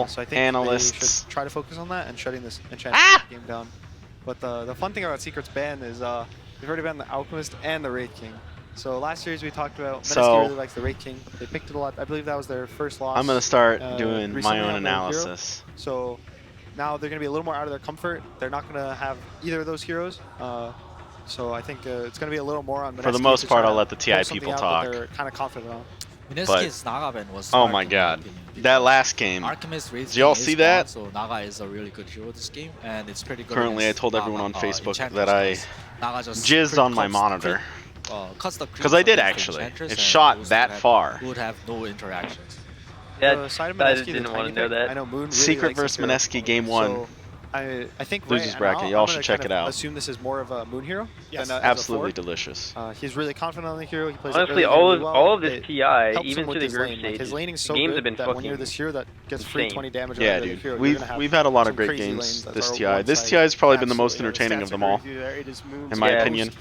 So I think analysts they should try to focus on that and shutting this enchant game down. But the fun thing about Secret's ban is they've already banned the Alchemist and the Wraith King. So last series we talked about Menesky really likes the Wraith King. They picked it a lot. I believe that was their first loss. I'm gonna start doing my own analysis. So now they're gonna be a little more out of their comfort. They're not gonna have either of those heroes. So I think it's gonna be a little more on Menesky. For the most part, I'll let the TI people talk. They're kind of confident on. Menesky's Naga ban was oh my god, that last game. Did y'all see that? So Naga is a really good hero this game, and it's pretty good. Currently, I told everyone on Facebook that I jizzed on my monitor. Because I did actually. It shot that far. Would have no interactions. Yeah, I didn't want to know that. I know Moon really Secret versus Menesky game 1. So I think losers bracket. Y'all should check it out. Assume this is more of a Moon hero. Yes, absolutely delicious. He's really confident on the hero. He plays honestly, really all of this TI, even through the group stage, stage, his laning so games good have been that fucking when you're this hero that gets free 20 damage. Yeah, on the dude. hero, We've had a lot of great games this TI. This TI has probably been the most entertaining of them all, in my opinion.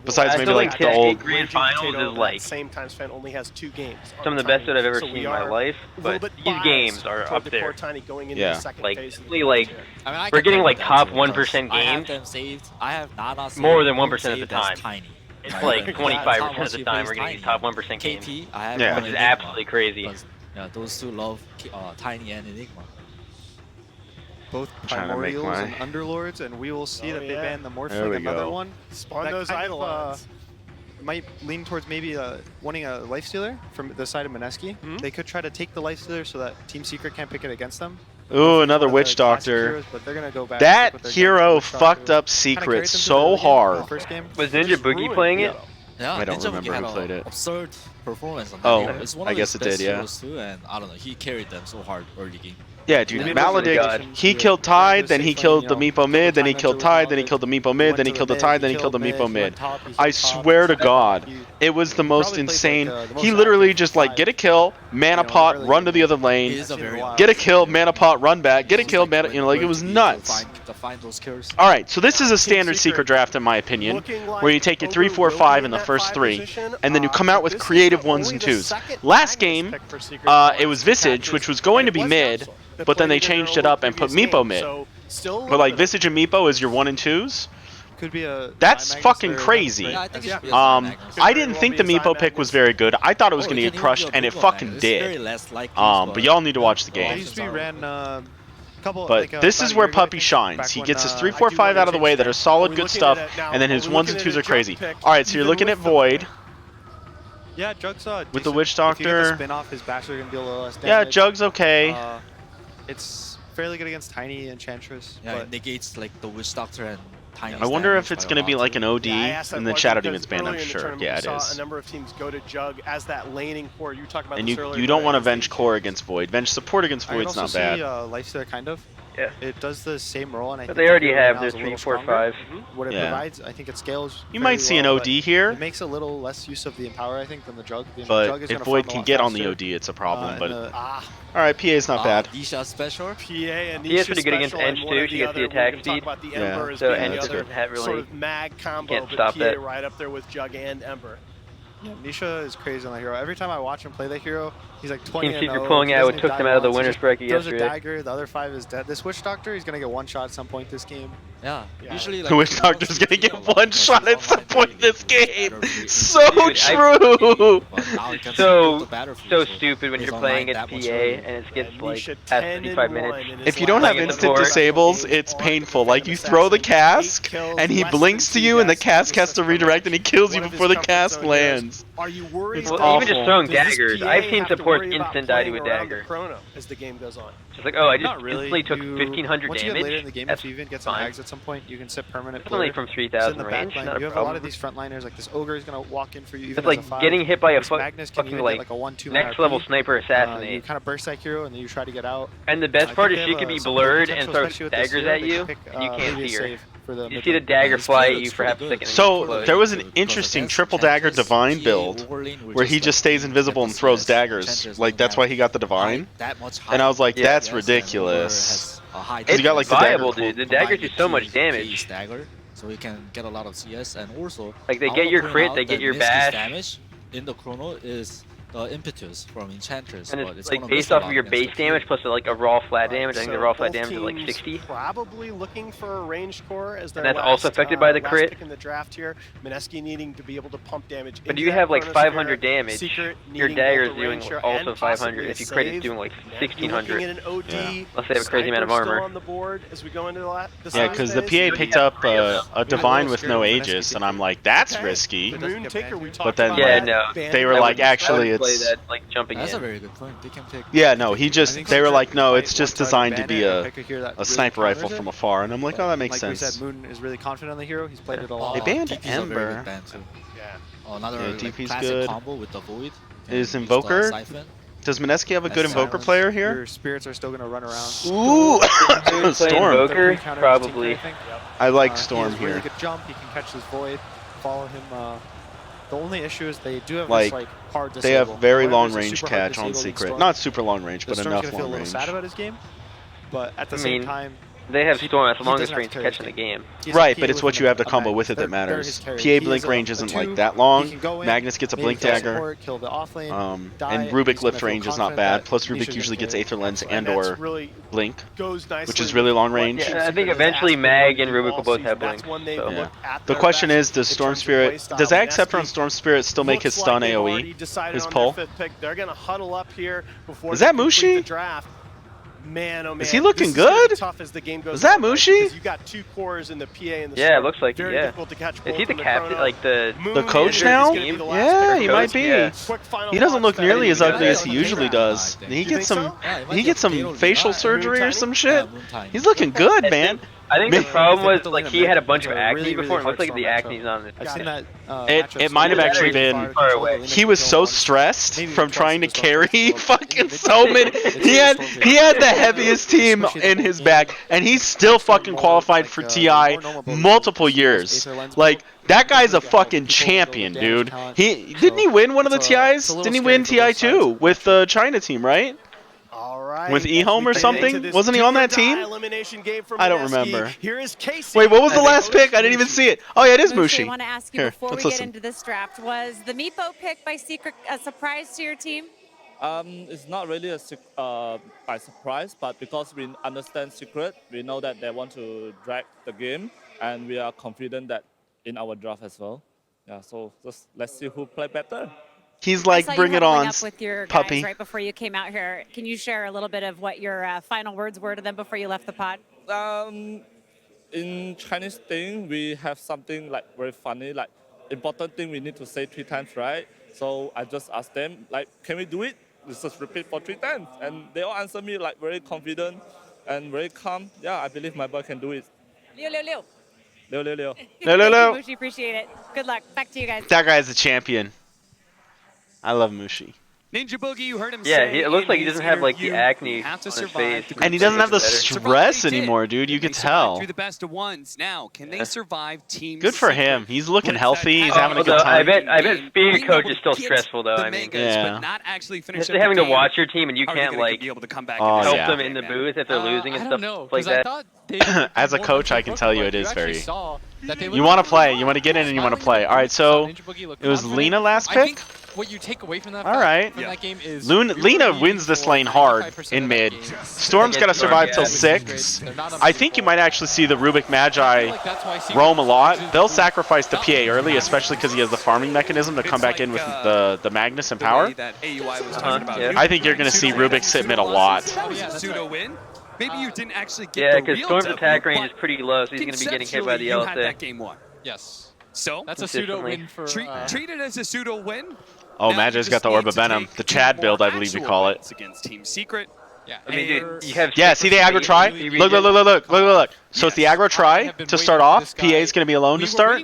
Besides maybe like the old Grand Finals is like same time span only has 2 games. Some of the best that I've ever seen in my life, but these games are up there. Yeah, like we're getting like top 1% games. I have Nana more than 1% of the time. Tiny. It's like 25% of the time we're getting these top 1% games. KP, I have yeah, which is absolutely crazy. Yeah, those two love Tiny and Enigma. Both Primordials and Underlords, and we will see that they ban the Morphling. Another one. Spawn those Eidolons. Might lean towards maybe wanting a Lifestealer from the side of Menesky. They could try to take the Lifestealer so that Team Secret can't pick it against them. Ooh, another Witch Doctor. Heroes, but they're gonna go back that hero fucked up Secret so hard. Was Ninja Boogie playing it? Yeah, I don't Ninja remember Boogie who had played an it. absurd performance on that Oh, hero. It's one of I guess his it did, best yeah. heroes too, and I don't know, he carried them so hard early game. Yeah, dude, God. Maledict, he killed Tide, then he killed the Meepo mid, then he killed Tide, then he killed the Meepo mid, then he killed the Tide, then he killed the Meepo mid. I swear to God, it was the most insane. He literally just like, get a kill, mana pot, run to the other lane, get a kill, mana pot, run back, get a kill, mana, you know, like it was nuts. Alright, so this is a standard Secret draft in my opinion, where you take your 3, 4, 5 in the first 3, and then you come out with creative 1s and 2s. Last game, it was Visage, which was going to be mid, but then they changed it up and put Meepo mid. But like Visage and Meepo is your 1 and 2s. Could be a. That's fucking crazy. I didn't think the Meepo pick was very good. I thought it was going to get crushed, and it fucking did. But y'all need to watch the game. But this is where Puppy shines. He gets his 3, 4, 5 out of the way that are solid, good stuff, and then his 1s and 2s are crazy. Alright, so you're looking at Void. Yeah, Jug's with the Witch Doctor. Spin off, his Bachelor gonna deal a little less damage. Yeah, Jug's okay. It's fairly good against Tiny Enchantress. Yeah, but it negates like the Witch Doctor and Tiny. I wonder if it's going to be like an OD and then Shadow Demon's banned, I'm sure. Yeah, it is. A number of teams go to Jug as that laning core. You talked about and this earlier, you don't want to Venge Core against Void. Venge support against Void's not bad. Lifestealer kind of. Yeah. It does the same role, and I but think they already have their 3, 4, 5. What it provides, I think it scales. You might see an OD here. It makes a little less use of the Empower, I think, than the Jug. But if Void can get on the OD, it's a problem. But alright, PA's not bad. Nisha special. PA and PA's pretty good against Eng too. She gets the attack speed. Yeah. So Eng doesn't have really sort of mag combo, can't stop that. Right up there with Jug and Ember. Yeah, Nisha is crazy on that hero. Every time I watch him play that hero, he's like 20 Team Secret pulling out what took them out of the winner's bracket yesterday. Throws a dagger, the other 5 is dead. This Witch Doctor, he's going to get one shot at some point this game. Yeah, usually the Witch Doctor's going to get one shot at some point this game. So true! So stupid when you're playing against PA and it gets like past 55 minutes. If you don't have instant disables, it's painful. Like you throw the cask and he blinks to you and the cask has to redirect and he kills you before the cask lands. Are you worried? Well, even just throwing daggers. I've seen supports instant die to a dagger. As the game goes on. Just like, oh, I just instantly took 1,500 once damage. You get later in the game, if you even get some hags at some point, you can sit permanent. Only from 3,000 range. Not you have a lot of these frontliners, like this Ogre is gonna walk in for you. It's like getting hit by a fucking like next level sniper assassinate. You kind of burst that hero and then you try to get out. And the best part is she could be blurred and throw daggers at you, and you can't see her. You see the dagger fly at you for half a second. So there was an interesting triple dagger divine build where he just stays invisible and throws daggers. Like that's why he got the divine. And I was like, that's ridiculous. It's got like viable, dude. The daggers do so much damage. So we can get a lot of CS and also like they get your crit, they get your bash. Damage in the chrono is impetus from enchanters. And but it's gonna like miss based a off lot of your against the base damage plus like a raw flat damage. I think the raw flat damage is like 60. Probably looking for a ranged core as their And that's last, also affected by the last crit. pick in the draft here. Mineski needing to be able to pump damage. But into you that have like Chronosphere. 500 damage. Secret Your needing dagger is both the doing range share also and possibly 500. a If you crit, it's save. doing like You're looking 1600. at an OD. Yeah. Unless they have a crazy amount of Sniper still armor. on the board as we go into the Yeah, because the PA picked up a Divine with no Aegis, and I'm like, that's risky. The Moon Taker we talked But then, about. Yeah, like, no. they were I like, would- actually, I would play it's... that, like jumping That's in. a very good point. They can take. Yeah, no, he just... think They were Secret like, no, might it's just one-try designed to ban be it, a pick here that really sniper counters rifle it. from afar, and I'm like, oh, that makes Like sense. we said, Moon is really confident on the hero. He's played it a lot. They banned DP's a very Ember. good ban too. Yeah. Oh, another Yeah, like, DP's classic good. combo with the Void. Can Is use the Invoker? Siphon. Does Mineski have a good That's Invoker silence. player here? Your spirits are still going to run around. Ooh! Play Storm. Invoker? Counter Probably. I think. I like He Storm has really here. good jump. He can catch his void. Follow him. The only issue is they do have Like, this like hard disable. They have very However, long it's a range super hard catch on disable against Secret. Storm. Not super long range, The but Storm's enough gonna feel a long little range. sad about his game, but at the I same mean, time, They have he- Storm. That's the he longest doesn't have range to catch carry in the game. he's a Right, PA but it's what with you have to a combo Magnus. with it that They're his matters. carry. PA He blink is a range isn't 2. like that He long. can go in, Magnus gets a maybe blink kill dagger. support, kill the offlane, die, And he's Rubik gonna lift feel range is not confident bad. that Plus he Rubik should usually get gets the Aether Lens answer. and that's or really blink, goes nicely which is really long range. Yeah, I think eventually Mag and Rubik will both have That's blinks. when they So. look Yeah. at The their question best is, does in Storm terms of Spirit, playstyle. does Acceptor on Mineski Storm Spirit still make his looks stun like they've AoE? already decided His on pull? their fifth pick. They're gonna huddle up here before Is they that complete Mushi? the draft. Man, oh man. Is he looking this is gonna be good? tough as the game goes Is that on, right? Mushi? Because you got 2 cores in the PA and the Yeah, it Storm. looks like it, Very yeah. difficult to catch Is both he the in captain? chrono. Like the Moon The coach is now? gonna be the last Yeah, pick. he might be. Yeah. Quick final He doesn't thoughts look then. nearly as ugly as he Yeah. usually does. You He think gets some, so? Yeah, he gets some facial surgery or Moon some Tiny? shit. Moon Tiny. He's looking good, man. I think the Man. problem was the like Lena he had a Meg bunch of was a acne really, before. It really looks like hard the Storm acne's on it. I've seen that. It might have actually been far away. He was so stressed from trying to carry fucking so many. He had the heaviest team in his back, and he's still fucking qualified for TI multiple years. Like, that guy's a fucking champion, dude. Didn't he win one of the TIs? Didn't he win TI 2 with the China team, right? All right. With eHome or something? Wasn't he on that team? I don't remember. Here is Casey. Wait, what was the last pick? I didn't even see it. Oh yeah, it is Mushi, I Mushi. want to ask you Here, before we let's get listen. into this draft, was the Meepo pick by Secret a surprise to your team? It's not really by surprise, but because we understand Secret, we know that they want to drag the game, and we are confident that in our draft as well. Yeah, so just let's see who play better. He's I like, saw you bring it huddling on, up with your puppy. guys right before you came out here. Can you share a little bit of what your final words were to them before you left the pod? In Chinese thing, we have something like very funny, like important thing we need to say 3 times, right? So I just asked them, like, can we do it? Let's just repeat for 3 times. And they all answer me like very confident and very calm. Yeah, I believe my boy can do it. Liu, Liu, Liu. Liu, Liu, Liu. Liu, Liu, Liu. Thank you, Mushi, appreciate it. Good luck. Back to you guys. That guy's a champion. I love Mushi. Ninja Boogie, you heard him Yeah, say it looks in like he his doesn't have like the interview, acne you have to on his survive face. the And he doesn't have the Better. stress Survive, they anymore, did. dude. You They can survived tell. through the best of ones. Now, can they survive Team Good for Secret? him. He's looking What's healthy. that He's kind having a of good Although, time. I bet being a Being coach able is to still get stressful though. the I mean, megas, Yeah. but not actually finish just up the having to game. watch your team and you How are they can't gonna like be able to come back Oh, and help yeah. them in the booth if they're losing and I stuff don't know, like 'cause I that. thought they As a won coach, the I can tell you Pokemon. it is actually very. saw that they You would want to win. play. You want to get in and you want to play. All right, so Ninja Boogie looked it was confident. Lena last I pick. think what you take away from that, All right. from that game is Lena wins this lane hard in mid. Storm's got to survive till 6. I think you might actually see the Rubik Magi roam a lot. They'll sacrifice the PA early, especially because he has the farming mechanism to come back in with the Magnus and power. That AUI was talking about. yeah. I think you're going to see Rubik sit mid a lot. That was a pseudo win. Maybe you didn't actually get Yeah, the because real Storm's W, attack range but is pretty low, so he's going to be getting hit by the conceptually, you had LSA. that game won. Yes. So That's a pseudo Consistently. win for. treat it as a pseudo win. Oh, Now Magi's you got the just Orb need of to Venom. take The 2 Chad more build, I believe you actual call it. wins against Team Secret. Yeah. I mean, And- you have Yeah, see the aggro try? Look, look. So it's the aggro try to start off. PA is going to be alone to start,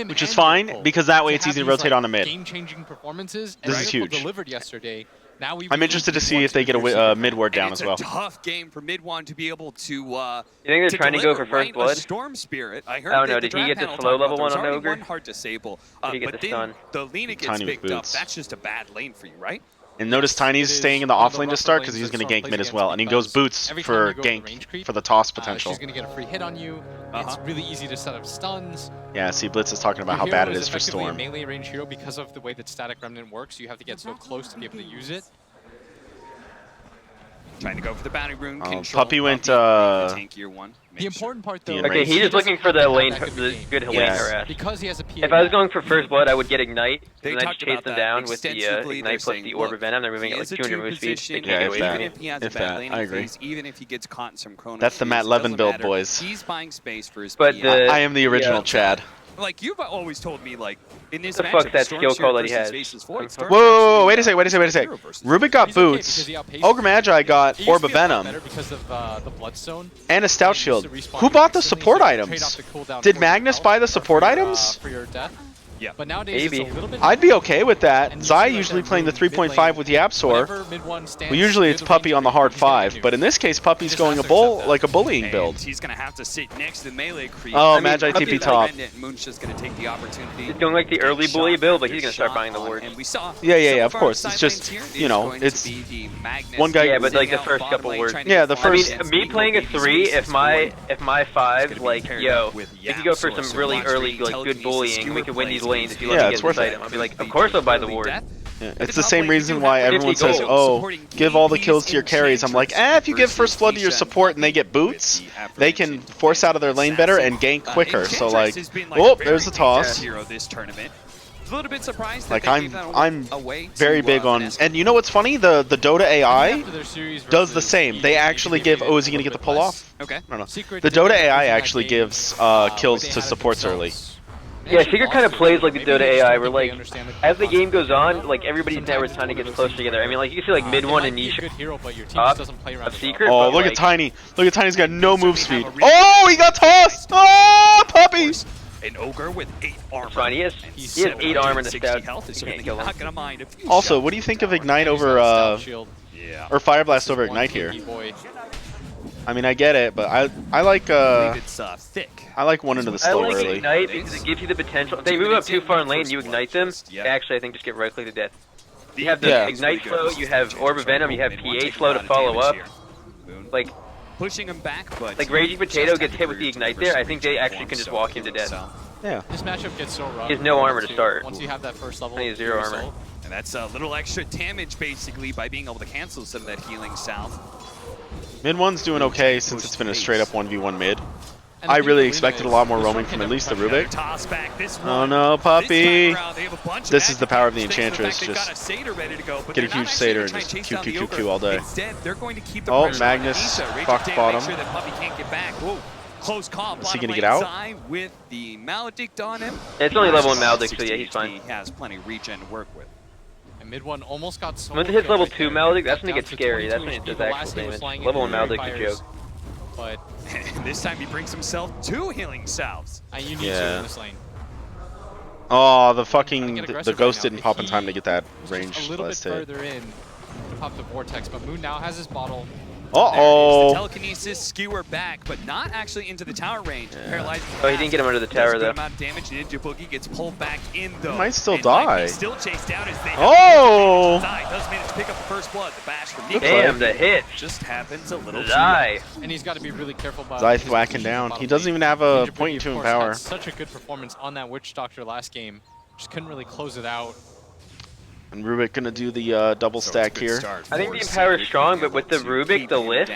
which is fine, because that way it's easy to rotate on the mid. Game-changing performances. This is huge. Delivered yesterday. Now I'm interested to see if they get a mid ward down as well. It's a tough game for mid one to be able to. You think they're trying to go for first blood? Storm Spirit. I heard I don't that know, the did he draft get the panel slow talked level about one there's on already Ogre? one hard disable. Did he get But the then stun? the Lena gets Tiny with picked up. boots. That's just a bad lane for you, right? And notice Tiny's staying in the off lane to start because he's going to gank mid as well. And he goes boots for gank for the toss potential. She's going to get a free hit on you. It's really easy to set up stuns. Yeah, see, Blitz is talking about how bad it is for Storm. A melee range hero because of the way that Static Remnant works. You have to get so close to be able to use it. Trying to go for the bounty rune. Puppy went tankier one. The important part, though, okay, he's just looking for the lane, the good lane harass. Because he has a PA. If I was going for first blood, I would get ignite, They and then just chase them down with the ignite plus the orb of venom. They're moving at like 200 move speed. They can't get away from me. If that, I agree. Even if he gets caught in some chrono. That's the Matt Levin build, boys. He's buying space for his. But I am the original Chad. Like you've always told me, like in this the fuck's that skill call that he has? Whoa, wait a second, wait a second. Rubik got boots. Ogre Magi got Orb of Venom. And a Stout Shield. Who bought the support items? Did Magnus buy the support items? Yeah, but nowadays maybe. It's a little bit I'd be okay with that. Zai usually playing the 3.5 with the Absolor. Well, usually it's Puppy on the hard 5, but in this case, Puppy's going a bullying build. He's gonna have to sit next to the melee creep. Oh, Magi TP top. Moon's just gonna take the opportunity. He's doing like the early bully build, but he's gonna start buying the ward. And we saw. Yeah, of course. It's just, you know, it's one guy. Yeah, but like the first couple wards. Yeah, the first. I mean, me playing a 3, if my 5's like, yo, we could go for some really early like good bullying. We could win these lanes if you let me get this item. I'll be like, of course I'll buy the ward. Yeah, it's the same reason why everyone says, oh, give all the kills to your carries. I'm like, if you give first blood to your support and they get boots, they can force out of their lane better and gank quicker. So like, oh, there's the toss. A little bit surprised. Like I'm very big on, and you know what's funny? The Dota AI does the same. They actually give. Oh, is he gonna get the pull off? Okay. No. The Dota AI actually gives kills to supports early. Yeah, Secret kind of plays like the Dota AI, where like, as the game goes on, like everybody's network kind of gets closer together. I mean, like you can see like mid one and niche top of Secret. Oh, look at Tiny! Look at Tiny's got no move speed. Oh, he got tossed! Oh, Puppy! An ogre with 8 armor. Fine, he has 8 armor and a stout. Health is certainly not gonna mind. Also, what do you think of Ignite over or Fire Blast over Ignite here? I mean, I get it, but I like thick. I like one into the slow I like early. Ignite because it gives you the potential. If they move up too far in lane and you ignite them, they actually I think just get right click to death. You have the Ignite slow, you have Orb of Venom, you have PA slow to follow up. Like pushing him back, but like Raging Potato gets hit with the Ignite there, I think they actually can just walk him to death. Yeah. This matchup gets so rough. He has no armor to start. Once you have that first level, he has 0 armor. And that's a little extra damage basically by being able to cancel some of that healing south. Mid one's doing okay since it's been a straight up 1v1 mid. I really expected a lot more roaming from at least the Rubik. Oh no, Puppy! This is the power of the Enchantress. Just get a huge Satyr and just QQQQ all day. Oh, Magnus fucked bottom. Close call. Is he gonna get out? With the Maledict on him. It's only level 1 Maledict, so yeah, he's fine. He has plenty of regen to work with. And mid one almost got so. When it hits level 2 Maledict, that's when it gets scary. That's when it does actual damage. Level 1 Maledict's a joke. But this time he brings himself 2 healing salves. You need to in this lane. Oh, the fucking the ghost didn't pop in time to get that range a little bit last hit. further in to pop the vortex, but Moon now has his bottle. Uh-oh. Telekinesis skewer back, but not actually into the tower range. Paralyzing. Oh, he didn't get him under the tower though. Amount of damage. Ninja Boogie gets pulled back in though. He might still die. Still chased down as they does manage to pick up the first blood. The bash from Nico. Damn, the hit just happens a little too late. And he's got to be really careful about Zai whacking down. He doesn't even have a point to in power. Such a good performance on that Witch Doctor last game. Just couldn't really close it out. And Rubik gonna do the double stack here. I think the Empower is strong, but with the Rubik, the lift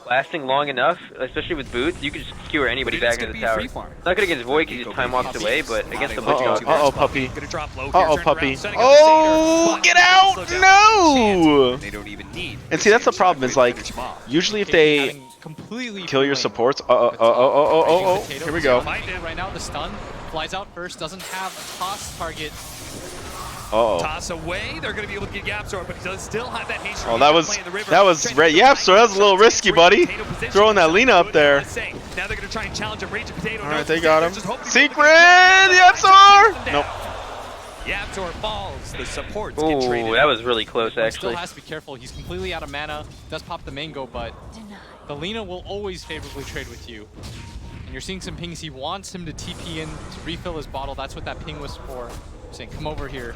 lasting long enough, especially with boots, you can just skewer anybody back into the tower. Not good against Void because he just time walks away, but against the Witch Doctor. Uh-oh, Puppy. Uh-oh, Puppy. Oh, get out! No! They don't even need. And see, that's the problem, is like, usually if they kill your supports, here we go. Right now, the stun flies out first, doesn't have a toss target. Uh-oh. Toss away, they're going to be able to get Yapsor, but he does still have that Haitian. Oh, that was Yapsor, that was a little risky, buddy. Throwing that Lina up there. Now they're going to try and challenge a Raging Potato. Alright, they got him. Secret! Yapsor! Nope. Yapsor falls. The supports get traded. Ooh, that was really close, actually. Still has to be careful. He's completely out of mana. Does pop the mango, but the Lina will always favorably trade with you. And you're seeing some pings. He wants him to TP in to refill his bottle. That's what that ping was for. Saying, come over here.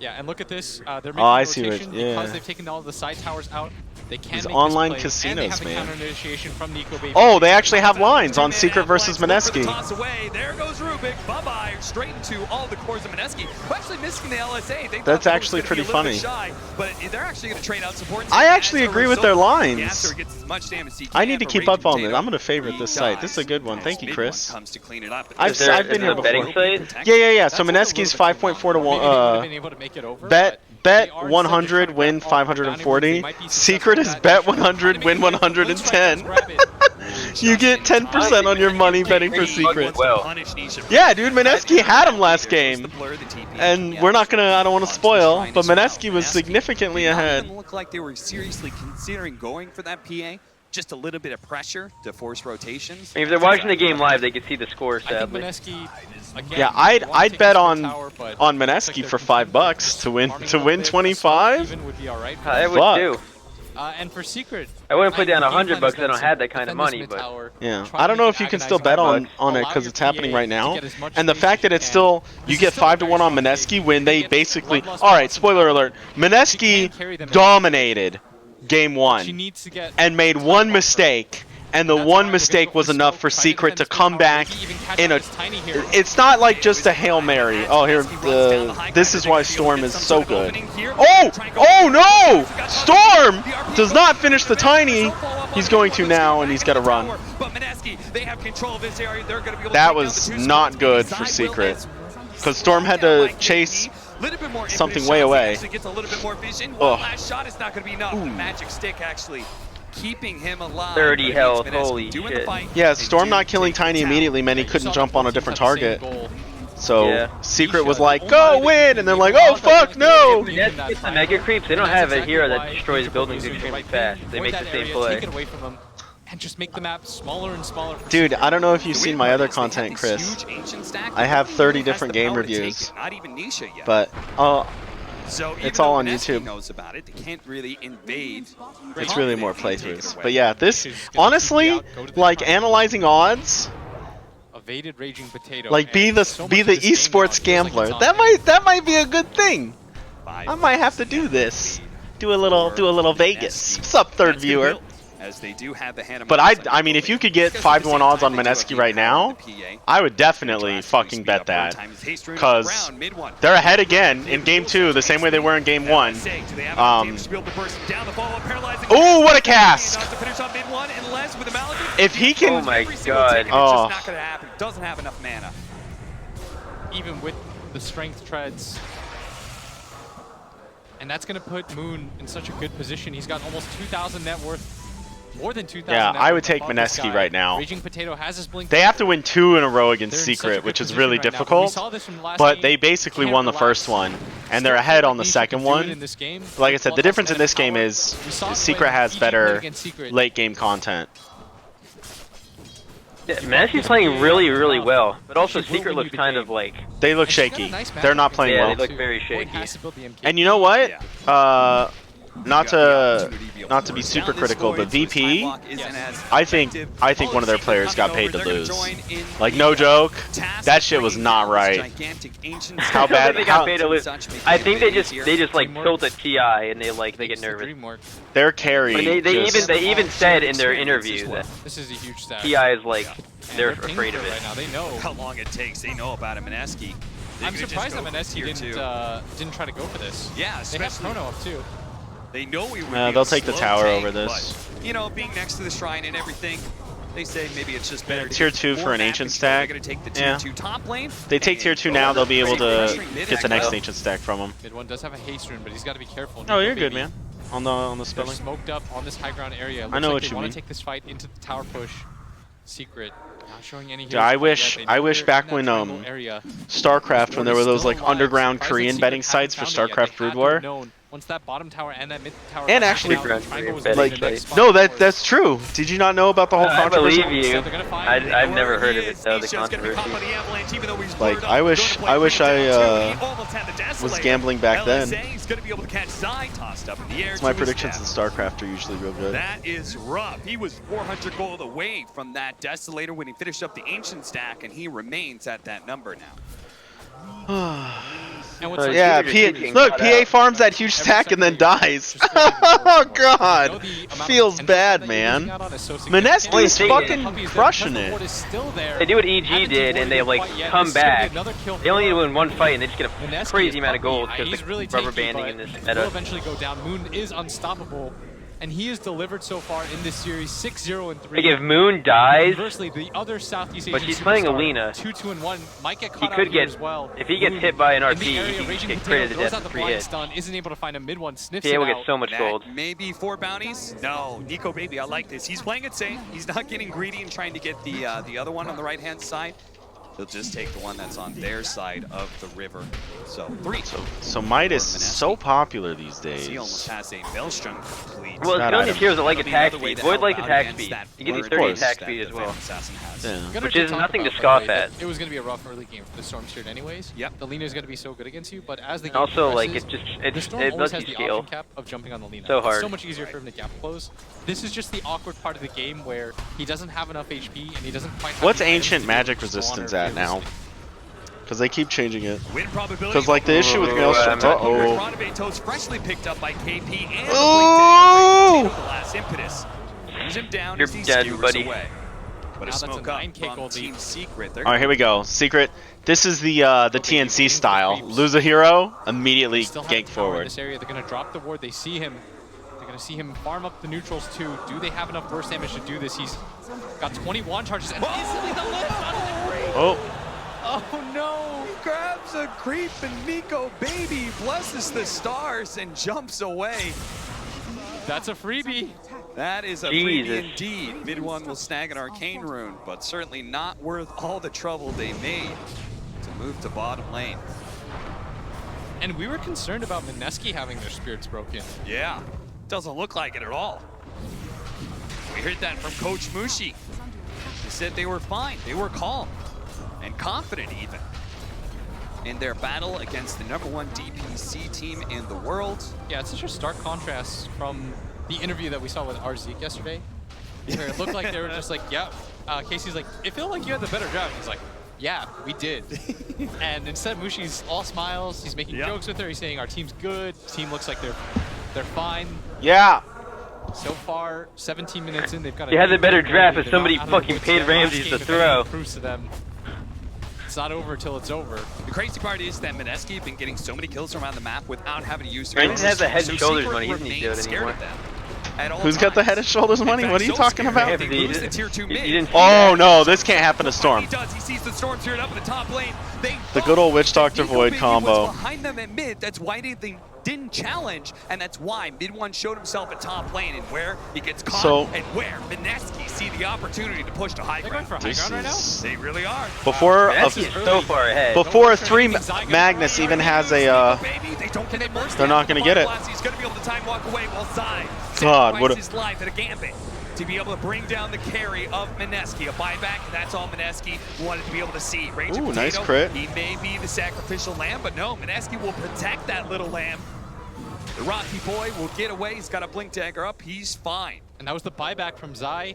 Yeah, and look at this. They're making I see rotation what- yeah. because they've taken all the side towers out. They can These make online this play, and they casinos, have a man. counter initiation from Nico Baby. Oh, they actually have lines on Secret versus Mineski. Toss away. There goes Rubik. Bye-bye. Straight into all the cores of Mineski. Who actually missing the LSA. They That's thought actually it was gonna pretty be a little funny. bit shy, but they're actually going to trade out support. I actually agree with their lines. Yasser gets as much damage as he I can, need to but keep Raging up on this. Potato, I'm gonna favorite this he site. This is a dies. good one. Thank you, Big Chris. one comes to clean it up. I've Is there been here a betting before. site? Yeah. So That's a Mineski's little bit 5.4 to Maybe they would have been able to make it over, bet but they are 100 instead win just trying to grab all the bounty runs. They 540. might be Secret is successful bet at that. 100 win Let's try to 110. grab it. You get 10% on your money betting for Secret. Well. Yeah, dude, Mineski had him last game. And we're not gonna, I don't want to spoil, but Mineski was significantly None of ahead. them look like they were seriously considering going for that PA. Just a little bit of pressure to force rotations. I mean, if they're watching the game live, they can see the score, I think sadly. Mineski, again, Yeah, want to I'd take bet this on tower, but Mineski looks for like they're $5 to win farming a little bit. 25. Even would be all right. I would Fuck. too. And for Secret, I wouldn't put down the game $100 plan is I don't to have that kind of defend this money, mid but tower, Yeah, try I to don't know make if you it can still agonize bet on on it allow because your it's happening PA right to now. get as much And the space fact as that you it's can. still, you This get is still a 5 to 1 on very strong Mineski game. when they get basically, bloodlust alright, balls spoiler and alert, she can carry Mineski them in. dominated game She 1 needs to get and made one mistake. And the That's one why mistake we're gonna was go for enough smoke, for try to Secret defend to this mid come tower, back maybe even catch in out a... this tiny hero. It's not like just a Hail Mary. Oh, here, this is why Storm is so good. Oh no! Storm does not finish the tiny. He's going to now, and he's got to run. That was not good for Secret. Because Storm had to chase something way away. Oh. Last shot is not going to be enough. Magic stick actually keeping him alive. 30 But health, Mineski holy doing the shit. fight. Yeah, They Storm do not killing take the Tiny tower. immediately meant he You couldn't saw jump the on a both different teams have the same target. goal. So Yeah. Secret was Nisha, like, the go only way win! they And then can like, make oh it fuck, no! The Mega Creeps, they don't have a hero that destroys buildings extremely fast. They make the same play. Take it away from them and just make the map smaller and smaller. Dude, I don't know if you've The seen weird my part other is they have content, this Chris. huge ancient stack, I have 30 who has different the game power to take reviews. it? Not even Nisha yet. But, So it's even all though on Mineski YouTube. knows about it, they can't really invade. it's really more They can't take it playthroughs. away. But yeah, this, She's gonna honestly, keep you out, go to the like front. analyzing odds, Evaded Raging Potato. like be and the so much be of the this game now esports feels like gambler. it's on That might be a good thing. Five I might have to do this. Do a little Vegas. What's up, third That's good viewer? build, as they do have the hand But I mean, if you could get 5 to 1 odds on Mineski right now, I would definitely fucking bet that. Because they're ahead again in game 2, the same way they were in game 1. Ooh, what a cask! If he can, Oh my god. Oh. It's just not going to happen. Doesn't have enough mana. even with the strength treads. And that's going to put Moon in such a good position. He's got almost 2,000 net worth. More than 2,000 yeah, net I worth would take above this Mineski guy. right now. Raging Potato has his blink. They have to win 2 in a row against They're in such a Secret, good which is position really right now. We difficult. saw this from the last But game. they basically Can't won the relax. first one, and Still they're feel ahead like on the Nisha second can do it one. in this game. Like I said, the Bloodlust difference in and this game power. is We saw it Secret when has he better played against Secret. late game content. Yeah, Mineski's playing really, really well, but also Secret looks kind of like... They look And she's got a shaky. nice They're not matchup playing Yeah, well. they look very Boyd shaky. has to build the MK. And you know what? Not to be super critical, but VP, I think one of their players got paid to lose. Like, no joke, that shit was not right. How bad? They got paid to lose. I think they just like tilt at TI and they get nervous. Their carry. I mean, just- they even said in their interview that This is a huge stat. TI is like they're pinging afraid for of it it. right now. They know. How long it takes, they know about him. Mineski. I'm surprised that Mineski didn't try to go for this. Yeah, They have especially. Chrono up too. They know we would No, be they'll a take the slow tower tank, over this. But, you know, being next to the shrine and everything, they say maybe it's just better to Tier get 2 more for an map ancient control. stack. They're gonna take the Yeah. tier 2 top lane. They take and tier 2 go now, over they'll be able to pressuring mid get the actually. next ancient stack from them. Mid one does have a haste rune, but he's got to be careful. Oh, Nico you're good, Baby. man. On the They're spelling. smoked up on this high ground area. I know Looks what like you they want mean. to take this fight into the tower push. Secret. Not showing any Dude, I heroes wish- yet. They I know wish they're back in that when, triangle area. StarCraft, when there were those Still like alive. underground Surprised Korean that betting Secret sites for haven't found it yet. StarCraft They Brood had to War. have known once that bottom tower and that mid tower And are actually- taken out, the triangle was Like- leading the next spot No, forward. that's true. Did you not know about the whole I controversy? believe you. So they're gonna find- I've never heard of He it is. though, the Nisha's gonna be caught by controversy. the avalanche, even though he's Like, blurred up. I wish- Gonna play I wish Raging I, down too. He almost had the was Desolator. gambling back then. LSA, he's gonna be able to catch Zai tossed up in the air. My to his predictions in death. StarCraft are usually real good. That is rough. He was 400 gold away from that Desolator when he finished up the Ancient stack, and he remains at that number now. And what's like, Yeah, Secret look, got PA out. farms that huge stack and then dies. Oh god, feels bad, man. Mineski's fucking crushing it. They do what EG did, and they like come back. They only need to win one fight, and they just get a crazy amount of gold because the rubber banding in this Will meta. eventually go down. Moon is unstoppable, and he has delivered so far in this series 6-0 and 3. Like if Moon dies, Conversely, the other Southeast Asian but she's playing superstar, Alina. 2-2-1 might get He caught out could here get as well. if he gets Moon hit by an in the RP, area, he Raging can get Potato critted to throws death out the in 3 blind hits. stun, isn't able to find a mid one, sniffs PA it will out. get so much gold. Maybe 4 bounties? No, Nico Baby, I like this. He's playing it safe. He's not getting greedy and trying to get the other one on the right-hand side. He'll just take the one that's on their side of the river. So 3. So Might is so popular these days. He almost has a Maelstrom complete. Well, it's only these heroes that like That'll be attack another way speed. to Void help likes out attack against speed. that You get these burden 30 attack that speed as the well. Phantom Assassin has. Yeah. Which is nothing to scoff at. It was going to be a rough early game for the Storm Spirit anyways. Yep. The Lina is going to be so good against you, but as the game Also, like progresses, it the Storm it always lets has you the scale. option cap of jumping on the Lina. So It's hard. so much easier for him to gap close. This is just the awkward part of the game where he doesn't have enough HP and he doesn't quite have What's the items ancient to be able magic to spawn resistance or at now? realistic. Because they keep changing it. Win probability. Because like the issue with Maelstrom. Uh-oh. Rodavato's freshly picked up by KP and Ooh! the last impetus. Brings him down You're as he dead, skewers buddy. away. But Now a that's a smoke up 9K from gold Team lead. Secret. All right, here we go. Secret. This is the TNC style. Lose a hero, immediately Still have gank a tower in forward. this area. They're going to drop the ward. They see him. They're going to see him farm up the neutrals too. Do they have enough burst damage to do this? He's got 21 charges and easily the lift out of the grave. Oh, Oh no! He grabs a creep and Nico Baby blesses the stars and jumps away. That's a freebie. That is a Jesus. freebie indeed. Mid one will snag an arcane rune, but certainly not worth all the trouble they made to move to bottom lane. And we were concerned about Mineski having their spirits broken. Yeah, doesn't look like it at all. We heard that from Coach Mushi. He said they were fine, they were calm, and confident even in their battle against the #1 DPC team in the world. Yeah, it's such a stark contrast from the interview that we saw with RZeke yesterday, where it looked like they were just like, yeah. Casey's like, it felt like you had the better draft. He's like, yeah, we did. And instead, Mushi's all smiles. He's making jokes with her. He's saying our team's good. Team looks like they're fine. yeah. So far, 17 minutes in, they've got. You had the better draft if They're somebody not out of the fucking woods paid yet. Ramses Last to game, if throw. anything proves to them it's not over till it's over. The crazy part is that Mineski have been getting so many kills around the map without having to use their Ramses has the head and so shoulders Secret money. He doesn't need to do remains it scared anymore. of them at all Who's got the times. head and shoulders In money? fact, What are you so talking scared about? that They lose the tier 2 mid. didn't see Oh that. no, this can't happen to Storm. He does. He sees the Storm Spirit up in the top lane. They The good old Witch Doctor Nico Void Baby combo. was behind them at mid. That's why they didn't challenge, and that's why mid one showed himself at top lane and where he gets caught So- and where Mineski see the opportunity to push to high They're going ground. for high This ground right now. is They really are. before Mineski is so far ahead. before 3 Magnus even has a Baby, they don't get it burst they're down. not gonna get it. He's gonna be able to time walk away while Zai God, what a- sacrifices his life at a gambit to be able to bring down the carry of Mineski. A buyback, and that's all Mineski wanted to be able to see. Raging Ooh, Potato, nice crit. He may be the sacrificial lamb, but no, Mineski will protect that little lamb. The Rocky boy will get away. He's got a blink dagger up. He's fine. And that was the buyback from Zai.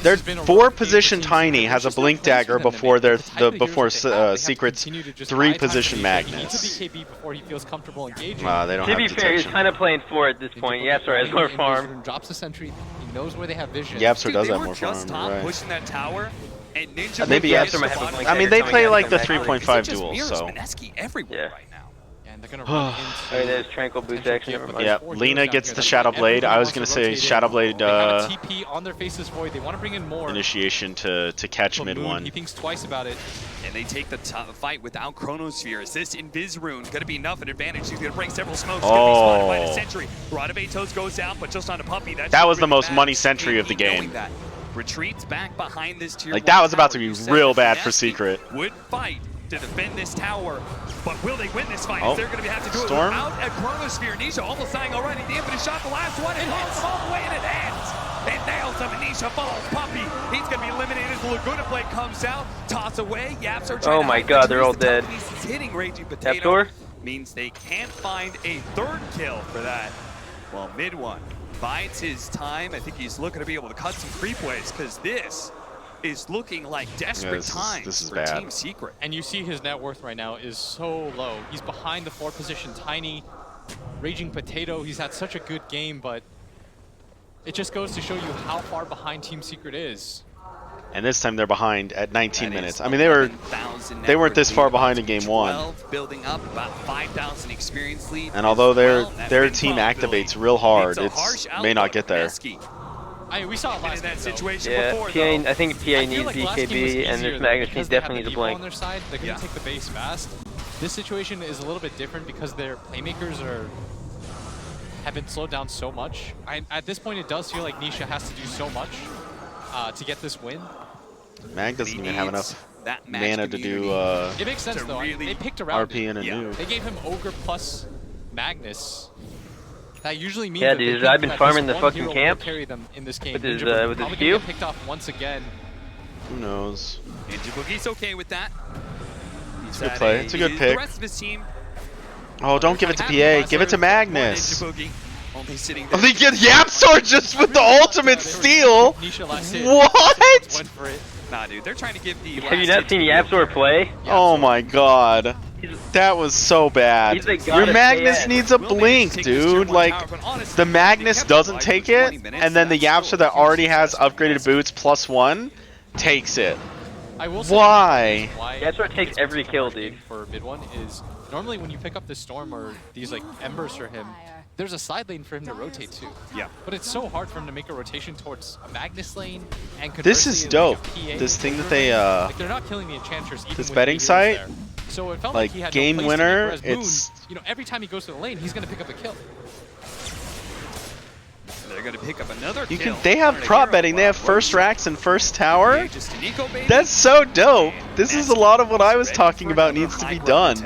their This has been a 4 rough game position for teams. Tiny There's has a just no blink place for dagger them to before make their the type of heroes before that they have. They have to Secret's continue to just 3 buy time position for Magnus. He needs to BKB before he feels comfortable engaging. They don't To have be fair, he's detection. kind of playing for it at this point. Yeah, sorry, has more farm. Drops a sentry. He knows where they have vision. Yapster Dude, does they have were more just farm, top you're right. pushing that tower, and Ninja Maybe will Yapster get might the have a bottom blink lane. I mean, they coming play out like the of the back. 3.5 It just duel, mirrors so. Mineski everywhere Yeah. right now. And they're going to run into... Oh, there's Tranquil Boost action. Never mind. Yeah, Lina gets the Shadow Blade. I was gonna say Shadow Blade They have a TP on their faces void. They want to bring in more. initiation to catch But mid Moon, one. He thinks twice about it. And they take the fight without Chronosphere. Is this Invis Rune going to be enough an advantage? He's going to break several smokes. Going to be spotted by the Sentry. Rodavatos goes out, but just on a puppy. That was the most money Sentry of the game. That. Retreats back behind this tier Like, 1 that was about tower. to be You said real that bad for Mineski Secret. Would fight to defend this tower, but will they win this fight? Oh. Is they're going to have to do Storm. it without a Chronosphere? Nisha almost dying already. The infinite shot, the last one, it hits him all the way, and it ends. It nails him, and Nisha falls. Puppy, he's going to be eliminated. The Laguna Blade comes out, toss away. Yaps are trying Oh to my hide God, the they're all trees. The dead. telekinesis is hitting Raging Potato. Door? Means they can't find a third kill for that. Well, mid one bides his time. I think he's looking to be able to cut some creep waves, because this is looking like desperate times this is for bad. Team Secret. And you see his net worth right now is so low. He's behind the 4th position Tiny. Raging Potato, he's had such a good game, but it just goes to show you how far behind Team Secret is. And this time they're behind at 19 That minutes. is I mean, they weren't this far behind in game 1. 12 building up, about 5,000 experience lead. And although their their team activates real hard, it may not get there. We saw it last that game, situation Yeah, before, PA, I think PA I feel needs like last game was BKB, and easier, this though, Magnus because needs they had definitely the needs a Evo blank. on their side. They're going to take the base fast. This situation is a little bit different because their playmakers have been slowed down so much. At this point, it does feel like Nisha has to do so much to get this win. Mag doesn't even have enough that mana to do It makes sense, though. really They picked around RP and a nuke. They gave him Ogre plus Magnus. That usually means Yeah, that they dude, think I've been that farming this the one fucking hero camp will carry them in this game. with his, Ninja Boogie with his probably Q. gonna get picked off once again. Who knows? Ninja Boogie's okay with that. It's a good play. It's a good The pick. rest of his team, Oh, don't give it to PA. Give it to Magnus. Ninja Boogie, only sitting Oh, there. they get Yapsor just with the ultimate steal. Nisha last hit. What? Went for it. Nah, dude, they're trying to give the. Have you not seen Yapsor play? Oh my god. That was so bad. He's a god Your of Magnus KS. needs a blink, dude. Like, the Magnus doesn't take it, and then the Yapsor that already has upgraded boots +1 takes it. I will say Why? Yapsor takes every kill, dude. For mid one is normally when you pick up the Storm or these like Embers for him, there's a side lane for him to rotate to. Yeah. But it's so hard for him to make a rotation towards a Magnus lane and This is conversely, dope. like, a PA This thing that over they, lane. Like, they're not killing the enchanters even this with betting the heroes site, there. So it felt like, like he had game no place to be, winner, whereas Moon, it's- you know, every time he goes to the lane, he's going to pick up a kill. They're gonna pick up another You kill. can. They have Trying to prop hero betting. They have block. first racks and first tower. Yeah, just an eco baby. That's so dope. This is a lot of what I was talking about needs to be done.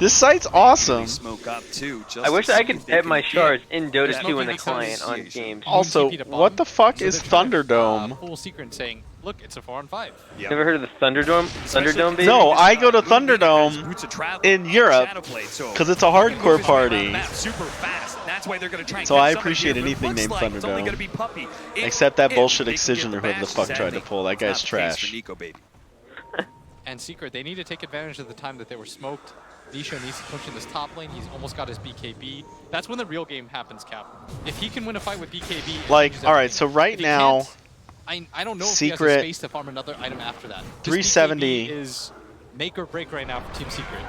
This site's awesome. Smoke up too, just I wish to I see could if they bet can my get shards in Dota There's 2 in the no client on differentiation. games. Also, TP to what bottom. the fuck So is they're trying to, Thunderdome? Full secret saying, look, it's a 4-on-5. Yeah. Never heard of the Thunderdome? Thunderdome, baby? No, I go to Boots of Thunderdome travel, in Europe Shadow Blade, so because it's a they can hardcore move his way around party. the map super fast. That's why they're gonna try and So get I somebody appreciate here, but it anything looks named like it's only Thunderdome. gonna be Puppy. Except that If bullshit they can Excision get or whoever the bashes, fuck and tried to they- pull. That it's not guy's the case for trash. Nico, baby. And Secret, they need to take advantage of the time that they were smoked. Nisha needs to push in this top lane. He's almost got his BKB. That's when the real game happens, Cap. If he can win a fight with BKB, it Like, changes alright, everything. so right If he now, can't, I don't know if Secret- he has the space to farm another item after that. This 370 BKB is make or break right now for Team Secret.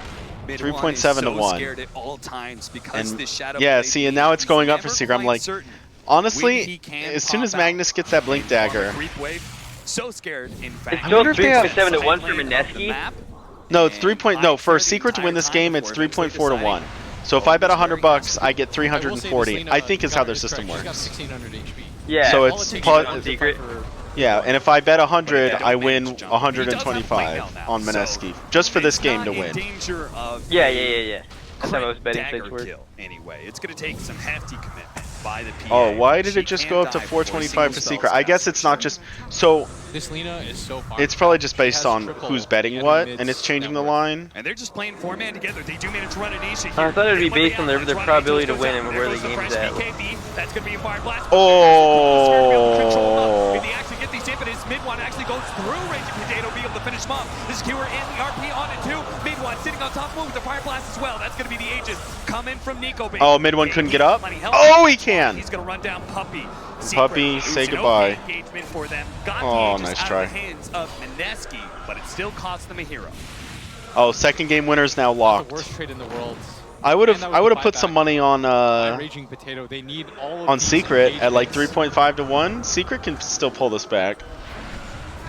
Mid 3.7 to one is so 1. scared at all times because And this Shadow yeah, Blade see, and now it's going up for never Secret. I'm quite like, certain when he honestly, can as soon pop as Magnus out. gets that Blink On Dagger, the creep wave, so scared, in fact. It's still wonder if they have- 3.7 to 1 for Side lane of the Mineski? map, no, it's and 3 point, no, for the Secret to win entire this time game, it's before eventually 3.4 to 1. deciding, So if I bet oh, $100, I get I will say this 340. Lena I think is how their is system correct. She's got works. 1600 HP. Yeah. So All it's it takes plus- is one Secret. for- Yeah, and if I bet 100, But I don't win manage to jump. He does have white 125 belt now, on so Mineski, just for this it's game not to in win. danger of Yeah. a That's how most betting dagger sites work. kill anyway. It's going to take some hefty commitment by the PA. Oh, why did She it just can't go up to die before 425 for single Secret? spells I guess cast it's for not sure. just so. This Lena is so far. It's probably just She based has on triple who's betting and what, mids and it's changing the network. line. And they're just playing 4-man together. They do manage to run an Isha here. I thought it would be They win the based on their outlash. Run probability into to win goes and down. where There the goes game's fresh at. BKB. That's going to be a fire blast. Oh. If they actually get these hit, but his mid one actually goes through Raging Potato, be able to finish him off. The skewer and the RP on it too. Mid one sitting on top of him with the fire blast as well. That's going to be the Aegis coming from Nico. Baby. Oh, mid one couldn't get up. Plenty health. Oh, he can. He's going to run down Puppy. Puppy, Secret, say it's an goodbye. okay engagement for them. Got Oh, the Aegis nice out try. of the hands of Mineski, but it still cost them a hero. Oh, second game winner's now The locked. worst trade in the world. I would And have that was I would the have put buyback some money on by Raging Potato. They need all of these Secret at like engagements. 3.5 to 1. Secret can still pull this back.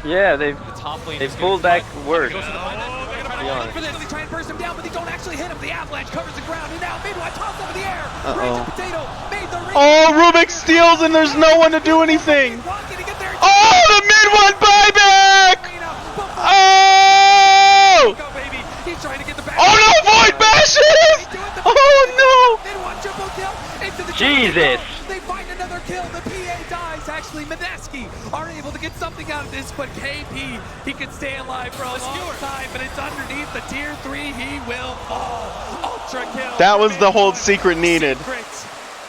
Yeah, they've The top lane they is pulled gonna back worse. They're honest. for this. They try and burst him down, but they don't actually hit him. The avalanche covers the ground, and now Midway tossed up in the air. Raging Potato made the Oh, Rubik steals and there's no one to do anything. Oh, the mid one buyback! Oh! He's trying to get the back. Oh no, Void bashes! Oh Jesus! They find another kill. The PA dies. Actually, Mineski are able to get something out of this, but KP, he can stay alive for a long time, but it's underneath the tier 3. He will fall. Ultra kill. That was the hold Secret needed.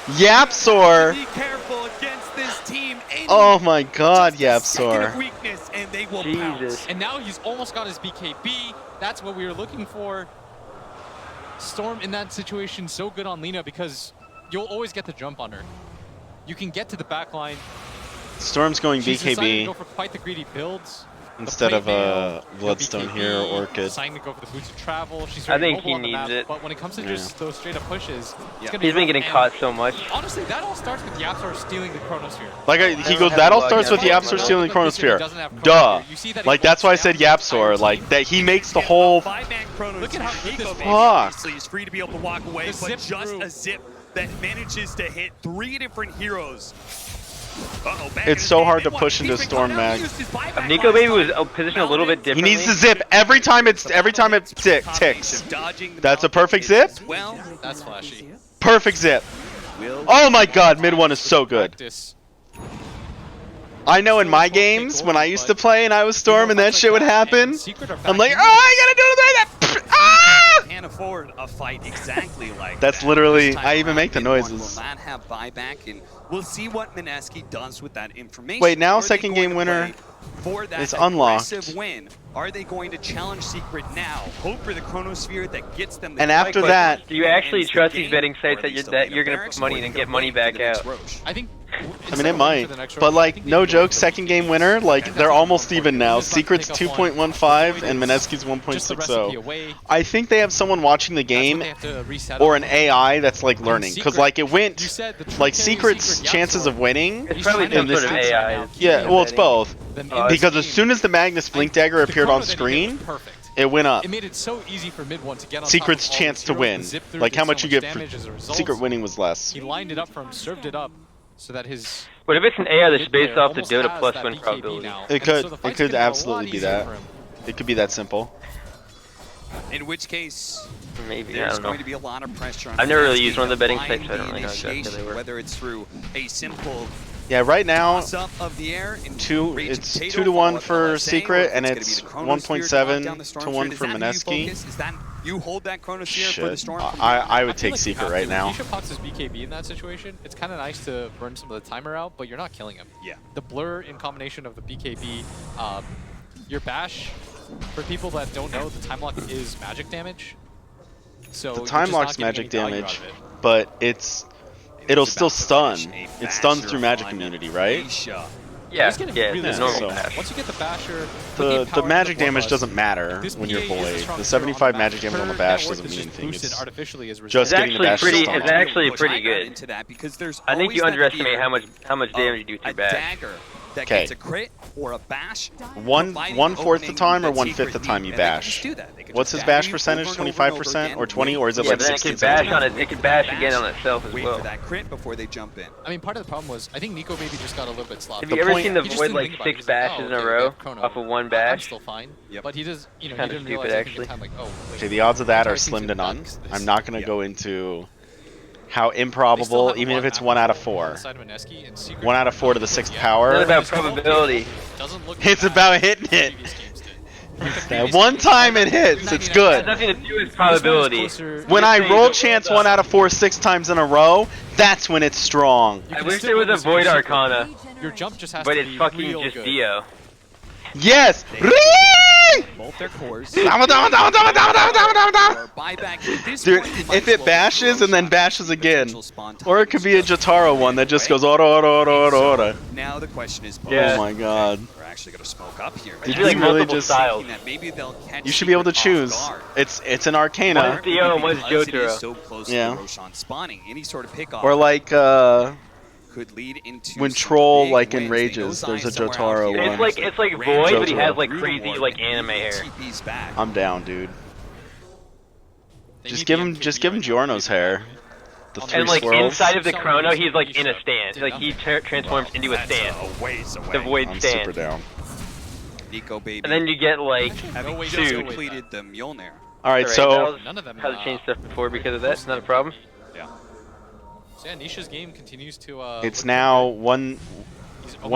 Yapsor. Be careful against this team. Oh my god, Just a second of Yapsor. weakness, and they will Jesus. And now he's almost got his BKB. That's what we were looking for. Storm in that situation so good on Lina because you'll always get the jump on her. You can get to the back line. Storm's going She's decided to BKB go for quite the greedy builds. instead of Bloodstone BKB, here or Orchid. Deciding to go for the boots of travel. She's I very think mobile he on the needs map, it. But when it comes to just those straight up pushes, it's gonna be He's been rough. getting And caught so much. honestly, that all starts with Yapstar stealing the Chronosphere. Like he goes, that all starts with Yapsor stealing Chronosphere. Duh. Like that's why I said Yapsor. Like that he makes the whole. Five-man Chronos. Look at how good this Nico is. Baby Fuck. obviously is free to be able to walk away, The but zip just through. a zip that manages to hit 3 different heroes. Back It's in so his hard game. to push into He's been Storm caught out. mag. He used his buyback Nico last Baby time. was positioned a little bit He differently. needs to zip every time it ticks. That's a perfect zip. Well, That's flashy. Perfect zip. Oh my god, mid one is so good. Practice. I know in my games when I used to play and I was Storm and that shit would happen, I'm like, oh, I gotta do that. Ah! Can't afford a fight exactly like That's that. literally- This time I even around, make the Mid One noises. Will not have buyback, and we'll see what Mineski does with that information. Wait, now Are they second going game to winner play for that is unlocked. aggressive win? Are they going to challenge Secret now? Hope for the Chronosphere that gets them. The And after kill that- Do you actually ends the trust these game, betting or sites at that least you're, they'll that make you're a gonna barracks put money for in and it, get they're money waiting for back the next out? Roche. I think. I mean, it might, but like, no joke, second game winner, like, they're almost even now. Secret's 2.15 and Mineski's 1.60. I think they have someone watching the game or an AI that's like learning, because like it went, like Secret's chances of winning It's probably in some this. sort of AI. Yeah, well, it's both. Oh, Because as soon as the Magnus Blink Dagger appeared on screen, it went up. It made it so easy for mid one to get on Secret's top of all chance these to heroes. win, The zip through like did how so much you get damage as a for result. Secret winning was less. He lined it up for him, served it up, so that his. But if it's an AI that's mid based player off the almost Dota has plus that win BKB probability. now. It And could, so the it fight's could gonna be a lot absolutely be easier that. for him. It could be that simple. In which case, Maybe, I there's don't know. going to be a lot of pressure on I've never really Mineski used one of the to betting find sites, so I don't the really know exactly how they initiation, work. whether it's through a simple Yeah, right now, toss up of the air and it's 2 to 1 for Secret, and it's 1.7 to 1 for Mineski. Is that you hold that Chronosphere for the Shit, Storm? I would feel take like you Secret have right to. now. Keisha pops his BKB in that situation. It's kind of nice to burn some of the timer out, but you're not killing him. Yeah. The blur in combination of the BKB, your bash, for people that don't know, the time lock is magic damage. So The you're time just lock's not getting magic any value damage, out of it. but it'll still stun. It stuns through magic on immunity, right? Aisha. Yeah, He's getting yeah, really the yeah, normal so- pass. Once you get the basher, The magic damage doesn't matter This when you're PA is the void. strongest The 75 hero on magic the map. damage on the Her bash net doesn't worth mean is just anything. boosted It's artificially as a just result. getting the actually bash pretty- stun it's off. actually Push pretty I got good. into that because there's I think always you that underestimate fear how much of damage you do a through bash. dagger that Okay. gets a crit or a bash. One providing fourth the opening time or that 1/5 Secret the time need, you and they can bash. just do that. They can What's just his dagger bash you percentage? over and over and over 25% again, or 20, or is it Yeah, like but then it 16? can bash 17? on it. It can bash again on itself as Wait well. for that crit before they jump in. I mean, part of the problem was I think Nico maybe just got a little bit sloppy. Have you ever point- seen the He just Void didn't like think about it. 6 He's like, bashes oh, in a okay, row they have Chrono. off of one I'm bash? still fine. Yep. But he does, Kinda he didn't stupid, realize at the actually. time, like, oh, wait. Okay, the odds of that are Entire slim team's to been none. back this. I'm not going to Yeah. go into how They still improbable, have a even lot if it's of 1 out of control on 4. the side of Mineski, and Secret 1 out of 4 to the 6th power. It's about His whole probability. game doesn't look It's bad about like hitting the it. previous games did. That one time it hits, it's It has good. nothing to do with probability. When I roll chance 1 out of 4 6 times in a row, that's when it's strong. I wish there was a Void Arcana, Your jump just has but to it's be fucking real just good. Dio. Yes! Both their cores. Dama, dama, dama, dama, dama, dama, dama, dama. Or buyback at this Dude, point, you might if as it well bashes throw and then shots bashes to again, potential spawn or it could be a times. Jotaro one that just goes ora ora ora ora ora. Now the question is, Yeah. Oh my god. we're actually going to smoke up here. It Did should be like we really multiple just- styles. Thinking that maybe they'll catch You should be able to Secret off choose. guard. It's an Arcana. One is Dio and one is Because it is Jotaro. so close Yeah. to Roshan spawning. Any sort of pickoff Or like could lead into when some Troll big like wins. enrages, They there's go a somewhere out Jotaro here. one. It's like Void, but he has like Reward crazy like anime hair. TP's back. I'm down, dude. They Just need give the him MKB Giorno's right now. hair. The And, 3 And like swirls. inside of the Chrono, he's like in a stand. Like he transforms into a stand. The Void I'm stand. super down. Nico baby. And then you get like having way just to two. completed the Mjolnir. Alright, Alright, so that was None of them, how to change stuff before because of that. It's not a problem. So yeah, Nisha's game continues to. it's look now pretty good. He's 0-3, but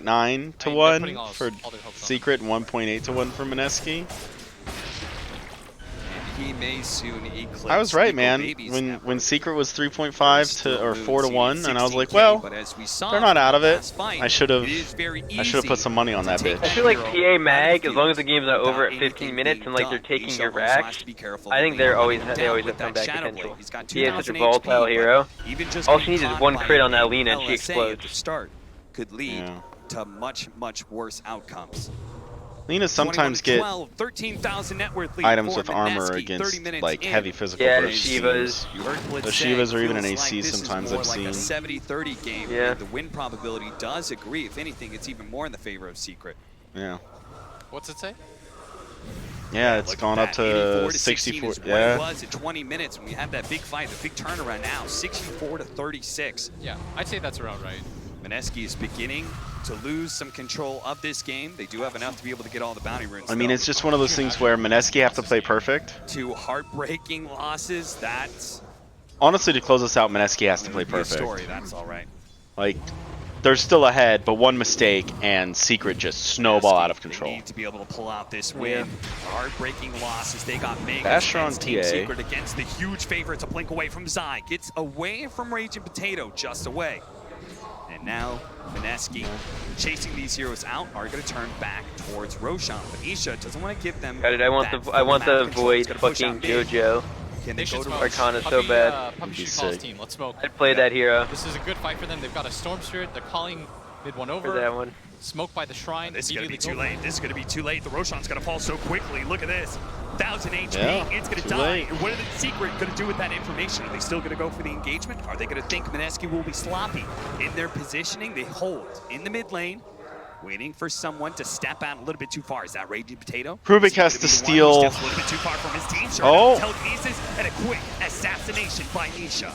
1.9 to they're 1 putting all for their hopes on him. Secret, 1.8 to 1 for Mineski. He may soon eclipse I was right, Nico man. Baby's When network. Secret was 3.5 to or 4 to 1, and I was like, 16K, well, but as we saw they're not from out the of it. last fight, I should have easy put some money on that to take bitch. I feel like hero PA Mag, out of as long as the field game's not over at without 15 anything minutes being and like they're done. taking Nisha your also has racks, to be careful I that think they they're don't always let they him always down have with that comeback Shadow potential. Blade. He's got He is such a 2,000 volatile HP, hero. but even just All she needs being is one caught crit by on that an Lina and she LSA explodes. at the start could lead Yeah. to much, much worse outcomes. Lina sometimes get 21-12, 13,000 net worth lead items for with armor Mineski, 30 against minutes like in. heavy physical Yeah, bursts. Shivas. Berkowitz The saying Shivas or even an feels AC like this sometimes is more I've like a seen. 70-30 game. Yeah. And the win probability does agree. If anything, it's even more in the favor of Secret. Yeah. What's it say? Yeah, it's Look at gone up that, 84 to 16 64. is what it Yeah. was at 20 minutes when we had that big fight, the big turnaround now, 64-36. Yeah, I'd say that's around right. Mineski is beginning to lose some control of this game. They do have enough to be able to get all the bounty runes. I mean, though. it's just one of those things where Mineski have to play perfect. 2 heartbreaking losses. That's Honestly, to close us out, Mineski has to play gonna be a perfect. story. That's all right. Like, they're still ahead, but one mistake and Secret just snowball out of They control. need to be able to pull out this win. Heartbreaking losses. They got Mega Basher on against Team TA. Secret against the huge favorites. A blink away from Zai. Gets away from Raging Potato, just away. And now Mineski chasing these heroes out are going to turn back towards Roshan. But Isha doesn't want to give them. Got it. I want that the full void map control. He's gonna fucking push out mid. JoJo. Can They they should go to smoke. Arcana so Puppy, bad. Puppy Would be should call his sick. team. Let's smoke. I'd play that hero This is a good fight for them. They've got a Storm Spirit. They're calling mid one for over. that one. Smoke by the shrine. This is going to be immediately too go late. This is going to be too late. The Roshan's going to fall so quickly. Look at this. 1,000 HP. Yeah, it's going to too die. late. And what are the Secret going to do with that information? Are they still going to go for the engagement? Are they going to think Mineski will be sloppy? In their positioning, they hold in the mid lane, waiting for someone to step out a little bit too far. Is that Raging Potato? Rubik Is he has gonna to be the one who steal. steps a little bit too far from his team? Sure Oh. enough, telekinesis and a quick assassination by Nisha.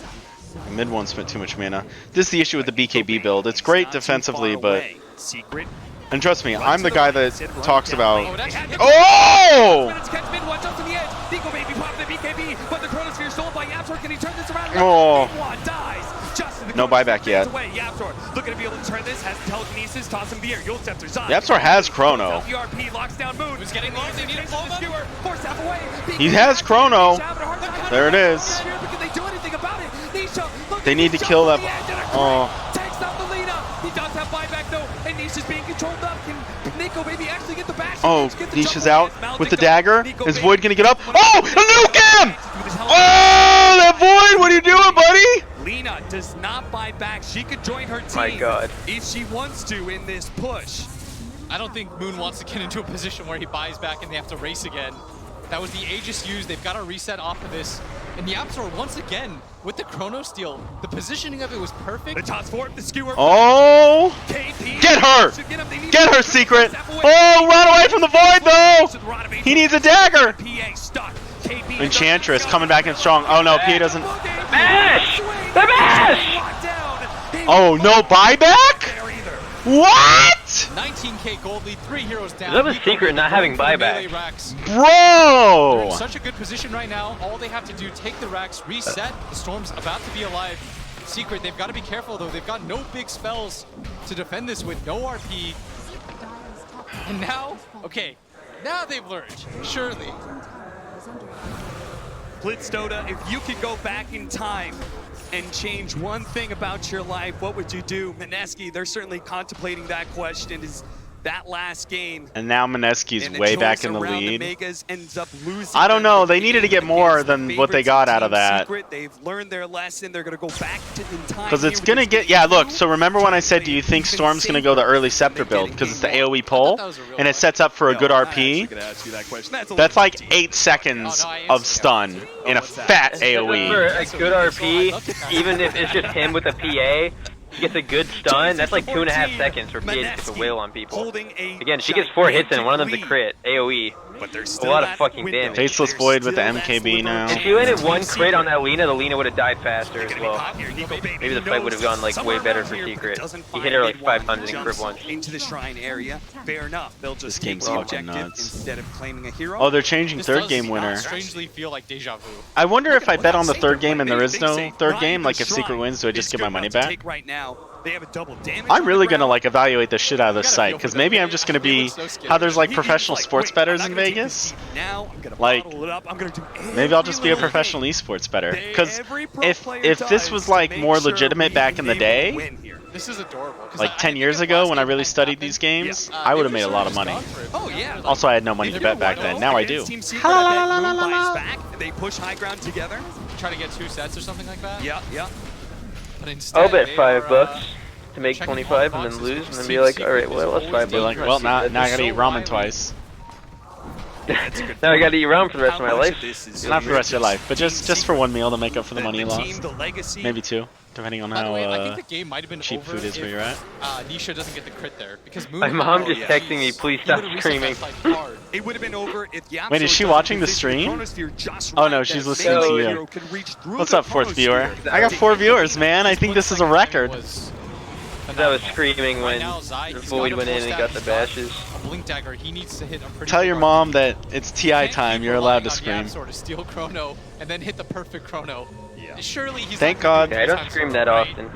Mid one spent too much mana. This is the issue with the BKB build. It's great Not too defensively, far but away. Secret. and trust me, I'm the guy that talks Oh, about. it actually Oh! Minutes catch mid one, jumps to the edge. Nico Baby popped the BKB, but the Chronosphere stolen by Yaptor. Can he turn this around? Oh. Mid one dies. Just as the No Chronosphere buyback fades yet. Away. Yaptor looking to be able to turn this. Has telekinesis, toss him the air. You'll step through Zai. Yaptor has Chrono. LPRP locks down Moon. Who's getting low? They need a flow up. Force half away. He has Chrono. BKB There it is. Can they do anything about it? Nisha, look They at need this to kill jump that- to the edge and a crit. Oh. Takes out the Lina. He does have buyback though, and Nisha's being controlled up. Can Nico Baby actually get the bash? Oh, Get the Nisha's jump out away. with the Maldico, dagger. Nico Is Baby. Void gonna get up? Oh, nuke him! Oh, that Void! What are you doing, buddy? Lina does not buy back. She could join her team My God. if she wants to in this push. I don't think Moon wants to get into a position where he buys back and they have to race again. That was the Aegis used. They've got to reset off of this. And the Yaptor, once again, with the Chrono Steal, the positioning of it was The perfect. toss forward, the skewer. Oh! KP. Get her! Should get him. They need Get to her, get Secret! half away. Oh, run away from the Void, though! He needs a dagger! PA stuck. KP Enchantress coming back in strong. Oh no, PA doesn't. Bash! The bash! Oh, no buyback? What? 19k gold lead, 3 heroes down. Love the Nico secret Baby not having going for the buyback. melee racks. They're Bro! in such a good position right now. All they have to do, take the racks, reset. The Storm's about to be alive. Secret, they've got to be careful though. They've got no big spells to defend this with, no RP. And now, okay, now they've learned, surely. Blitzdota, if you could go back in time and change one thing about your life, what would you do? Mineski, they're certainly contemplating that question. Is that last game? And now Mineski's and the way choice back in the around lead. Megas ends up losing. I don't them know. the They needed to game get more against the than what they favorites got of out of Team that. Secret. They've learned their lesson. They're going to go back in time. Because it's here gonna with get, this yeah, look, new so remember when I said, do you play think even Storm's gonna go the safer early Scepter than build? getting Because it's the game one. AoE pull, that was a real and it one. sets up for a good No, I'm actually RP. gonna ask you that question. That's a That's little like deep. 8 seconds Oh, no, I of answered. stun in a what's that? fat For AoE. a good RP, even if it's just him with a PA, he gets a good stun. That's like 2.5 seconds for PA to get the whale on people. Holding a Again, she gets 4 hits and one of them's a crit, AoE. But there's A still lot of that fucking window. damage. Tasteless There's Void with the still that MKB sliver now. of If she landed time. one crit on that Lina, the Lina would have died faster They're as gonna be well. caught here. Nico Baby Maybe the fight would have gone like way better for Secret. He hit her like 5 times and crit once. Into the shrine area. Fair enough. They'll just This take game's the fucking objective nuts. instead of claiming a hero. Oh, they're changing This third does game winner. strangely feel like deja vu. I wonder if I bet on the Say third they're game and there playing is big, no say, third Ryan game. Like the if Secret Shrine wins, do I is just get good my money enough to back? take right now. They have a double damage. I'm really gonna like evaluate the shit out of this site because maybe I'm just gonna be how there's like professional sports bettors in Vegas. Like maybe I'll just be a professional esports bettor. Because if this was like more legitimate back in the day, This is adorable. like 10 years ago when I really studied these games, I would have made a lot of money. Oh yeah. Also, I had no money to bet back then. Now I do. Team Secret, I bet, Moon buys back, and they push high ground together. Try to get 2 sets or something like that. Yeah, yeah. But instead, I'll bet they $5 are, to make checking 25 all and then boxes, lose, and then but be like, Team all right, Secret well, is that's always $5. Be like, well, now I gotta eat ramen twice. Now I gotta eat ramen for the rest of my life. Not for the rest of your life, but just for one meal to make up for the money you lost. Maybe 2, depending on By the way, I how think the game might have been cheap over food is if, where you're at. Nisha doesn't get the crit there because Moon. My mom just had texting me, these- please he stop would've reset that screaming. fight hard. It would have been over if Yapso Wait, is she doesn't watching the position stream? Chronosphere just Oh right no, that she's maybe listening to the you. hero could reach through What's the up, 4th viewer? Chronosphere. I got 4 viewers, man. I think this is a record. I was screaming Right when now, Zai, the he's Void got a went in full and got stack, the he's bashes. A blink dagger. He needs to hit a pretty. Tell big your RP. mom that it's TI Can't time. keep You're allowed to relying on scream. Yapsor to steal chrono and then hit the perfect chrono. Surely he's. Thank not gonna God. do Yeah, I it don't times scream in a that row, right? often.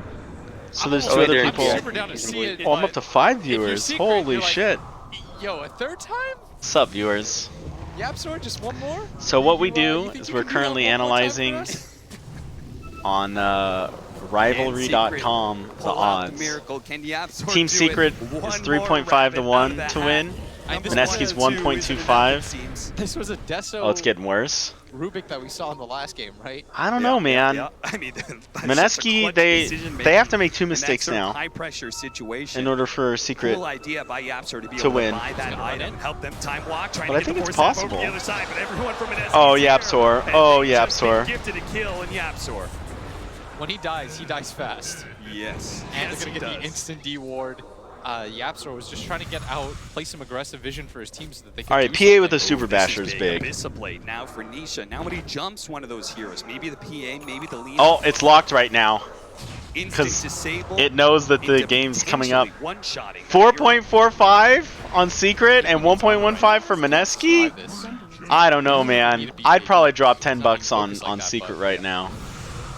So there's I'm 2 other there, people. super down to see it. Oh, I'm up to 5 If you're viewers. secret, Holy you're like, shit. Yo, a 3rd time? Sup, viewers? Yapsor, just one more? So what we You do think is you we're can do that currently one more time for analyzing us? on Rivalry.com the Pull out the odds. miracle. Can Yapso Team do Secret it? is One 3.5 to more 1 rabbit to out of win. the hat. Mineski's Number 1 and 2 is 1.25. it seems. This was a Deso Oh, it's getting worse. Rubik that we saw in the last game, right? I don't know, man. Yeah. I mean, that's such a Mineski, clutch they decision-making have to make 2 in that mistakes sort of now high-pressure situation. in order for Secret. Cool idea by Yapsor to be to able win. to buy that item, help them time walk, trying But I to get think the it's force over possible. the other side, but everyone from Mineski's Oh, here, Yapsor. and Oh, they've just been Yapsor. Gifted a kill in Yapsor. When he dies fast. Yes. And yes, they're he going to get does. the instant D ward. Yapsor was just trying to get out, play some aggressive vision for his team so that they could All right, do PA with the something. Super Basher is big. Abyssa blade now for Nisha. Now when he jumps one of those heroes, maybe the PA, maybe the lead. Oh, it's locked right now. Instinct disabled. It knows that the into game's coming up. potentially one-shotting. 4.45 on Secret and 1.15 for Mineski? I don't know, man. I'd probably drop 10 bucks on Secret right now.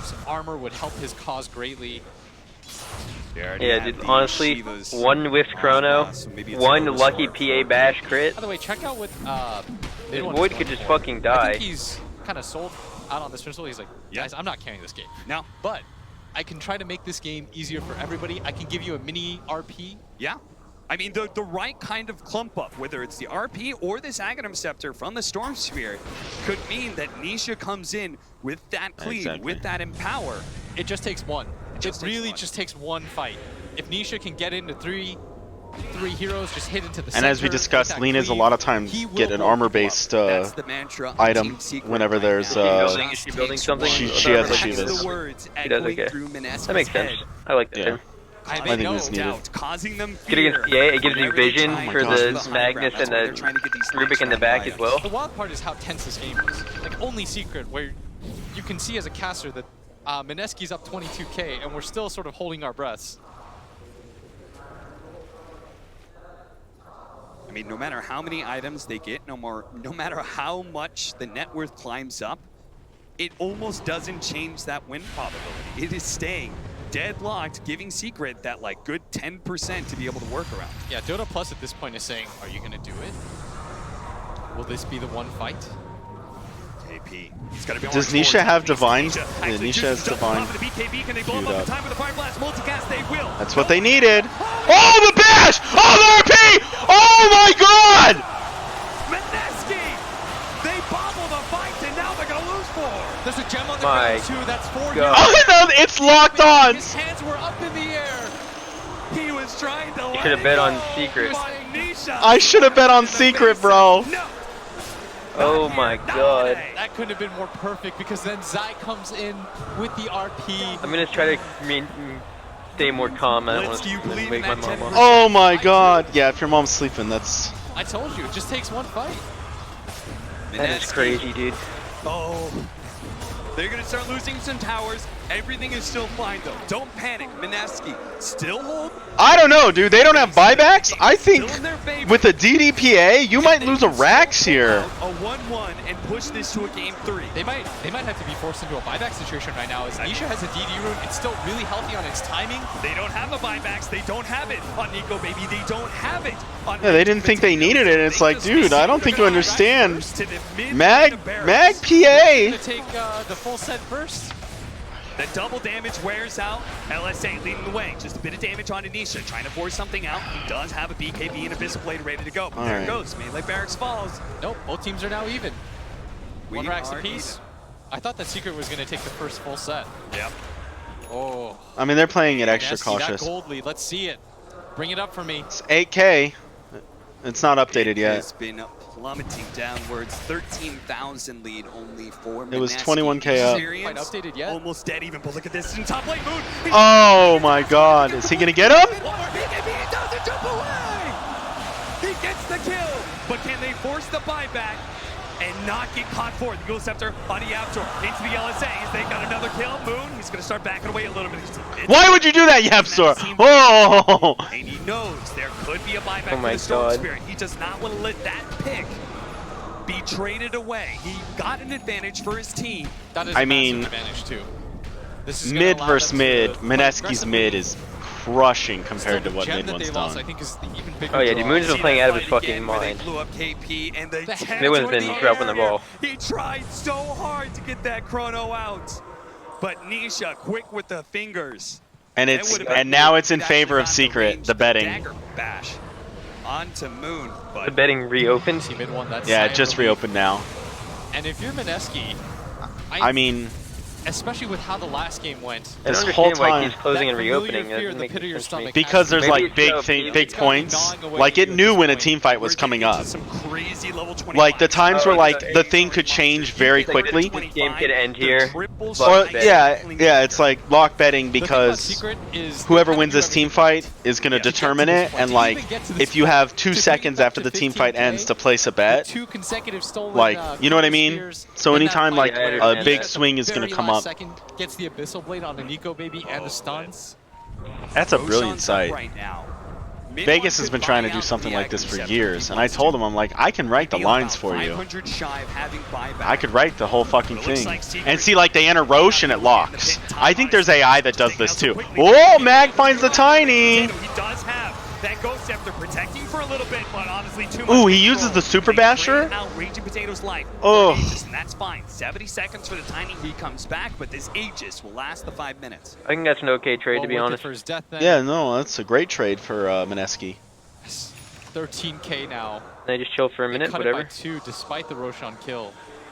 Some armor would help his cause greatly. Yeah, dude, honestly, one whiffed chrono, one lucky PA bash crit, By the way, check out what Void could just fucking I die. think he's kind of sold out on this principle. He's like, guys, I'm not carrying this game. No. But I can try to make this game easier for everybody. I can give you a mini RP. Yeah. I mean, the right kind of clump up, whether it's the RP or this Aghanim Scepter from the Storm Sphere, could mean that Nisha comes in with that cleave, Exactly. with that empower. It just takes one. It just takes really one. just takes one fight. If Nisha can get into three heroes, just hit into the And as we center, discussed, with that Lena's a cleave, lot of times he will get an blow armor-based That's the mantra of item Team Secret whenever right there's, now. Is she building something? She with has her? a Shivas. That's the words He does, echoing okay. through Mineski's That makes sense. head. I like that Yeah. too. I think know. it's needed. Doubt, causing them Good fear. against PA, it gives you Whenever they vision try my for and God. get the to high ground, Magnus that's and why the they're trying to get these Rubik next in the round back items. as well. The wild part is how tense this game is. Like, only Secret, where you can see as a caster that Mineski's up 22k, and we're still sort of holding our breaths. I mean, no matter how many items they get, no matter how much the net worth climbs up, it almost doesn't change that win probability. It is staying deadlocked, giving Secret that like good 10% to be able to work around. Yeah, Dota Plus at this point is saying, are you going to do it? Will this be the one fight? KP. He's gotta be Does on Nisha towards have it. Divine? Nisha Yeah, actually Nisha has chooses to jump Divine. off of the BKB. Can they blow him Queued up in up. time with the Fire Blast? Multicast, they will. That's what they needed. Oh, the bash! Oh, the RP! Oh my God! Mineski! They bobble the fight, and now they're gonna lose 4. There's a gem on the My ground too. That's 4 God. Oh no, it's locked on. His hands were up in the air. He was trying to let should have it bet go. on Secret. Flying Nisha. I should have bet on Secret, bro. No. Oh my God. That couldn't have been more perfect because then Zai comes in with the RP. I'm gonna try to stay more calm. I don't Let's want do you to believe wake in my that mom 10%? up. Oh my God. Yeah, if your mom's sleeping, that's. I told you, it just takes one fight. That is Mineski. crazy, dude. Oh. They're gonna start losing some towers. Everything is still fine though. Don't panic. Mineski still hold I don't know, dude. They don't have buybacks? I think with the DDPA, you might lose a Rax here. A 1-1 and push this to a game 3. They might have to be forced into a buyback situation right now. As Nisha has a DD rune, it's still really healthy on its timing. They don't have a buybacks. They don't have it on Nico, baby. They don't have it on Yeah, they didn't think they needed it. It's like, dude, I don't think you understand. Mag PA. Gonna take the full set first. The double damage wears out. LSA leading the way. Just a bit of damage on Anisha, trying to force something out. He does have a BKB and a Abyssal Blade ready to go. But there it goes. Melee Barracks follows. Nope, both teams are now even. One Rax apiece. I thought that Secret was going to take the first full set. Yep. Oh. I mean, they're playing it extra cautious. That gold lead. Let's see it. Bring it up for me. It's 8K. It's not updated yet. It's been plummeting downwards. 13,000 lead only for It was Manaski. 21K up. Quite updated yet. Almost dead even, but look at this in top lane. Moon. Oh my god. Is he going to get him? One more BKB, it doesn't jump away. He gets the kill, but can they force the buyback and not get caught for it? The Ghoul Scepter on the Aptor into the LSA. They got another kill. Moon, he's going to start backing away a little bit. Why would you do that, Yapstor? Oh! And he knows there could be a buyback Oh for my the Storm God. Spirit. He does not want to let that pick be traded away. He got an advantage for his team. That is I a mean, massive advantage too. This is Mid gonna allow versus them to mid. play Mineski's aggressively. mid is crushing compared to what Gem mid that one's they lost, I done. think, is the even bigger Oh yeah, draw. dude, Moon's been See playing that out of his fight fucking again where mind. They blew up KP and they They wouldn't have tapped been dropping the area. ball. He tried so hard to get that chrono out. But Nisha quick with the fingers. And now it's in favor of Secret, the betting. Dagger bash onto Moon, The but betting reopened. He mid one. That's Yeah, it just reopened now. And if you're Mineski, I mean, especially with how the last game went, I this don't whole understand why time, he's closing that and reopening. familiar That fear in doesn't the make pit of your sense to me. stomach because there's Maybe like it's big it's points. gnawing away Like it at knew this when a point. team fight was we're coming getting up. into some crazy level 25. Like the times where Oh, like so the thing could change very It's like quickly. this game could end here. Triples Lock Or betting. yeah, it's like lock betting The thing about because Secret is whoever they wins kinda this do team everything fight is going to to get to determine this it, point. and To like even get to this if you point, have 2 to seconds beat up after to the team fight 15K, ends to place a bet, Two consecutive stolen, like you know what I mean? spears, So then that anytime fight like Yeah, I a understand big that. swing is going very to come last up, second gets the Abyssal Blade on a Nico baby and the stuns. that's a Roshan's brilliant up sight. right now. Mid Vegas one has been could trying to buy do out something the like this for Agri years, Scepter and I if he told him, wants I'm like, I can write to. the Be lines about for you. 500 shy of having buyback. I could write the whole fucking It looks thing. like Secret And see, like, they enter Roche and it in the locks. pit top I think there's on his AI that does taking this out so too. quickly. Oh, Mag finds the Tiny! He does have that Ghost Scepter protecting for a little bit, but honestly too much Ooh, he control. uses the Super They Basher? drain out Raging Potato's life. Oh. Aegis, and that's fine. 70 seconds for the Tiny. He comes back, but this Aegis will last the 5 minutes. I think that's an okay trade, to be Well worth it honest. for his death then. Yeah, no, that's a great trade for Mineski. 13K now. Can I just chill for a minute, Cut whatever? it by 2 despite the Roshan kill,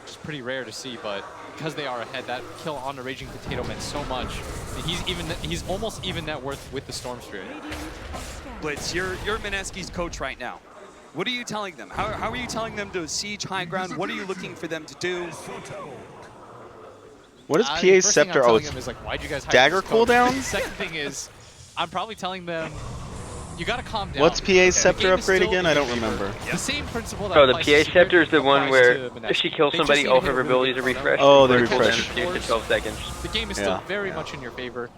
which is pretty rare to see, but because they are ahead, that kill on the Raging Potato meant so much. And he's almost even net worth with the Storm Spirit. Blitz, you're Mineski's coach right now. What are you telling them? How are you telling them to siege high ground? What are you looking for them to do? What is The PA's first thing I'm Scepter? Oh, telling it's them is like, why'd you guys hire dagger this coach? cooldown? The second thing is, I'm probably telling them, you gotta calm down. What's PA's The Scepter game is upgrade still again? in I don't your favor. remember. The same principle that Oh, the applies PA to Secret Scepter is the one applies where to Mineski. if she kills They just somebody, need all to of her hit a really abilities are good refreshed. Oh, they Her cooldown refresh. is reduced to 12 seconds. The game is still Yeah. very much in your favor.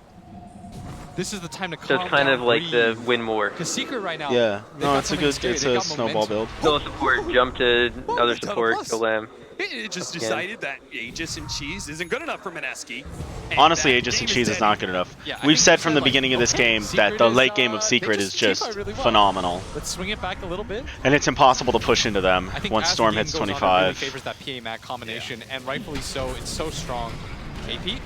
This is the time to calm So it's kind down, of like the breathe. win more. Because Secret right now, Yeah, they've no, got it's a something good, scary. it's They've a got snowball momentum. build. Kill support, jump to other Double support, plus. kill them. It just Again. decided that Aegis and Cheese isn't good enough for Mineski. And Honestly, that Aegis and game Cheese is dead. not good enough. Yeah, I We've think said they from the said, beginning of like, this okay, game that Secret the is, late game of they Secret just is team just fight really well. phenomenal. Let's swing it back a little bit. And it's impossible to push into them I think once as the Storm game hits goes on, it really 25. favors that PA Mac combination, and rightfully so. It's so strong. AP?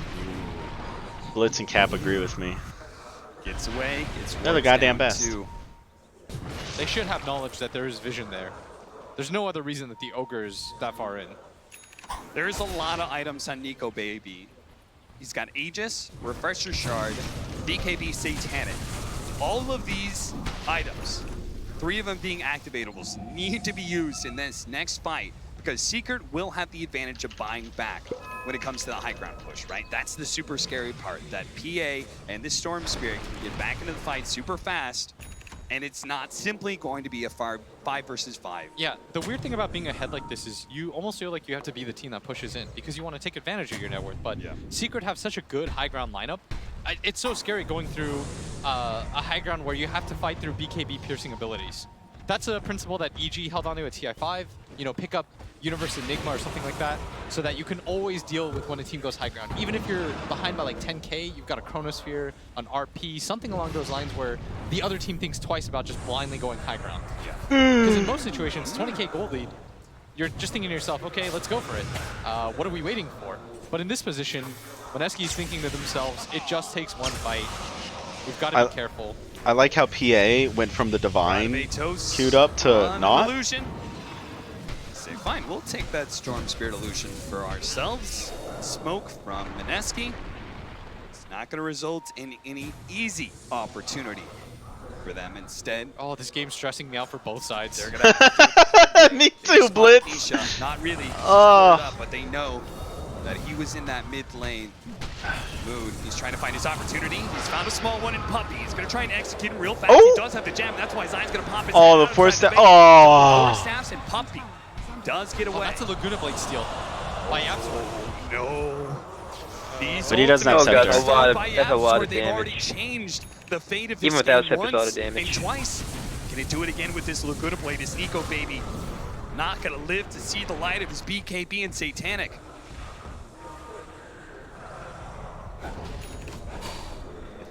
Blitz and Cap agree with me. Gets away, gets They're the worked goddamn down best. to- They should have knowledge that there is vision there. There's no other reason that the Ogre is that far in. There's a lot of items on Nico Baby. He's got Aegis, Refresher Shard, BKB Satanic. All of these items, 3 of them being activatables, need to be used in this next fight because Secret will have the advantage of buying back when it comes to the high ground push, right? That's the super scary part, that PA and this Storm Spirit can get back into the fight super fast, and it's not simply going to be a 5 versus 5. Yeah, the weird thing about being ahead like this is you almost feel like you have to be the team that pushes in because you want to take advantage of your net worth. But Yeah. Secret have such a good high ground lineup. it's so scary going through a high ground where you have to fight through BKB piercing abilities. That's a principle that EG held onto at TI5. You know, pick up Universe Enigma or something like that, so that you can always deal with when a team goes high ground. Even if you're behind by like 10k, you've got a Chronosphere, an RP, something along those lines where the other team thinks twice about just blindly going high ground. Because in most situations, 20k gold lead, you're just thinking to yourself, okay, let's go for it. What are we waiting for? But in this position, Mineski's thinking to themselves, it just takes one fight. We've got to be careful. I like how PA went from the Divine queued up to not. Illusion. Say, fine, we'll take that Storm Spirit Illusion for ourselves. Smoke from Mineski. It's not going to result in any easy opportunity for them. Instead, oh, this game's stressing me out for both sides. They're going to me too, Blitz. Nisha, not really up, but they know that he was in that mid lane mood. He's trying to find his opportunity. He's found a small one in Puppy. He's going to try and execute him real fast. He does have the gem. That's why Zion's going to pop his the force staff. Oh. Four staffs and Puppy does get away. That's a Laguna Blade steal by Absol. No. But he doesn't have Scepter. That's a lot of They've damage. already changed the fate of this Even without game Scepter, it's a lot once of damage. and twice. Can he do it again with this Laguna Blade? His Eco Baby not going to live to see the light of his BKB and Satanic.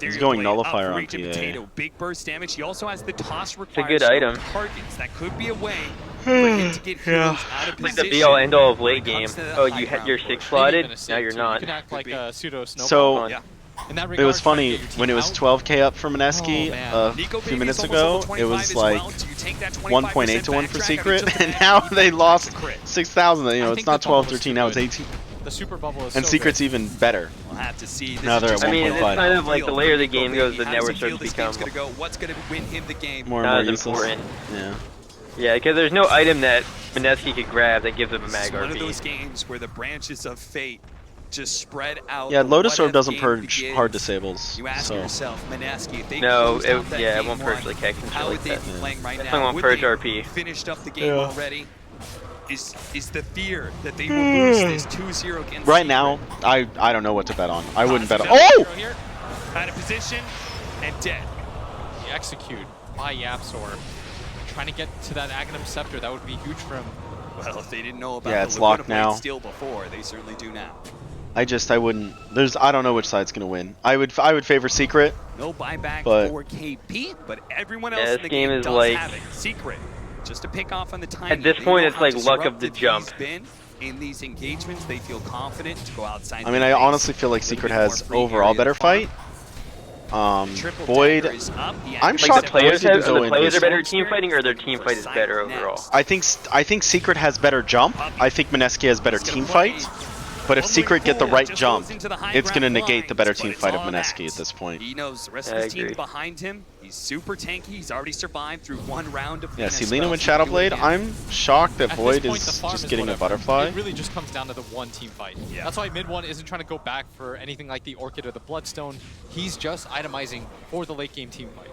He's going Nullifier on PA. Potato, big burst damage. He also has the toss required. It's a good item. Targets. That could be a way for him to get heroes out of position. Like the be all end all of late game. Oh, you're 6 slotted. Now you're not. You can act like a pseudo snowball. So in that regard, it was funny when it was 12k up for Mineski a few minutes ago. It was like 1.8 to 1 for Secret, and now they lost 6,000. You know, it's not 12, 13. Now it's 18. The super bubble is and so Secret's good. even better. We'll have to see. Now they're at 1.5. I mean, it's kind of like the later the game goes, the network starts to become what's going to win him the game. More not and more as important. Yeah. Yeah, because there's no item that Mineski could grab that gives him a mag It's one of RP. those games where the branches of fate just spread out. Yeah, Lotus Orb doesn't game purge begins. hard disables. You ask So yourself, Mineski, if they No, closed out that it game won't purge one, like Hex and shit how would like they that. be playing right Definitely now? won't Would purge they RP. finished up the game already? Is the fear that they will lose this 2-0 against right Secret. now, I don't know what to bet on. I wouldn't bet on. Oh! Out of position and dead. The execute by Yapsor. Trying to get to that Aghanim Scepter, that would be huge for him. Well, if they didn't know about Yeah, the it's Laguna locked Blade now. steal before, they certainly do now. I wouldn't. I don't know which side's gonna win. I would favor Secret. No buyback but for KP, but everyone else Yeah, in the this game is does like- have it. Secret. Just to pick off on the time. At this point, it's like luck of the jump. In these engagements, they feel confident to go outside. I mean, I honestly feel like Secret has overall better fight. Void. I'm Like shocked. the players Void didn't go the in players this are better one. team fighting, or their team fight is better overall. I think Secret has better jump. I think Mineski has better team fight. But if Secret get the right jump, it's going to negate the better team fight of Mineski at this point. He knows the rest of his team's behind him. He's super tanky. He's already survived through one round of Yeah, see, Lena with Shadowblade, I'm shocked that At Void this point, is the farm just is getting a whatever. butterfly. It really just comes down to the one team fight. Yeah. That's why mid one isn't trying to go back for anything like the Orchid or the Bloodstone. He's just itemizing for the late game team fight.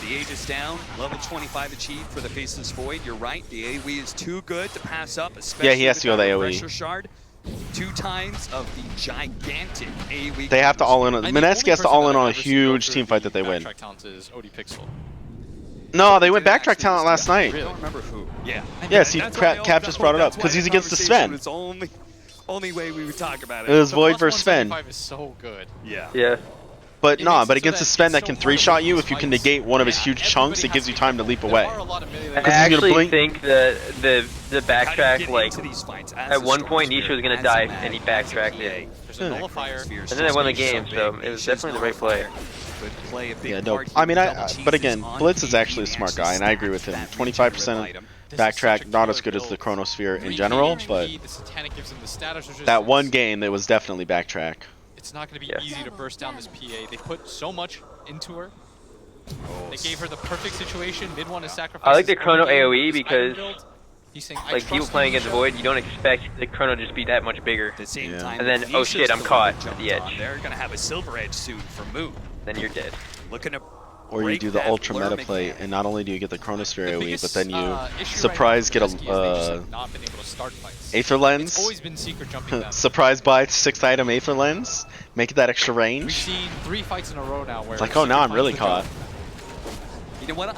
The age is down, level 25 achieved for the Faceless Void. You're right, the AoE is too good to pass up, especially Yeah, he has to go with the that AoE. Refresher Shard. 2 times of the gigantic AoE. They have to all in on. I mean, the Mineski only has to person all that in I've on a ever seen go huge through team fight the that they win. backtrack talents is OD Pixel. No, they went backtrack talent last night. I don't remember who. Yeah. Yeah, see, That's why Cap just brought it up that's because why he's the against the conversation Sven. was only way we would talk about It it. was The Void plus versus Sven. 175 is so good. Yeah. Yeah. But It nah, makes but it so against a that Sven that it's can so hard to 3-shot win you, these if you can fights. negate one of his Yeah, huge chunks, it everybody gives you has time to leap there away. are a lot of melee I that- Because he's gonna actually blink. think that the How do backtrack, you get like, into these fights as at a one Storm point Nisha Spirit, was gonna as a die, Mag, and he as a backtracked PA? it. There's a nullifier. And then they won the game, so it was definitely the right play. Could play a big Yeah, no. part I here mean, with double but cheeses again, on Blitz is KP actually a and smart actually guy, and I agree with stack him. that 25% item. This is such backtrack, a not as killer good as the build. Chronosphere in 3K general, but the Satanic gives him the status resistance. that one game, it was definitely backtrack. It's not going to be Yeah. easy to burst down this PA. They put so much into her. They gave her the perfect situation. Mid one is sacrificed. I like the Chrono AoE because, he's saying, I like, people trust playing you, against Nisha. Void, you don't expect the Chrono to just be that much bigger. At the same Yeah. time, And then, oh Nisha's shit, I'm the one caught that at the jumped edge. on. They're going to have a Silver Edge soon for Moon. Then you're dead. Looking to Or you break do the that ultra blur meta play, mechanic. and not only do you get the Chronosphere AoE, biggest, but then you issue surprise right now get for Meneski is they just a have not been able to start fights. Aether It's Lens. always been Secret jumping them. Surprise buy 6th item Aether Lens. Make it that extra We've range. seen 3 fights in a row now where It's like, oh, now Secret I'm really finds the caught. jump. You know what?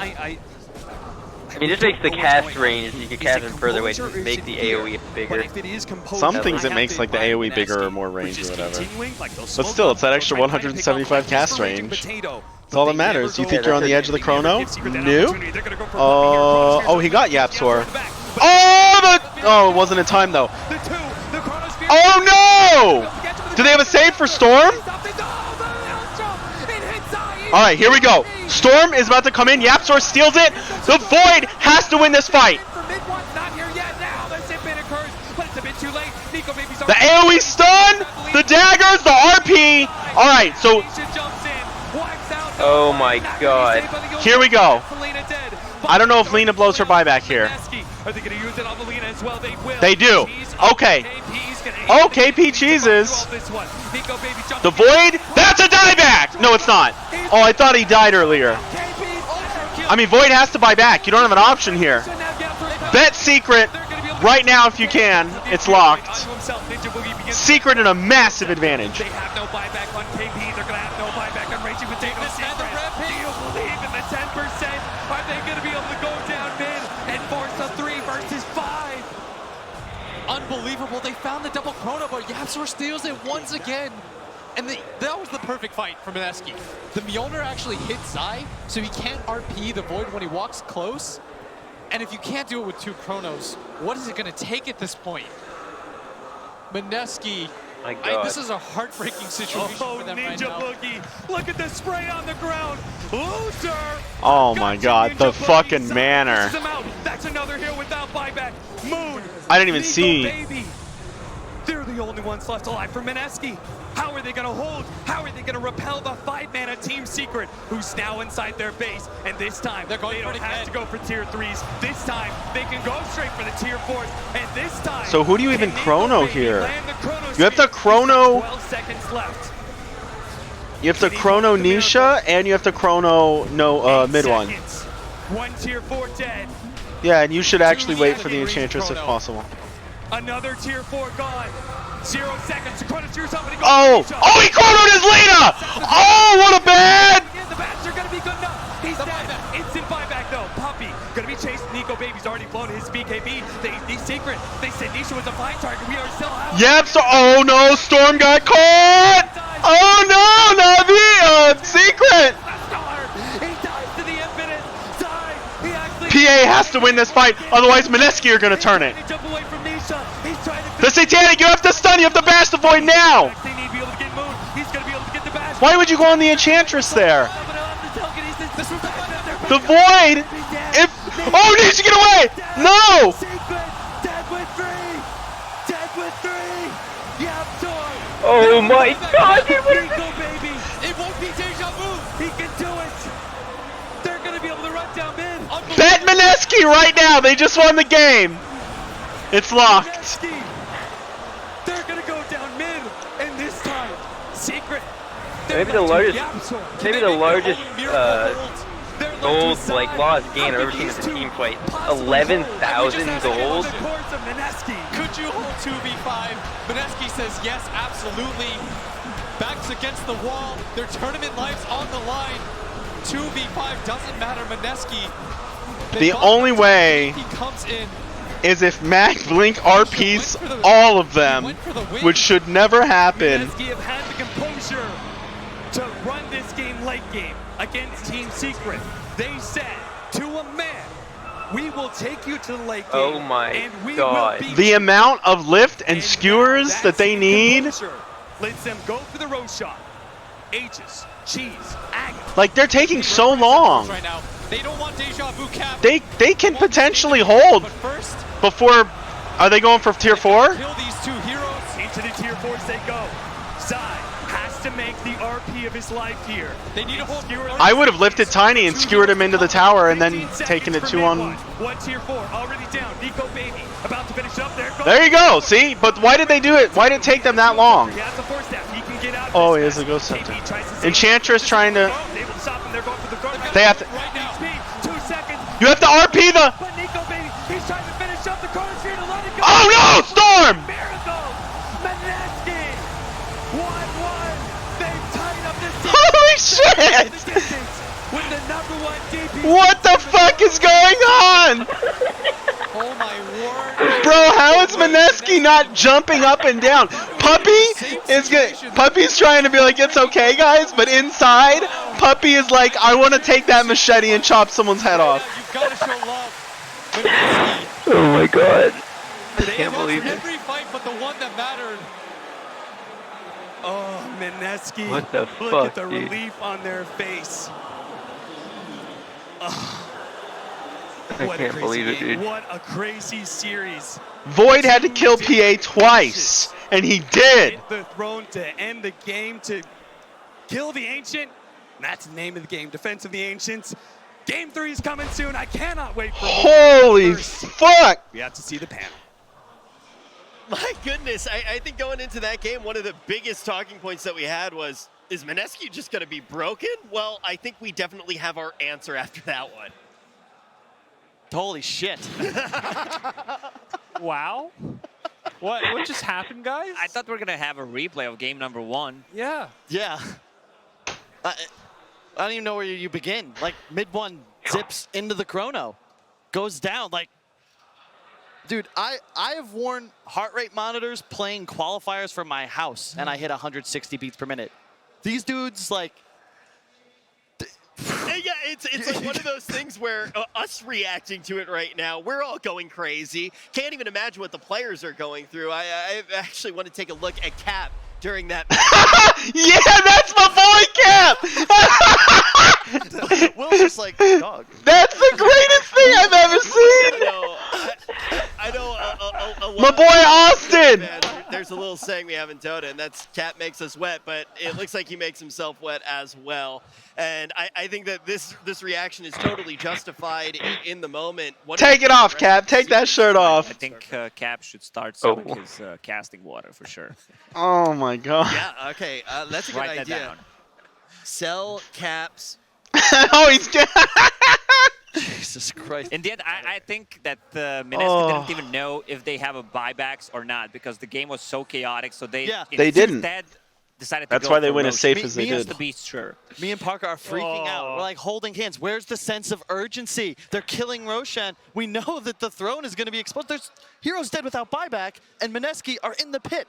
I mean, this makes the cast range, you can cast it further away to make the AoE bigger. Some things it makes like the AoE bigger or more range or whatever. But still, it's that extra 175 cast range. That's all that matters. You think you're on the edge of the chrono? No. Oh, he got Yapsor. Oh, it wasn't in time though. Oh no! Do they have a save for Storm? All right, here we go. Storm is about to come in. Yapsor steals it. The Void has to win this fight. The AoE stun, the daggers, the RP. All right, so Oh my god. here we go. I don't know if Lena blows her buyback here. They do. Okay. Oh, KP cheeses. The Void, that's a dieback. No, it's not. Oh, I thought he died earlier. I mean, Void has to buy back. You don't have an option here. Bet Secret right now if you can. It's locked. Secret in a massive advantage. They have no buyback on KP. They're going to have no buyback on Raging Potato Secret. Do you believe in the 10%? Are they going to be able to go down mid and force a 3 versus 5? Unbelievable. They found the double chrono, but Yapsor steals it once again. And that was the perfect fight for Meneski. The Mjolnir actually hit Zai, so he can't RP the Void when he walks close. And if you can't do it with 2 chronos, what is it going to take at this point? Meneski, My god. this is a heartbreaking situation for them right now. Boogie. Look at the spray on the ground. Loser. Oh my god, the fucking manner. That's another here without buyback. Moon. I didn't even Nico, see. baby. They're the only ones left alive for Meneski. How are they going to hold? How are they going to repel the 5-mana Team Secret, who's now inside their base? And this time, they don't have to go for tier 3s. This time, they can go straight for the tier 4s. And this time, So who do you even chrono here? land the chrono You have to speed? chrono. 12 seconds left. You have to chrono Nisha and you have to chrono mid one. Seconds. 1 tier 4 dead. Yeah, and you should actually wait for the Enchantress if possible. Another tier 4 gone. 0 seconds. Chrono Trigger's up and he goes Oh! for Nisha. Oh, he chronoed his Lena! Oh, what a bad! Yeah, the bats are gonna be good enough. He's dead. Instant buyback though. Puppy gonna be chased. Nico Baby's already blown his BKB. They secret. They said Nisha was a fine target. We are still out. Yep, so oh no, Storm got caught! Oh no, Navi! Secret! He dies to the infinite. Die. He actually PA has to win this fight, otherwise Meneski are gonna turn it. Jump away from Nisha. He's trying to The Satanic, you have to stun, you have to bash the Void now! They need to be able to get Moon. He's gonna be able to get the bash. Why would you go on the Enchantress there? The Void! If oh, Nisha, get away! No! Secret. Dead with 3. Dead with 3. Yapsor. Oh my god, dude, what is Nico Baby. It won't be deja vu. He can do it. They're gonna be able to run down mid. Bet Meneski right now, they just won the game! It's locked. Meneski. They're gonna go down mid, and this time, Secret. Maybe the largest gold lost gain I've ever seen in a team fight. 11,000 gold. Could you hold 2v5? Meneski says yes, absolutely. Backs against the wall. Their tournament life's on the line. 2v5 doesn't matter. Meneski. The only way he comes in. is if Mac Blink RPs all of them, which should never happen. Meneski have had the composure to run this game late game against Team Secret. They said to a man, we will take you to the late game. Oh my and we god. Will beat The you. amount of lift and skewers That's that they the need, composure. Lets them go for the road shot. Aegis, Cheese, Agate. like they're taking so long. Right now. They don't want deja vu cap. They can potentially hold But first, before. Are they going for tier 4? kill these 2 heroes. Into the tier 4s they go. Zai has to make the RP of his life here. They need a whole I would have lifted Tiny and skewered him into the tower and then taken it 2 on. One tier 4 already down. Nico Baby about to finish up there. There you go. See, but why did they do it? Why did it take them that long? He has the force step. He can get out of Oh, this he has mess. a Ghost KP Scepter. tries to save Enchantress trying to. They will stop him. They're going for the guard. They have to. Right now. 2 seconds. You have to RP the. But Nico, baby, he's trying to finish up the corner street and let it go. Oh no, Storm! Miracle. Meneski. 1-1. They've tied up this team. Holy shit! With the #1 DP. What the fuck is going on? Oh my word. Bro, how is Meneski not jumping up and down? Puppy is good. Puppy's trying to be like, it's okay, guys, but inside, Puppy is like, I want to take that machete and chop someone's head off. You've got to show love. Meneski. Oh my god. I They can't lost believe it. every fight but the one that mattered. Oh, Meneski. What the Look fuck, at the dude. relief on their face. I What a can't crazy believe it, game. dude. What a crazy series. Void had to kill PA twice, and he did. Hit the throne to end the game, to kill the Ancient. That's the name of the game, Defense of the Ancients. Game 3 is coming soon. I cannot wait for more. Holy First, fuck! we have to see the panel. My goodness, I think going into that game, one of the biggest talking points that we had was, is Meneski just going to be broken? Well, I think we definitely have our answer after that one. Holy shit. Wow. What just happened, guys? I thought we were going to have a replay of game #1. Yeah. Yeah. I don't even know where you begin. Like, mid-1 zips into the chrono. Goes down, like... Dude, I have worn heart rate monitors playing qualifiers for my house, and I hit 160 beats per minute. These dudes, like... Yeah, it's like one of those things where us reacting to it right now, we're all going crazy. Can't even imagine what the players are going through. I actually want to take a look at Cap during that match. Yeah, that's my boy Cap! Will's just like, dog. That's the greatest thing I've ever seen! I know a My lot boy Austin! There's a little saying we have in Dota, and that's Cap makes us wet, but it looks like he makes himself wet as well. And I think that this reaction is totally justified in the moment. Take it off, Cap. Take that shirt off. I think Cap should start selling his casting water for sure. Oh my god. Yeah, okay, that's a good Write that idea. down. Sell Caps. Oh, he's Jesus Christ. In the end, I think that Meneski didn't even know if they have a buybacks or not because the game was so chaotic. So they didn't. Instead decided to That's go why they for went Roche. as safe as they did. The beast, sure. Me and Parker are freaking out. We're like holding hands. Where's the sense of urgency? They're killing Roshan. We know that the throne is going to be exposed. There's heroes dead without buyback, and Meneski are in the pit.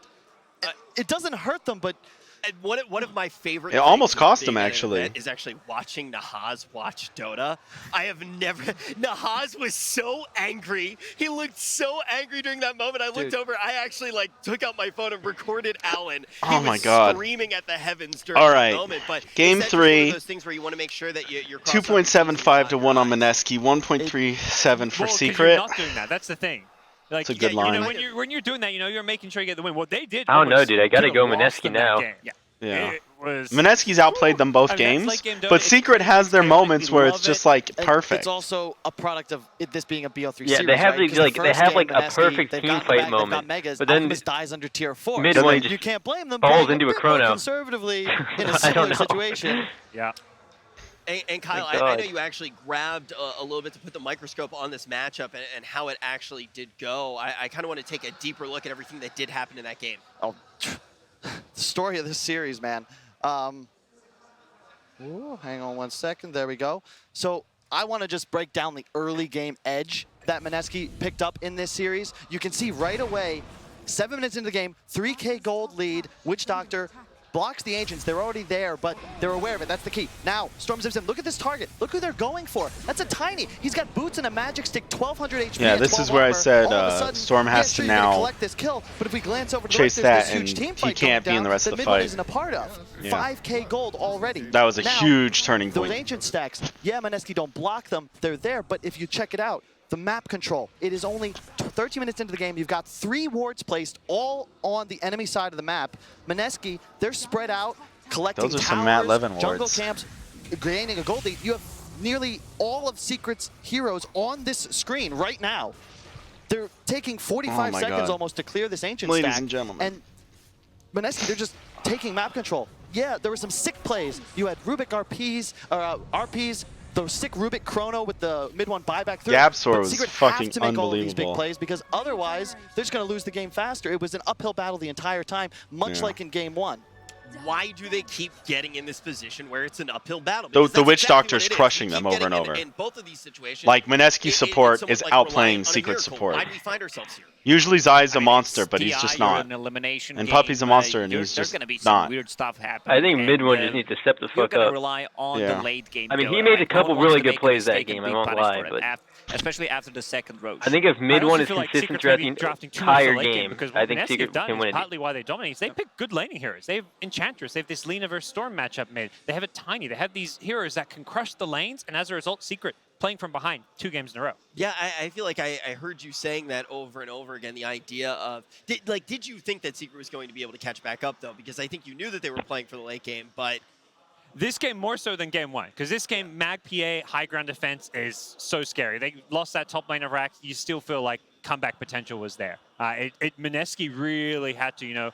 It doesn't hurt them, but And one of my favorite It almost things cost being him, at an actually. event is actually watching Nahaz watch Dota. I have never... Nahaz was so angry. He looked so angry during that moment. I looked over. I actually like took out my phone and recorded Alan. He Oh my was God. screaming at the heavens during All that right. moment. But Game is that just one of 3. those things where you want to make sure that you're 2.75 to 1 on Meneski, 1.37 for Secret. You're not doing that. That's the thing. Like, That's a good line. You know, when you're doing that, you're making sure you get the win. What they did. I don't know, was dude. I gotta could've go lost Meneski them that now. game. Yeah. Yeah. It was. Meneski's outplayed them both I mean, games, that's like game Dota. but It's Secret has their moments where it's just like perfect. It's also a product of this being a BO3 Yeah, series, they have right? 'Cause like the they first have game, like a Meneski, perfect they've team gotten fight back, they've got moment, Megas, but then Alchemist dies under tier 4. mid So one you just can't blame them. falls playing into a bit more chrono. conservatively in a I similar don't know. situation. Yeah. And Kyle, Thank I God. know you actually grabbed a little bit to put the microscope on this matchup and how it actually did go. I kind of want to take a deeper look at everything that did happen in that game. Oh, the story of this series, man. Ooh, hang on one second. There we go. So I want to just break down the early game edge that Meneski picked up in this series. You can see right away, 7 minutes into the game, 3K gold lead, Witch Doctor blocks the Ancients. They're already there, but they're aware of it. That's the key. Now, Storm zips in. Look at this target. Look who they're going for. That's a tiny. He's got boots and a magic stick, 1200 HP. Yeah, and this 12 is where I armor. said All of a sudden, Storm has sure, to you're gonna now collect this kill, but if we glance over to the chase right, there's that, this huge and team he fight can't going be in the down rest of that the Midwood fight. isn't a part of. Yeah. 5K gold already. That was a Now, huge turning those point. ancient stacks, yeah, Meneski don't block them. They're there, but if you check it out, the map control, it is only 13 minutes into the game. You've got 3 wards placed all on the enemy side of the map. Meneski, they're spread out, collecting Those are towers, some Matt Levin jungle wards. camps, gaining a gold lead. You have nearly all of Secret's heroes on this screen right now. They're taking 45 Oh my seconds God. almost to clear this ancient Ladies stack. and gentlemen. And Meneski, they're just taking map control. Yeah, there were some sick plays. You had Rubik RPs, the sick Rubik chrono with the mid one buyback through. Gabsor but was Secret fucking have to make all of these big unbelievable. plays because otherwise they're just going to lose the game faster. It was an uphill battle the entire time, much like in game 1. Why do they keep getting in this position where it's an uphill battle? The Witch Doctor's crushing them over and over. In both of these situations, Like, Mineski's support it's is somewhat like outplaying relying on a Secret miracle. support. Why do we find ourselves here? Usually Zai's a monster, but TI, he's just you're not. an elimination And game, Puppy's a monster, and there's he's just gonna be some not. weird stuff happening. I think and, mid one just needs to step the you're fuck gonna up. rely on Yeah. the late game. I mean, he build, made a right? couple No one wants really to good make a plays that mistake and game, I be won't punished lie, for it, but- especially after the second roach. I think if mid I one also is feel like consistent Secret's throughout maybe the drafting too much entire the late game, because I what think Mineski Secret have done can is win it. partly why they dominate. They pick good laning heroes. They have Enchantress. They have this Lina versus Storm matchup mid. They have it tiny. They have these heroes that can crush the lanes, and as a result, Secret playing from behind 2 games in a row. Yeah, I feel like I heard you saying that over and over again. The idea of did you think that Secret was going to be able to catch back up though? Because I think you knew that they were playing for the late game, but This game more so than game 1, because this game, Mag PA, high ground defense is so scary. They lost that top lane of Rax. You still feel like comeback potential was there. Mineski really had to, you know,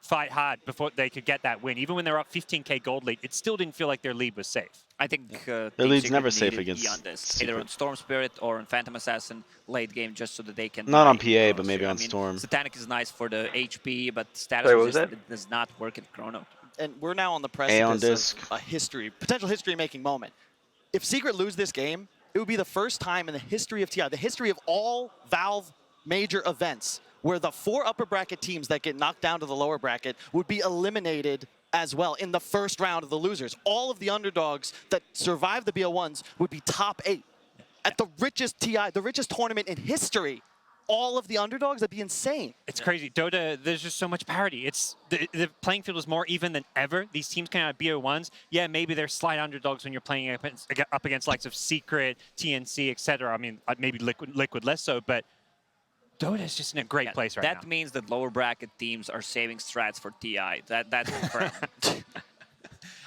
fight hard before they could get that win. Even when they were up 15k gold lead, it still didn't feel like their lead was safe. I think Their Team lead's Secret never safe needed against beyond this, Secret. either on Storm Spirit or on Phantom Assassin late game, just so that they can. Not on buy PA, but Chronos maybe here. on I mean, Storm. Satanic is nice for the HP, but status Sorry, what was resist, it does not work in Chrono. And we're now on the Aeon precipice Disc. of a potential history-making moment. If Secret lose this game, it would be the first time in the history of TI, the history of all Valve major events, where the 4 upper bracket teams that get knocked down to the lower bracket would be eliminated as well in the first round of the losers. All of the underdogs that survive the BO1s would be top 8. At the richest TI, the richest tournament in history, all of the underdogs, that'd be insane. It's crazy. Dota, there's just so much parity. It's the playing field is more even than ever. These teams coming out of BO1s, yeah, maybe they're slight underdogs when you're playing up against likes of Secret, TNC, etc. I mean, maybe Liquid less so, but Dota is just in a great place right now. That means that lower bracket teams are saving strats for TI. That's confirmed.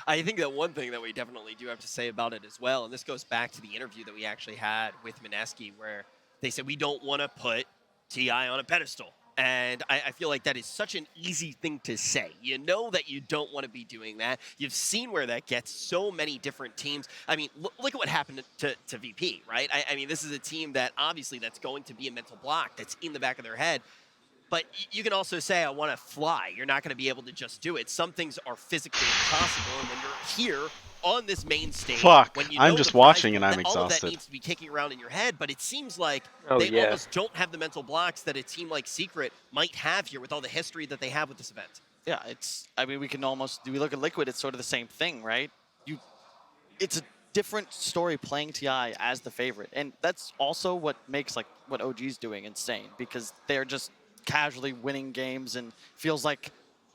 I think that one thing that we definitely do have to say about it as well, and this goes back to the interview that we actually had with Mineski, where they said we don't want to put TI on a pedestal. And I feel like that is such an easy thing to say. You know that you don't want to be doing that. You've seen where that gets so many different teams. I mean, look at what happened to VP, right? I mean, this is a team that obviously that's going to be a mental block that's in the back of their head. But you can also say, I want to fly. You're not going to be able to just do it. Some things are physically impossible. And when you're here on this main stage, Fuck, when you I'm know just the watching prize and I'm pool, all of that exhausted. needs to be kicking around in your head. But it seems like Oh, they yeah. almost don't have the mental blocks that a team like Secret might have here with all the history that they have with this event. Yeah, I mean, we can almost, we look at Liquid, it's sort of the same thing, right? It's a different story playing TI as the favorite. And that's also what makes like what OG's doing insane, because they're just casually winning games and feels like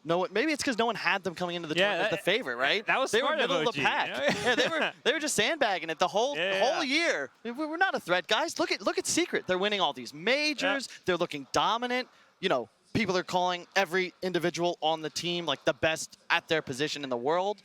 maybe it's because no one had them coming into the tournament as the favorite, right? That was they were smart of middle of the OG, pack. you know? Yeah, they were just sandbagging it the whole year. We're not a threat, guys. Look at Secret. They're winning all these majors. Yeah. They're looking dominant. You know, people are calling every individual on the team like the best at their position in the world.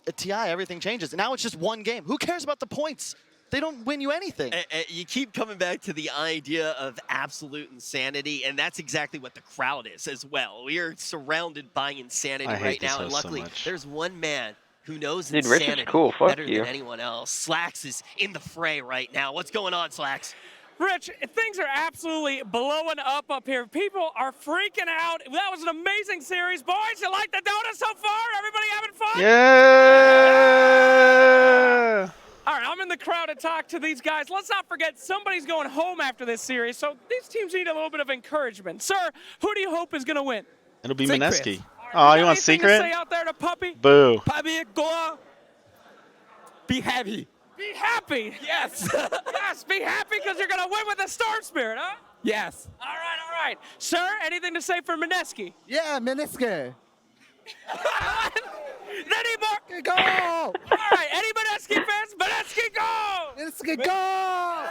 At TI, everything changes. And now it's just one game. Who cares about the points? They don't win you anything. You keep coming back to the idea of absolute insanity, and that's exactly what the crowd is as well. We are surrounded by insanity right now, and luckily there's one man who knows insanity better than anyone else. Slacks is in the fray right now. What's going on, Slacks? Rich, things are absolutely blowing up here. People are freaking out. That was an amazing series. Boys, you like the Dota so far? Everybody having fun? Yeah! All right, I'm in the crowd to talk to these guys. Let's not forget, somebody's going home after this series, so these teams need a little bit of encouragement. Sir, who do you hope is going to win? It'll be Mineski. Right, oh, you want Secret? Secret? Say out there to Puppy? Boo. Puppy, go. Be happy. Be happy. Yes. Yes, be happy because you're going to win with the Storm Spirit, huh? Yes. All right. Sir, anything to say for Mineski? Yeah, Mineski. Go! All right, any Mineski fans? Mineski, go! Mineski, go!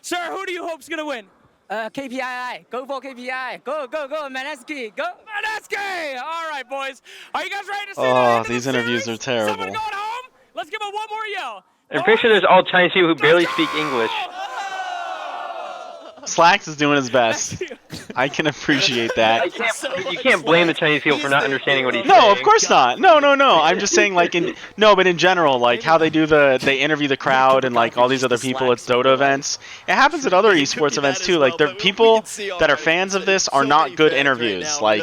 Sir, who do you hope's going to win? KPI. Go for KPI. Go, Mineski. Go. Mineski! All right, boys. Are you guys ready to see Oh, these interviews are terrible. Someone going home? Let's give them one more yell. I'm pretty sure there's all Chinese people who barely speak English. Slacks is doing his best. I can appreciate that. You can't blame the Chinese people for not understanding what he's saying. No, of course not. No. I'm just saying, like, but in general, like how they they interview the crowd and like all these other people at Dota events. It happens at other esports events too. Like, the people that are fans of this are not good interviews. Like,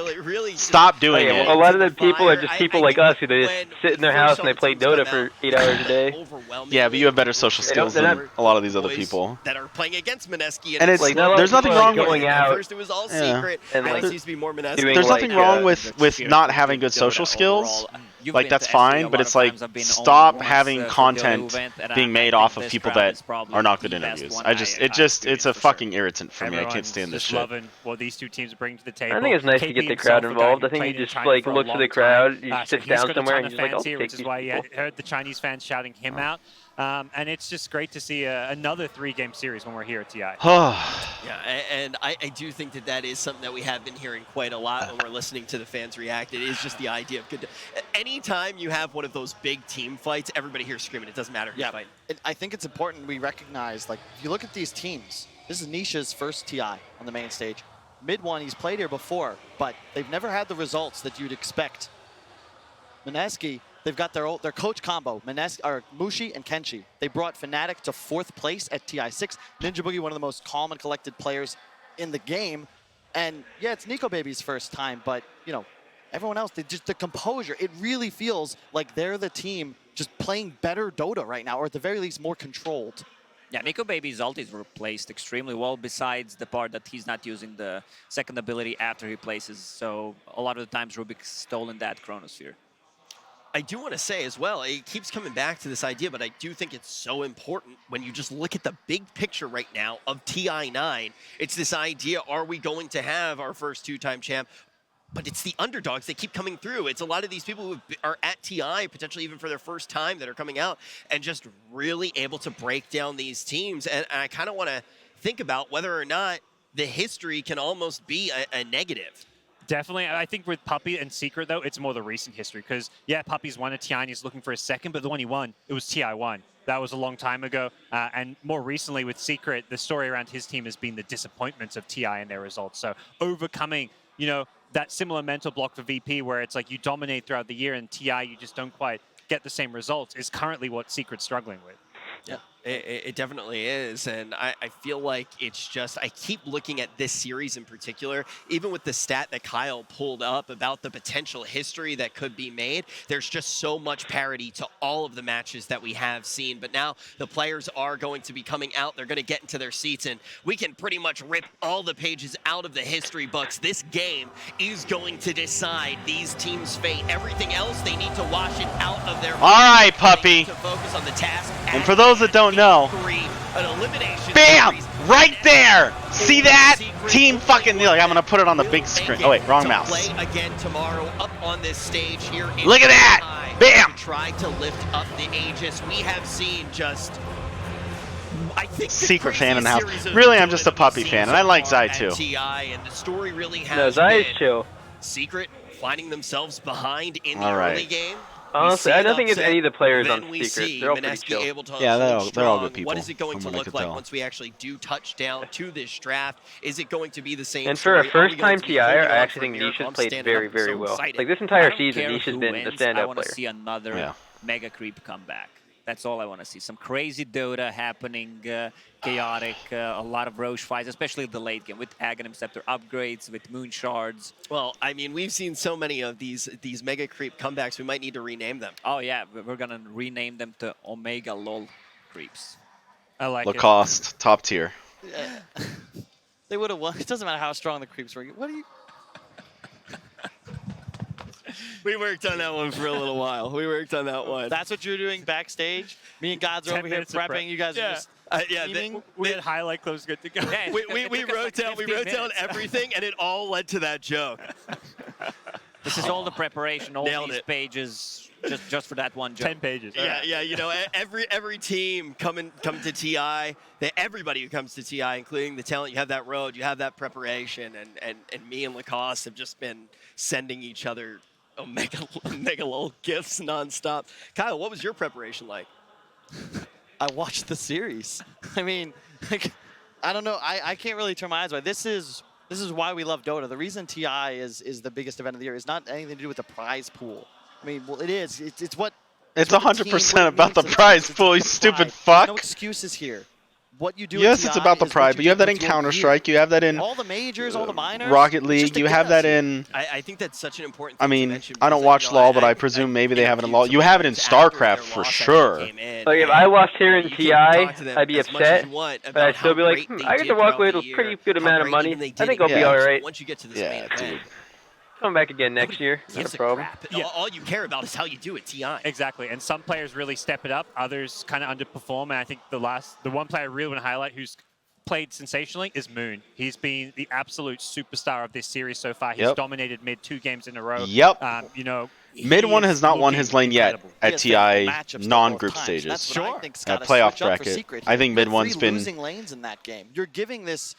stop doing it. A lot of the people are just people like us who they just sit in their house and they play Dota for 8 hours a day. Yeah, but you have better social skills than a lot of these other people. That are playing against Meneski, and it's like, there's nothing wrong with going out. At first it was all secret, and like, it seems to be more Meneski. There's nothing wrong with not having good social skills. Like, that's fine, but it's like, stop having content being made off of people that are not good interviews. It's a fucking irritant for me. I can't stand this shit. Loving what these two teams are bringing to the table. I think it's nice to get the crowd involved. I think you just like look to the crowd, you sit down somewhere, and you're just like, I'll take which is why you heard the Chinese fans shouting him out. And it's just great to see another 3-game series when we're here at TI. Yeah, and I do think that is something that we have been hearing quite a lot when we're listening to the fans react. It is just the idea of good. Anytime you have one of those big team fights, everybody here screaming. It doesn't matter who's fighting. I think it's important we recognize, like, if you look at these teams, this is Nisha's first TI on the main stage. Mid one, he's played here before, but they've never had the results that you'd expect. Meneski, they've got their coach combo, Mushi and Kenshi. They brought Fnatic to 4th place at TI6. Ninja Boogie, one of the most calm and collected players in the game. And yeah, it's Nico Baby's first time, but you know, everyone else, the composure, it really feels like they're the team just playing better Dota right now, or at the very least more controlled. Yeah, Nico Baby's ult is replaced extremely well, besides the part that he's not using the second ability after he places. So a lot of the times Rubik's stolen that Chronosphere. I do want to say as well, it keeps coming back to this idea, but I do think it's so important when you just look at the big picture right now of TI9. It's this idea, are we going to have our first 2-time champ? But it's the underdogs that keep coming through. It's a lot of these people who are at TI, potentially even for their first time, that are coming out and just really able to break down these teams. And I kind of want to think about whether or not the history can almost be a negative. Definitely. I think with Puppey and Secret, though, it's more the recent history. Because, yeah, Puppey's won a TI and he's looking for a second, but the one he won, it was TI1. That was a long time ago. And more recently with Secret, the story around his team has been the disappointments of TI and their results. So overcoming, you know, that similar mental block for VP where it's like you dominate throughout the year and TI you just don't quite get the same results is currently what Secret's struggling with. Yeah, it definitely is. And I feel like it's just, I keep looking at this series in particular, even with the stat that Kyle pulled up about the potential history that could be made. There's just so much parity to all of the matches that we have seen. But now the players are going to be coming out. They're going to get into their seats, and we can pretty much rip all the pages out of the history books. This game is going to decide these teams' fate. Everything else, they need to wash it out of their All right, Puppey. to focus on the task. And for those that don't know, bam! Right there! See that? Team fucking, like, I'm gonna put it on the big screen. Oh wait, wrong mouse. Play again tomorrow up on this stage here. Look at that! Bam! Try to lift up the Aegis. We have seen just, I think, Secret fan in the house. Really, I'm just a Puppey fan, and I like Zai too. TI, and the story really has no, Zai is been chill. Secret finding themselves behind in the All right. early game. Honestly, I don't think it's any of the players on Secret. They're all pretty chill. Yeah, they're all good people. What is it going to look like once we actually do touch down to this draft? Is it going to be the same? And for a first-time TI, I actually think Nisha's played very, very well. Like this entire season, Nisha's been the standout I want to player. see another Mega Creep come back. That's all I want to see. Some crazy Dota happening, chaotic, a lot of Roche fights, especially the late game with Aghanim Scepter upgrades, with Moon Shards. Well, I mean, we've seen so many of these Mega Creep comebacks, we might need to rename them. Oh, yeah, we're going to rename them to Omega LOL Creeps. I like Lacoste, top tier. They would have won. It doesn't matter how strong the creeps were. What do you... We worked on that one for a little while. We worked on that one. That's what you're doing backstage? Me and Gods are over here prepping. You guys are just we had highlight clothes good to go. we wrote down everything, and it all led to that joke. This is all the preparation, all these pages, just for that one joke. 10 pages. Yeah, you know, every team come to TI. Everybody who comes to TI, including the talent, you have that road, you have that preparation, and me and Lacoste have just been sending each other Omega LOL gifts nonstop. Kyle, what was your preparation like? I watched the series. I mean, like, I don't know. I can't really turn my eyes away. This is This is why we love Dota. The reason TI is the biggest event of the year is not anything to do with the prize pool. I mean, well, it is. It's what. It's 100% about the prize pool, you stupid fuck. No excuses here. What you do. Yes, it's about the pride, but you have that in Counter-Strike. You have that in all the majors, all the minors. Rocket League. You have that in. I think that's such an important I thing mean, to mention I don't because, watch you know, LoL, but I presume maybe they have it in LoL. You have it in StarCraft for sure. Like if I lost here in TI, I'd be upset, but I'd still be like, I get to walk away with a pretty good amount of money. I think I'll be all right. Once you get to this main event. Come back again next year. Not a problem. Yeah. All you care about is how you do at TI. Exactly, and some players really step it up. Others kind of underperform. And I think the one player I really want to highlight who's played sensationally is Moon. He's been the absolute superstar of this series so far. He's dominated mid 2 games in a row. Yep. You know, Mid 1 has not won his lane yet at TI non-group stages. That's what I think's At gotta playoff switch up for bracket. Secret I here. think mid 1's been losing lanes in that game. You're giving this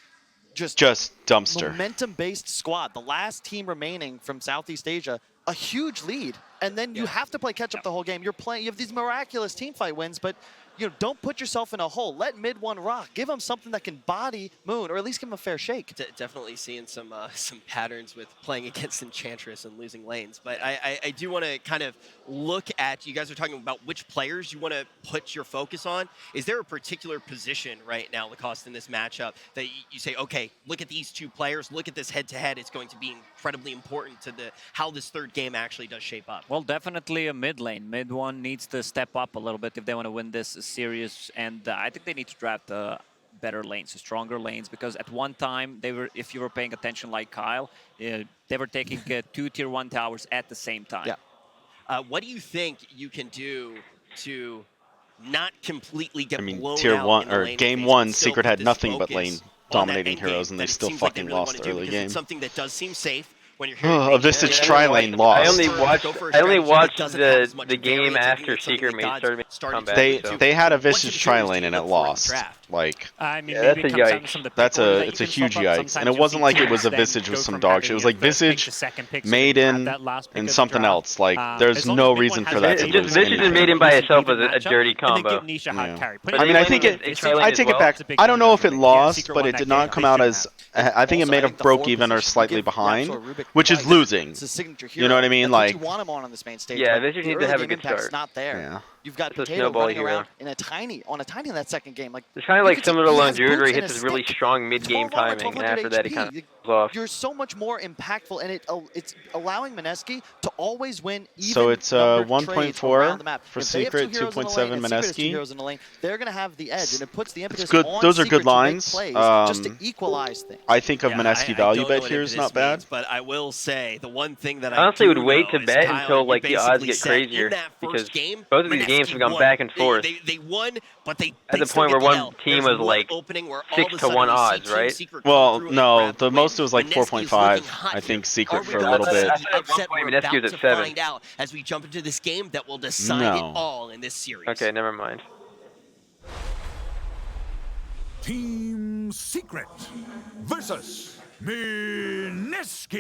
just dumpster. momentum-based squad, the last team remaining from Southeast Asia, a huge lead, and then you have to play catch-up the whole game. You have these miraculous team fight wins, but you know, don't put yourself in a hole. Let mid 1 rock. Give him something that can body Moon, or at least give him a fair shake. Definitely seeing some patterns with playing against Enchantress and losing lanes. But I do want to kind of look at, you guys are talking about which players you want to put your focus on. Is there a particular position right now, Lacoste, in this matchup that you say, okay, look at these 2 players, look at this head-to-head. It's going to be incredibly important to how this third game actually does shape up? Well, definitely a mid lane. Mid 1 needs to step up a little bit if they want to win this series, and I think they need to draft better lanes, stronger lanes, because at one time they were, if you were paying attention like Kyle, they were taking 2 tier 1 towers at the same time. Yeah. What do you think you can do to not completely get blown tier out 1 in the or lane game phase, 1, but still Secret put had this nothing but focus lane on that dominating end game heroes, and they that it still seems like they fucking really lost wanna do, early because game. it's something that does seem safe when you're A Visage tri-lane lost. I only watched the game after Secret made started comeback. They had a Visage tri-lane and it lost. Like, I mean, that's a yikes. It's a huge yikes, and it wasn't like it was a Visage with some dog shit. It was like Visage, Maiden, and something else. Like, there's no reason for that to lose. Visage and Maiden by itself was a dirty combo. I mean, I think I take it back. I don't know if it lost, but it did not come out as. I think it may have broke even or slightly behind, which is losing. It's a signature hero. You know what I mean? That's what Like, you want him on this main stage. Yeah, but Visage the needs to early have a game good impact's start. not there. Yeah. You've got It's a Potato snowball running hero. around in a tiny in that second game. Like, It's kind of like similar to he Lone has Druid, where he boots and hits a his really stick. strong mid-game 12 over timing, and 1200 after that he HP. kind of falls off. You're so much more impactful, and it's allowing Mineski to always win. Even so it's numbered trades 1.4 around the map. for If they have Secret, 2 heroes in the 2.7 lane, and Secret has 2 Mineski. heroes in the lane, they're going to have the edge, and it puts the impetus good. on Those are Secret good to make lines. plays, just to equalize things. I think of Mineski value bet here is not bad. But I will say the one thing that I honestly would wait to know is, bet Kyle, until you like the odds basically get said crazier, in that first because game, both of these Mineski games have gone won. back and forth. They won, but they At the still point get where one L. team There's was one like opening where all 6 of a to sudden 1 we see odds, Team right? Secret come Well, through and no, grab the win. most it was like Mineski's looking 4.5. hot I think here. Secret Are we for a gonna little see bit. the upset point, we're Mineski about was to at 7. find out as we jump into this game that will decide it No. all in this series. Okay, never mind. Team Secret versus Mineski.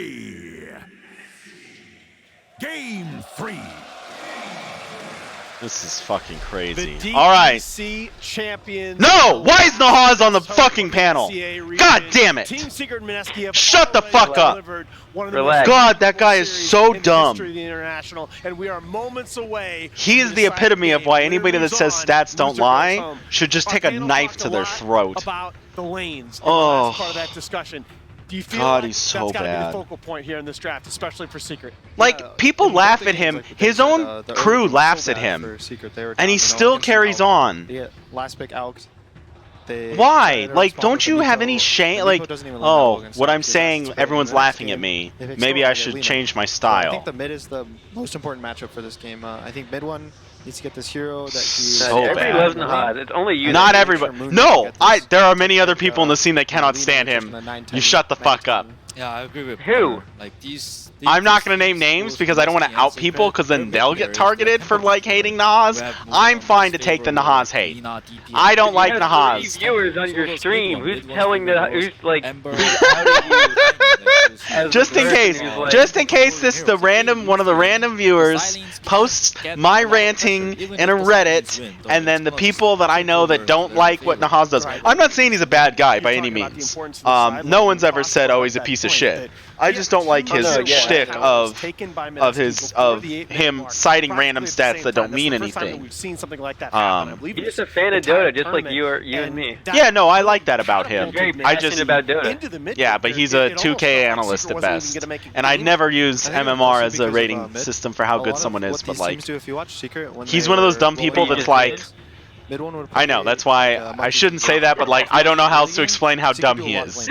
Game 3. This is fucking crazy. The All right. DPC champions. No! Why is Nahaz on the fucking panel? God damn it! Team Secret and Mineski have Shut the fuck up! one of the Relax. God, that guy is so in the dumb. history of the international, and we are moments away. He is from the deciding epitome of game. why Winner anybody that moves says on, stats don't loser goes lie home. should just Our take a panel knife talked to a their lot throat. About the lanes. In Oh. the last part of that discussion. Do you feel God, like he's so that's got to be bad. the focal point here in this draft, especially for Secret? Like, people laugh at him. His own crew laughs at him. And he still carries on. Yeah, last pick Alex. Why? Like, don't you have any shame? Like, oh, what I'm saying, everyone's laughing at me. Maybe I should change my I style. think the mid is the most important matchup for this game. I think mid one needs to get this hero that he So everybody bad. loves Nahaz. It's only you. Not that everybody. No, there are many other people in the scene that cannot stand him. You shut the fuck up. Yeah, I agree with Who? Like these I'm not gonna name names because I don't want to out people, because then they'll get targeted for like hating Nahaz. I'm fine to take the Nahaz hate. I don't like You have 3 Nahaz. viewers on your stream. Who's telling the? Who's like? Who's outing you? Just in case, this the one of the random viewers posts my ranting in a Reddit, and then the people that I know that don't like what Nahaz does. I'm not saying he's a bad guy by any means. No one's ever said, oh, he's a piece of shit. I just don't like his shtick of him citing random stats that don't mean anything. He's just a fan of Dota, just like you and me. Yeah, no, I like that about him. Very passionate about Dota. Yeah, but he's a 2K analyst at best, and I never use MMR as a rating system for how good someone is. But like, he's one of those dumb people that's like. I know, that's why I shouldn't say that, but like, I don't know how else to explain how dumb he is.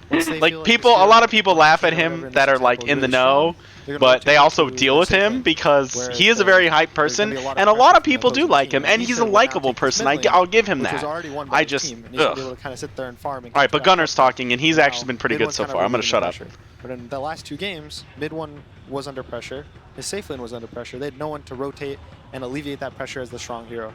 Like a lot of people laugh at him that are like in the know, but they also deal with him because he is a very hype person, and a lot of people do like him, and he's a likable person. I'll give him that. I just, Alright, but Gunner's talking, and he's actually been pretty good so far. I'm gonna shut up. But in the last 2 games, mid one was under pressure, his safe lane was under pressure. They had no one to rotate and alleviate that pressure as the strong hero.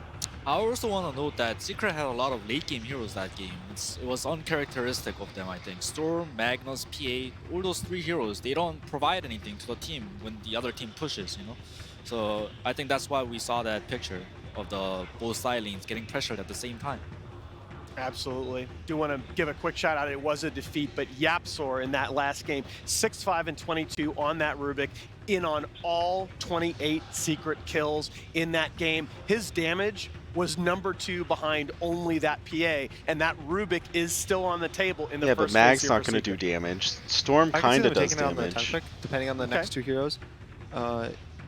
I also want to note that Secret had a lot of late game heroes that game. It was uncharacteristic of them, I think. Storm, Magnus, PA, all those 3 heroes, they don't provide anything to the team when the other team pushes, you know? So I think that's why we saw that picture of the both side lanes getting pressured at the same time. Absolutely. Do want to give a quick shout out. It was a defeat, but Yapsor in that last game, 6-5 and 22 on that Rubik, in on all 28 Secret kills in that game. His damage was number 2 behind only that PA, and that Rubik is still on the table in the first but Mag's not going to do damage. Storm kind of does damage. Depending on the next 2 heroes.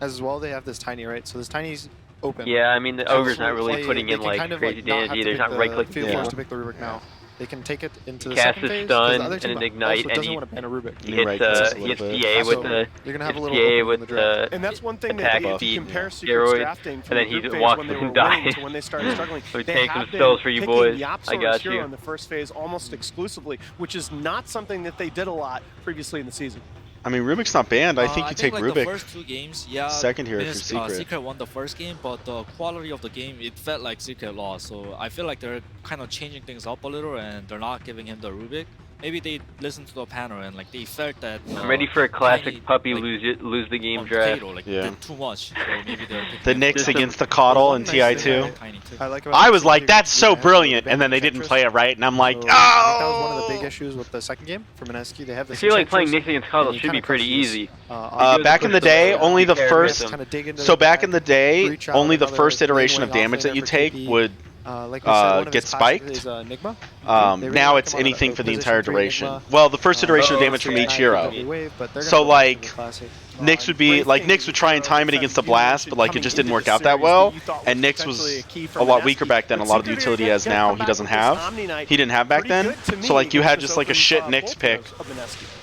As well, they have this Tiny, right? So this Tiny's open. Yeah, I mean, the Ogre's not really putting in like crazy damage either. He's not right-clicking the to pick the Rubik now. They can take it into the cast second phase. Stun The other team and an ignite, and doesn't want to ban a Rubik. he hits PA with the PA with the and that's one thing attack that speed compare Secret's steroids, drafting and from then the he group phase walks when they were and dies. winning to when they started struggling. So They take have some been spells for you picking boys. Yapsor I got as hero you. in the first phase almost exclusively, which is not something that they did a lot previously in the season. I mean, Rubik's not banned. I think you take like Rubik. The first 2 games, yeah, second hero for Secret. Secret won the first game, but the quality of the game, it felt like Secret lost. So I feel like they're kind of changing things up a little, and they're not giving him the Rubik. Maybe they listened to the panel and like they felt that. I'm ready for a classic puppy lose the game draft. Did too much. So maybe the Knicks against the Caudle in TI2. I was like, that's so brilliant, and then they didn't play it right, and I'm like, oh! That was one of the big issues with the second game for Mineski. They have I feel like playing Knicks against Caudle should be pretty easy. Back in the day, only the first. So back in the day, only the first iteration of damage that you take would get spiked. Now it's anything for the entire duration. Well, the first iteration of damage from each hero. So like, Nyx would be like Nyx would try and time it against the blast, but like it just didn't work out that well. And Nyx was a lot weaker back then. A lot of the utility he has now he doesn't have. He didn't have back then. So like you had just like a shit Nyx pick,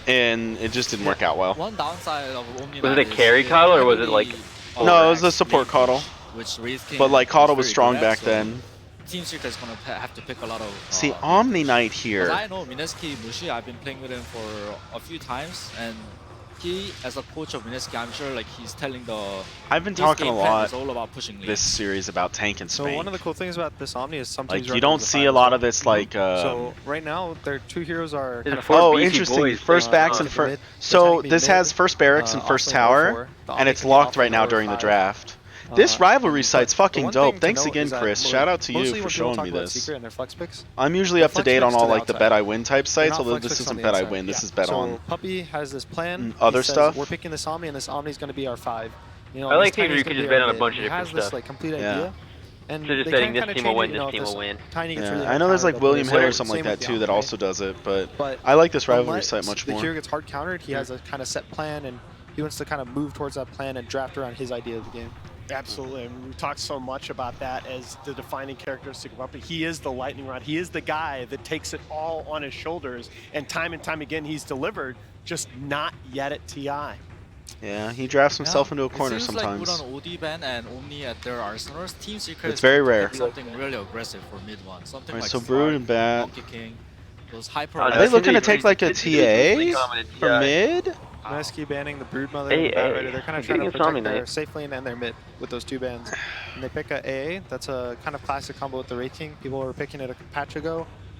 and it just didn't work out well. One downside of Omni was it a carry Caudle or was it like? No, it was a support Caudle. But like Caudle was strong back then. Team Secret is going to have to pick a lot of... See, Omni Knight here. I know Mineski Mushi, I've been playing with him for a few times, and he, as a coach of Mineski, I'm sure like he's telling the... I've been talking a lot all about pushing this series about tank and spank. So one of the cool things about this Omni is sometimes like you don't see a lot of this like... so right now, their 2 heroes are... Kind of oh, interesting. First backs and first... So this has first barracks and first tower, and it's locked right now during the draft. This rivalry site's fucking dope. Thanks again, Chris. Shout out to you for showing me this. I'm usually up to date on all like the bet I win type sites, although this isn't bet I win. This is bet on Puppy has this plan. Other stuff. We're picking this Omni, and this Omni's going to be our 5. You know, I like teams where you can just bet on a bunch of different stuff. stuff. Like complete idea. And so just betting this team will win, this team will win. Yeah, I know there's like William Hill or something like that too that also does it, but I like this rivalry site much more. The hero gets hard countered. He has a kind of set plan, and he wants to kind of move towards that plan and draft around his idea of the game. Absolutely, and we've talked so much about that as the defining characteristic of Puppy. He is the lightning rod. He is the guy that takes it all on his shoulders, and time again he's delivered, just not yet at TI. Yeah, he drafts himself into a corner sometimes. Like with an OD ban and Omni at their arsenals, Team Secret it's very rare. Something really aggressive for mid one. Something like so Brood and Bat. Kicking, those hyper. Are they looking to take like a TA for mid? Mineski banning the Broodmother and Bat Rider. They're kind of trying to protect their safe lane and their mid with those 2 bans. And they pick a AA. That's a kind of classic combo with the Wraith King. People were picking it a patch ago.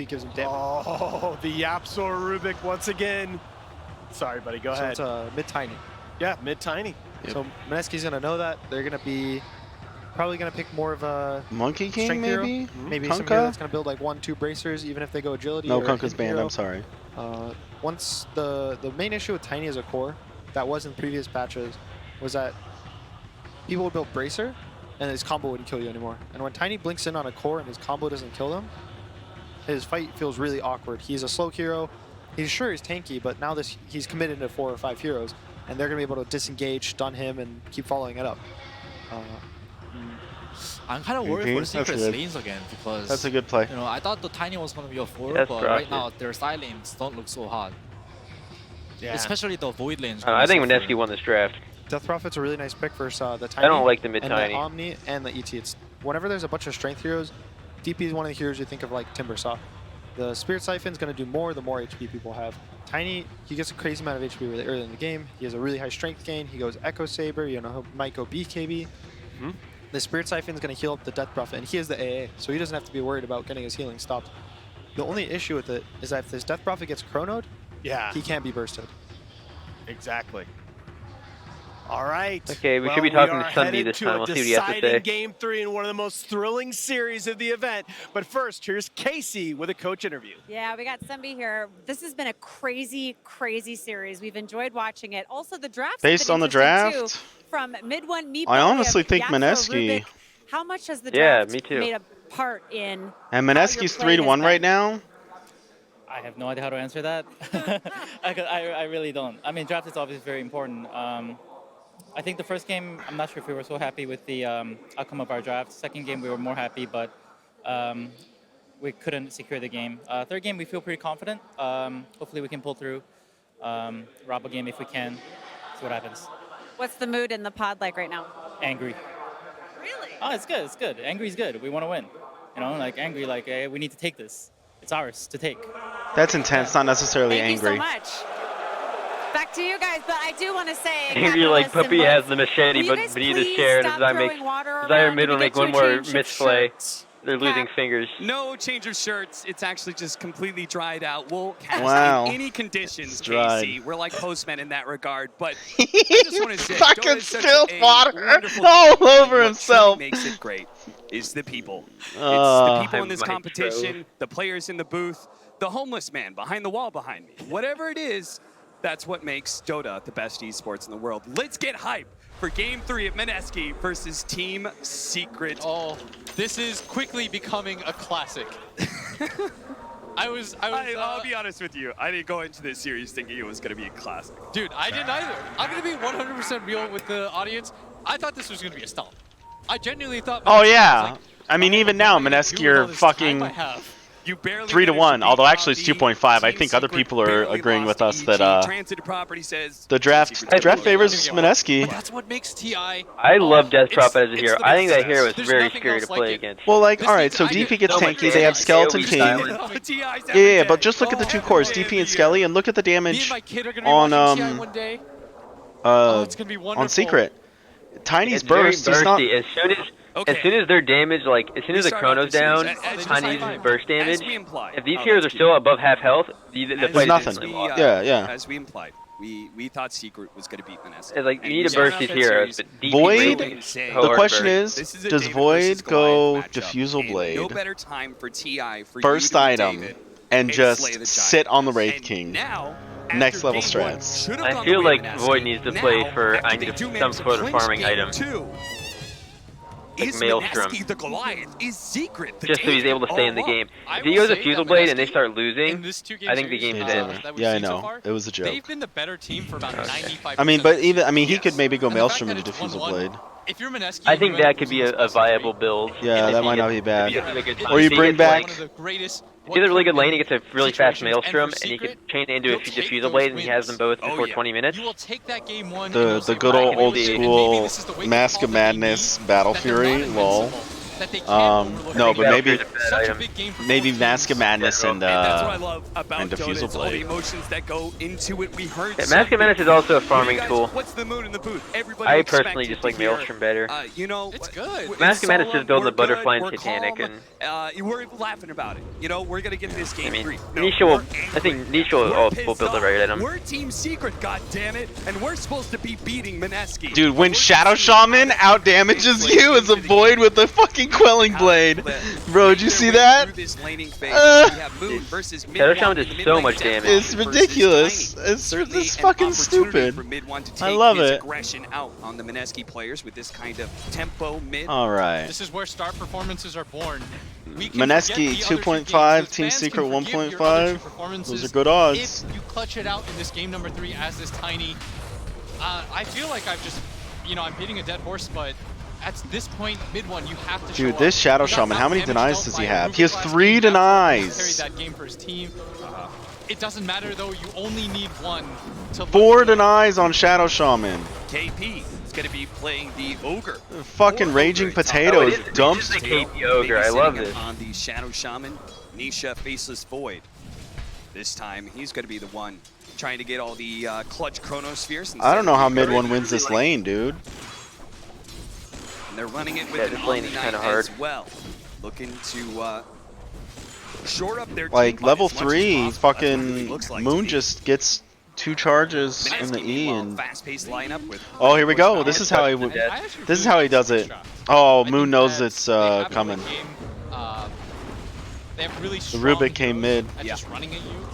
he gives him damage. Oh, the YapzOr Rubik once again. Sorry, buddy, go ahead. So it's mid-tiny. Yeah, mid-tiny. Yep. So Mineski's going to know that. They're going to be probably going to pick more of a Monkey King, strength hero. maybe? Maybe Kunkka? some hero that's going to build like 1-2 bracers, even if they go agility. No, or Kunkka's hidden banned, hero. I'm sorry. Once the main issue with Tiny as a core that was in previous patches was that people would build bracer and his combo wouldn't kill you anymore. And when Tiny blinks in on a core and his combo doesn't kill him, his fight feels really awkward. He's a slow hero. He's sure he's tanky, but now he's committed to 4 or 5 heroes, and they're going to be able to disengage, stun him, and keep following it up. I'm kind of worried for Secret's lanes again because that's a good play. You know, I thought the Tiny was going to be a 4, That's but right now their side lanes don't look so hot. Yeah. Especially the Void lanes. I think Mineski won this draft. Death Prophet's a really nice pick versus the Tiny. I don't like the and mid-Tiny. the Omni and the ET. It's whenever there's a bunch of strength heroes, DP is one of the heroes you think of like Timber Saw. The Spirit Siphon's going to do more the more HP people have. Tiny, he gets a crazy amount of HP really early in the game. He has a really high strength gain. He goes Echo Saber, you know, he might go BKB. The Spirit Siphon's going to heal up the Death Prophet, and he is the AA, so he doesn't have to be worried about getting his healing stopped. The only issue with it is that if this Death Prophet gets chronoed, he can't be bursted. Exactly. All right. Okay, we well, should be talking to are Sunday headed this to time. a We'll see what he has to say. deciding Game 3 in one of the most thrilling series of the event. But first, here's Casey with a coach interview. Yeah, we got Sunby here. This has been a crazy, crazy series. We've enjoyed watching it. Also, the drafts Based on the draft, too, from mid one Meepo, I honestly think Yapso, Mineski. Rubik. How much has the draft me too. made a part in? And Mineski's 3-1 right now. I have no idea how to answer that. I really don't. I mean, draft is obviously very important. I think the first game, I'm not sure if we were so happy with the outcome of our draft. Second game, we were more happy, but we couldn't secure the game. Third game, we feel pretty confident. Hopefully we can pull through. Rob a game if we can. See what happens. What's the mood in the pod like right now? Angry. Really? Oh, it's good. It's good. Angry's good. We want to win. You know, like angry, like hey, we need to take this. It's ours to take. That's intense, not necessarily Thank angry. you so much. Back to you guys, but I do want to say. Angry like Puppy has the machete, but need to share. Desire mid will make one more misplay. They're losing fingers. No change of shirts. It's actually just completely dried out. We'll cast in any conditions, Casey. We're like postmen in that regard. But I just want to say, fucking spilled water all over himself. What makes it great is the people. It's the people in this competition, the players in the booth, the homeless man behind the wall behind me. Whatever it is, that's what makes Dota the best esports in the world. Let's get hype for Game 3 of Mineski versus Team Secret. Oh, this is quickly becoming a classic. I'll be honest with you. I didn't go into this series thinking it was going to be a classic. Dude, I didn't either. I'm going to be 100% real with the audience. I thought this was going to be a stomp. I genuinely thought. Oh yeah. I mean, even now, Mineski are fucking 3-1. Although actually it's 2.5. I think other people are agreeing with us that the draft favors Mineski. That's what makes TI. I love Death Prophet as a hero. I think that hero is very scary to play against. Well, like, all right, so DP gets tanky. They have Skeleton King. Yeah, but just look at the two cores, DP and Skelly, and look at the damage on on Secret. Tiny's burst is not. As soon as their damage, like as soon as the chrono's down, Tiny uses burst damage. If these heroes are still above half health, the fight nothing. is instantly lost. Yeah. As we implied, we thought Secret was going to beat Mineski. It's like you need to burst these heroes, but DP Void. really The question is, does Void go Diffusal Blade, No better time for TI for burst you to item, David, and just sit on the Wraith King? Next level strats. I feel like Void needs to play for I need some sort of farming item. Like Maelstrom. The Goliath is Secret. Just so he's able to stay in the game. If he goes a Fusel Blade and they start losing, I think the game's dead. Yeah, I know. It was a joke. They've been the better team for about 95%. I mean, but even he could maybe go Maelstrom into Diffusal Blade. If you're Mineski, I think that could be a viable build. Yeah, that might not be bad. Or you bring back. He has a really good lane, he gets a really fast Maelstrom, and he can chain it into a Diffusal Blade, and he has them both before 20 minutes. The good old school Mask of Madness Battle Fury, lol. that they can't overlook. No, but maybe such a big game for maybe both Mask of teams. Madness and that's what I love about and Dota. Diffusal It's all the Blade. emotions that go into it. We heard. Yeah, Mask of Madness is also a farming What do you guys- tool. What's the mood in the booth? Everybody I expected personally just to like hear, Maelstrom better. You know, it's good. Mask of Madness just builds we're a butterfly good, and we're Titanic calm, and we're laughing about it. You know, we're gonna get this game 3. No, Nisha will. we're I think angry. Nisha will, We're will pissed build the off. right item. We're Team Secret, goddammit, and we're supposed to be beating Mineski. Dude, when Shadow Shaman out damages you as a void with a fucking quelling blade. Bro, did you see that? Shadow Shaman does so much damage. It's ridiculous. It's fucking stupid. I love it. Aggression out on the Mineski players with this kind of tempo mid. All right. This is where star performances are born. Mineski 2.5, Team Secret 1.5. Those are good odds. If you clutch it out in this game number 3 as this tiny, I feel like I've just, I'm beating a dead horse, but at this point, mid one, you have to show Dude, this Shadow Shaman, how many denies does he have? He has 3 denies. Carried that game for his team. It doesn't matter though, you only need one to 4 denies on Shadow Shaman. KP is going to be playing the Ogre. Fucking Raging Potato is dumps. KP Ogre, I love this. On the Shadow Shaman, Nisha Faceless Void. This time, he's going to be the one trying to get all the clutch Chronospheres. I don't know how mid one wins this lane, dude. And they're running it with Yeah, an this lane is Omni kinda Knight hard. as well. Looking to short up their Like team level as much as 3, possible. That's what it fucking really looks like Moon to me. just gets 2 charges in the Mineski, E meanwhile, and. fast-paced lineup with Oh, here we go. This is how he would. This is how he does it. Oh, Moon knows it's coming. They have really The strong Rubik came mid. at just running at you.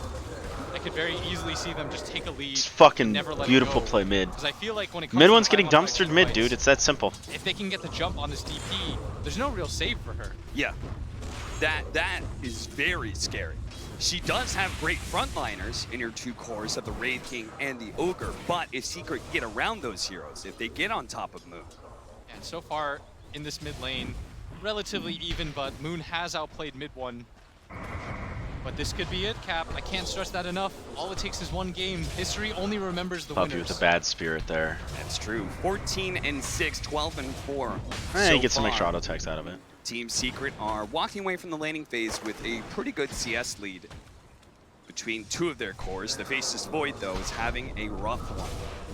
I could very easily see them just take a lead. It's fucking never let it beautiful go. play mid. 'Cause I feel like when it comes Mid to one's the getting 5-on-5 dumpstered team mid, fights, dude. It's that simple. If they can get the jump on this DP, there's no real save for her. Yeah, that is very scary. She does have great frontliners in her 2 cores of the Wraith King and the Ogre, but if Secret get around those heroes, if they get on top of Moon. And so far in this mid lane, relatively even, but Moon has outplayed mid one. But this could be it, Cap. I can't stress that enough. All it takes is one game. History only remembers the Puppy winners. with a bad spirit there. That's true. 14-6, 12-4. He gets some extra auto attacks out of it. Team Secret are walking away from the laning phase with a pretty good CS lead between 2 of their cores. The Faceless Void, though, is having a rough one.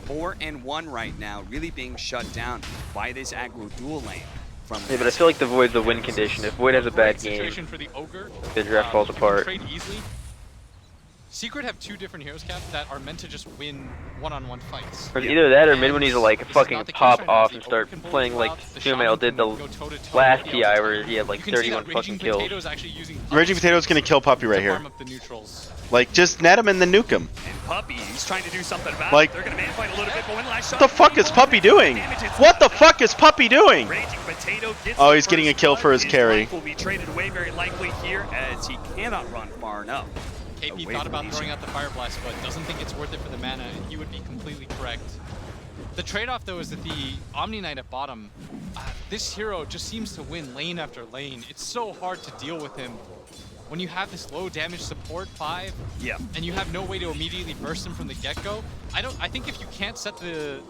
4-1 right now, really being shut down by this aggro dual lane. Yeah, but I feel like the Void's a win condition. If Void has a bad game, Situation for the Ogre. the draft falls You can apart. trade easily. Secret have 2 different heroes, Cap, that are meant to just win one-on-one fights. Or either that or mid one needs to like This is fucking not the case pop right now. off The and Ogre start can pull playing it like out, the SysMal Shaman did can the go toe-to-toe last with the TI other where team. he had like You can see 31 that fucking Raging kills. Potato is actually using Raging Potato's gonna kill Puppy right to here. farm up the neutrals. Like, just net him and then nuke him. And Puppy, he's trying to do something about Like- it. They're going to man-fight a little bit, but one last shot. What the fuck is Puppy doing? What the fuck is Puppy doing? Raging Potato gets Oh, the he's getting a first kill blood. for his His carry. life will be traded away very likely here as he cannot run far enough. KP Away thought from about Nisha. throwing out the Fire Blast, but doesn't think it's worth it for the mana, and he would be completely correct. The trade-off, though, is that the Omni Knight at bottom, this hero just seems to win lane after lane. It's so hard to deal with him. When you have this low damage support 5, yeah, and you have no way to immediately burst him from the get-go, I think if you can't set the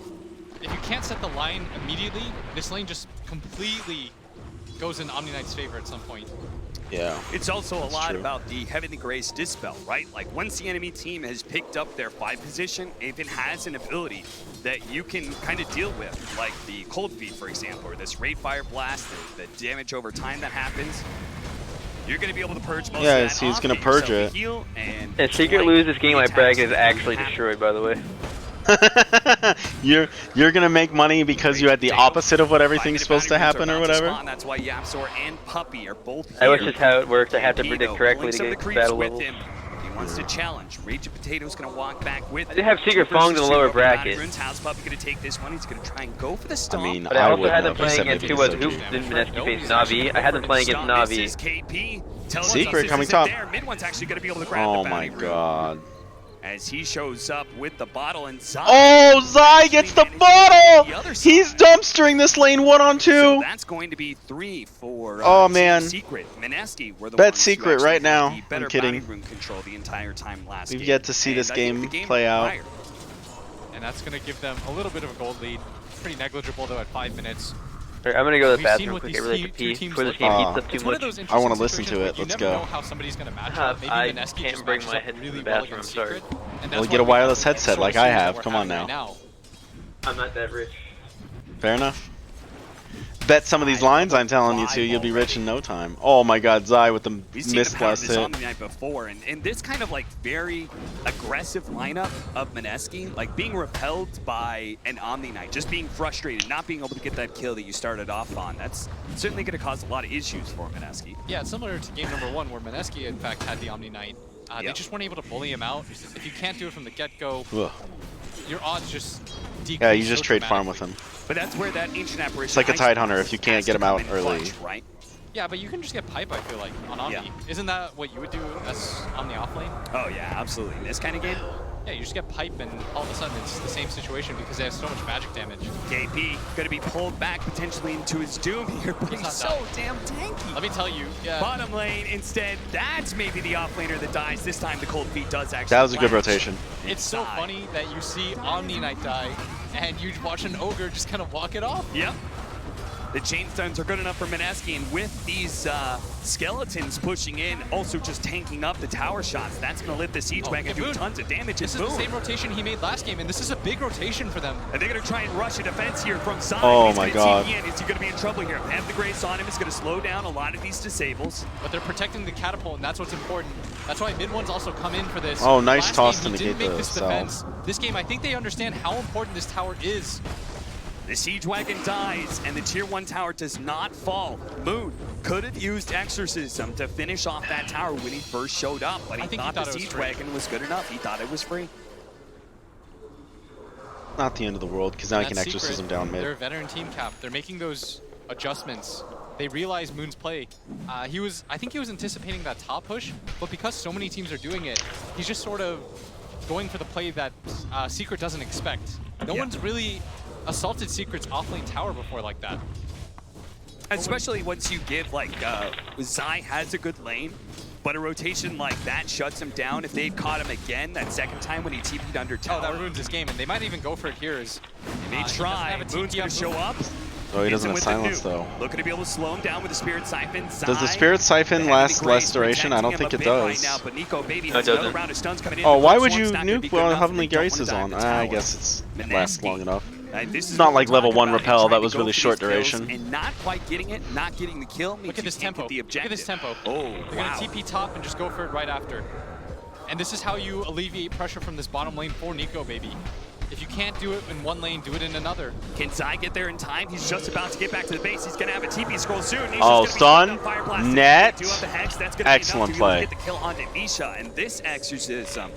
line immediately, this lane just completely goes in Omni Knight's favor at some point. Yeah. It's also a lot true. about the Heavenly Grace Dispel, right? Like once the enemy team has picked up their 5 position, if it has an ability that you can kind of deal with, like the Cold Feet, for example, or this Raid Fire Blast, the damage over time that happens, you're going to be able to purge most of that so he's off, gonna get purge yourself a it. heal, and If Secret lose this game, my bracket is actually destroyed, by the way. You're gonna make money because you had the opposite of what everything's supposed to happen or whatever. That's why Yapsor and Puppy are both here. I wish that's how it worked. I have to KP, predict though, correctly pulling to some of get the creeps battle with levels. him. He wants to challenge. Raging Potato's going to walk back with I did have Secret Fonged in the lower bracket. How's Puppy going to take this one? He's going to try and go for the stomp. I mean, But I also had them wouldn't have, playing except against maybe who was so who cheap. didn't Mineski face Na'Vi. I had them playing against This Na'Vi. is KP. Tells Secret us this coming isn't top. there. Mid one's actually going to be able to grab Oh the my bounty room. god. As he shows up with the bottle and Zai. Oh, Zai gets the bottle! He's dumpstering this lane 1-on-2. So that's going to be 3 for Oh, Team man. Secret. Mineski were the Bet ones Secret who actually right had now. the better I'm kidding. bounty room control the entire time last We've game. yet to see And this I think game the game play out. prior. And that's going to give them a little bit of a gold lead. Pretty negligible, though, at 5 minutes. Alright, I'm gonna go to the We've bathroom seen what quick. these I really two have to pee teams before this look game like. heats up It's too one of much. those I want to interesting listen to situations it. where Let's you never go. know how somebody's going to match up. Maybe I Mineski can't just bring matches my up head into really the well bathroom, against I'm sorry. Secret. And Well, that's get a why we have wireless this headset like short I series that have. we're Come on having now. right I'm not that rich. Fair enough. Bet some of these lines I'm telling you to, you'll be rich in no time. Oh my god, Zai with the We've seen missed the power of last this hit. on the night before, and this kind of like very aggressive lineup of Mineski, like being repelled by an Omni Knight, just being frustrated, not being able to get that kill that you started off on. That's certainly going to cause a lot of issues for Mineski. Yeah, it's similar to game number 1 where Mineski in fact had the Omni Knight. They just weren't able to bully him out. If you can't do it from the get-go, your odds just decrease. Yeah, you just so trade farm with dramatically. him. But that's where that ancient apparition. It's like a Tide Hunter if you can't get him out early. Clutch, right? Yeah, but you can just get pipe, I feel like, on Omni. Yeah. Isn't that what you would do as on the off lane? Oh yeah, absolutely. In this kind of game. Yeah, you just get pipe and all of a sudden it's the same situation because they have so much magic damage. KP going to be pulled back potentially into his doom here, but he's so damn tanky. Let me tell you, yeah. Bottom lane instead, that's maybe the offlaner that dies. This time the cold feet does actually. That was a good flash. rotation. It's so funny that you see Omni Knight die and you watch an Ogre just kind of walk it off. Yep. The chain stuns are good enough for Mineski, and with these skeletons pushing in, also just tanking up the tower shots, that's going to let the siege wagon do tons of damage. This is the same rotation he made last game, and this is a big rotation for them. And they're going to try and rush a defense here from Zai. Oh He's my gonna god. TP in. Is he going to be in trouble here? Have the Grace on him. It's going to slow down a lot of these disables. But they're protecting the catapult, and that's what's important. That's why mid ones also come in for this. Oh, nice Last toss game, to he didn't negate make the this cell. defense. This game, I think they understand how important this tower is. The siege wagon dies, and the tier 1 tower does not fall. Moon could have used Exorcism to finish off that tower when he first showed up, but he thought the siege wagon was good enough. He thought it was free. Not the end of the world, because now I And can that's exorcism Secret. down mid. They're a veteran team cap. They're making those adjustments. They realize Moon's play. I think he was anticipating that top push, but because so many teams are doing it, he's just sort of going for the play that Secret doesn't expect. No one's really assaulted Secret's offlane tower before like that. Especially once you give, like, Zai has a good lane, but a rotation like that shuts him down. If they caught him again that second time when he TP'd under tower. Oh, that ruins his game, and they might even go for it here. They may try. Moon's going to show up. Oh, he doesn't have With silence the nuke. though. Looking to be able to slow him down with the Spirit Siphon. Does the Zai, Spirit Siphon last less Grace duration? I don't think protecting it him a bit does. Right now, but Nico, baby, No, it has another doesn't. round of stuns coming in. Oh, The why first would one's you not gonna be nuke good when enough, Heavenly and they don't Grace wanna is dive on? the I tower. guess it's Mineski. lasts long enough. This It's is not what like we're level talking 1 about, repel, trying that to was go really for short these kills duration. And not quite getting it, not getting the kill. Look at this tempo. The Look at this tempo. Oh, They're wow. going to TP top and just go for it right after. And this is how you alleviate pressure from this bottom lane for Nico, baby. If you can't do it in one lane, do it in another. Can Zai get there in time? He's just about to get back to the base. He's going to have a TP scroll soon. Nisha's Oh, gonna be stun, shooting up Fire Blast. net, They do have the hex. That's gonna excellent be enough to be able play. to get the kill onto Nisha, and this exorcism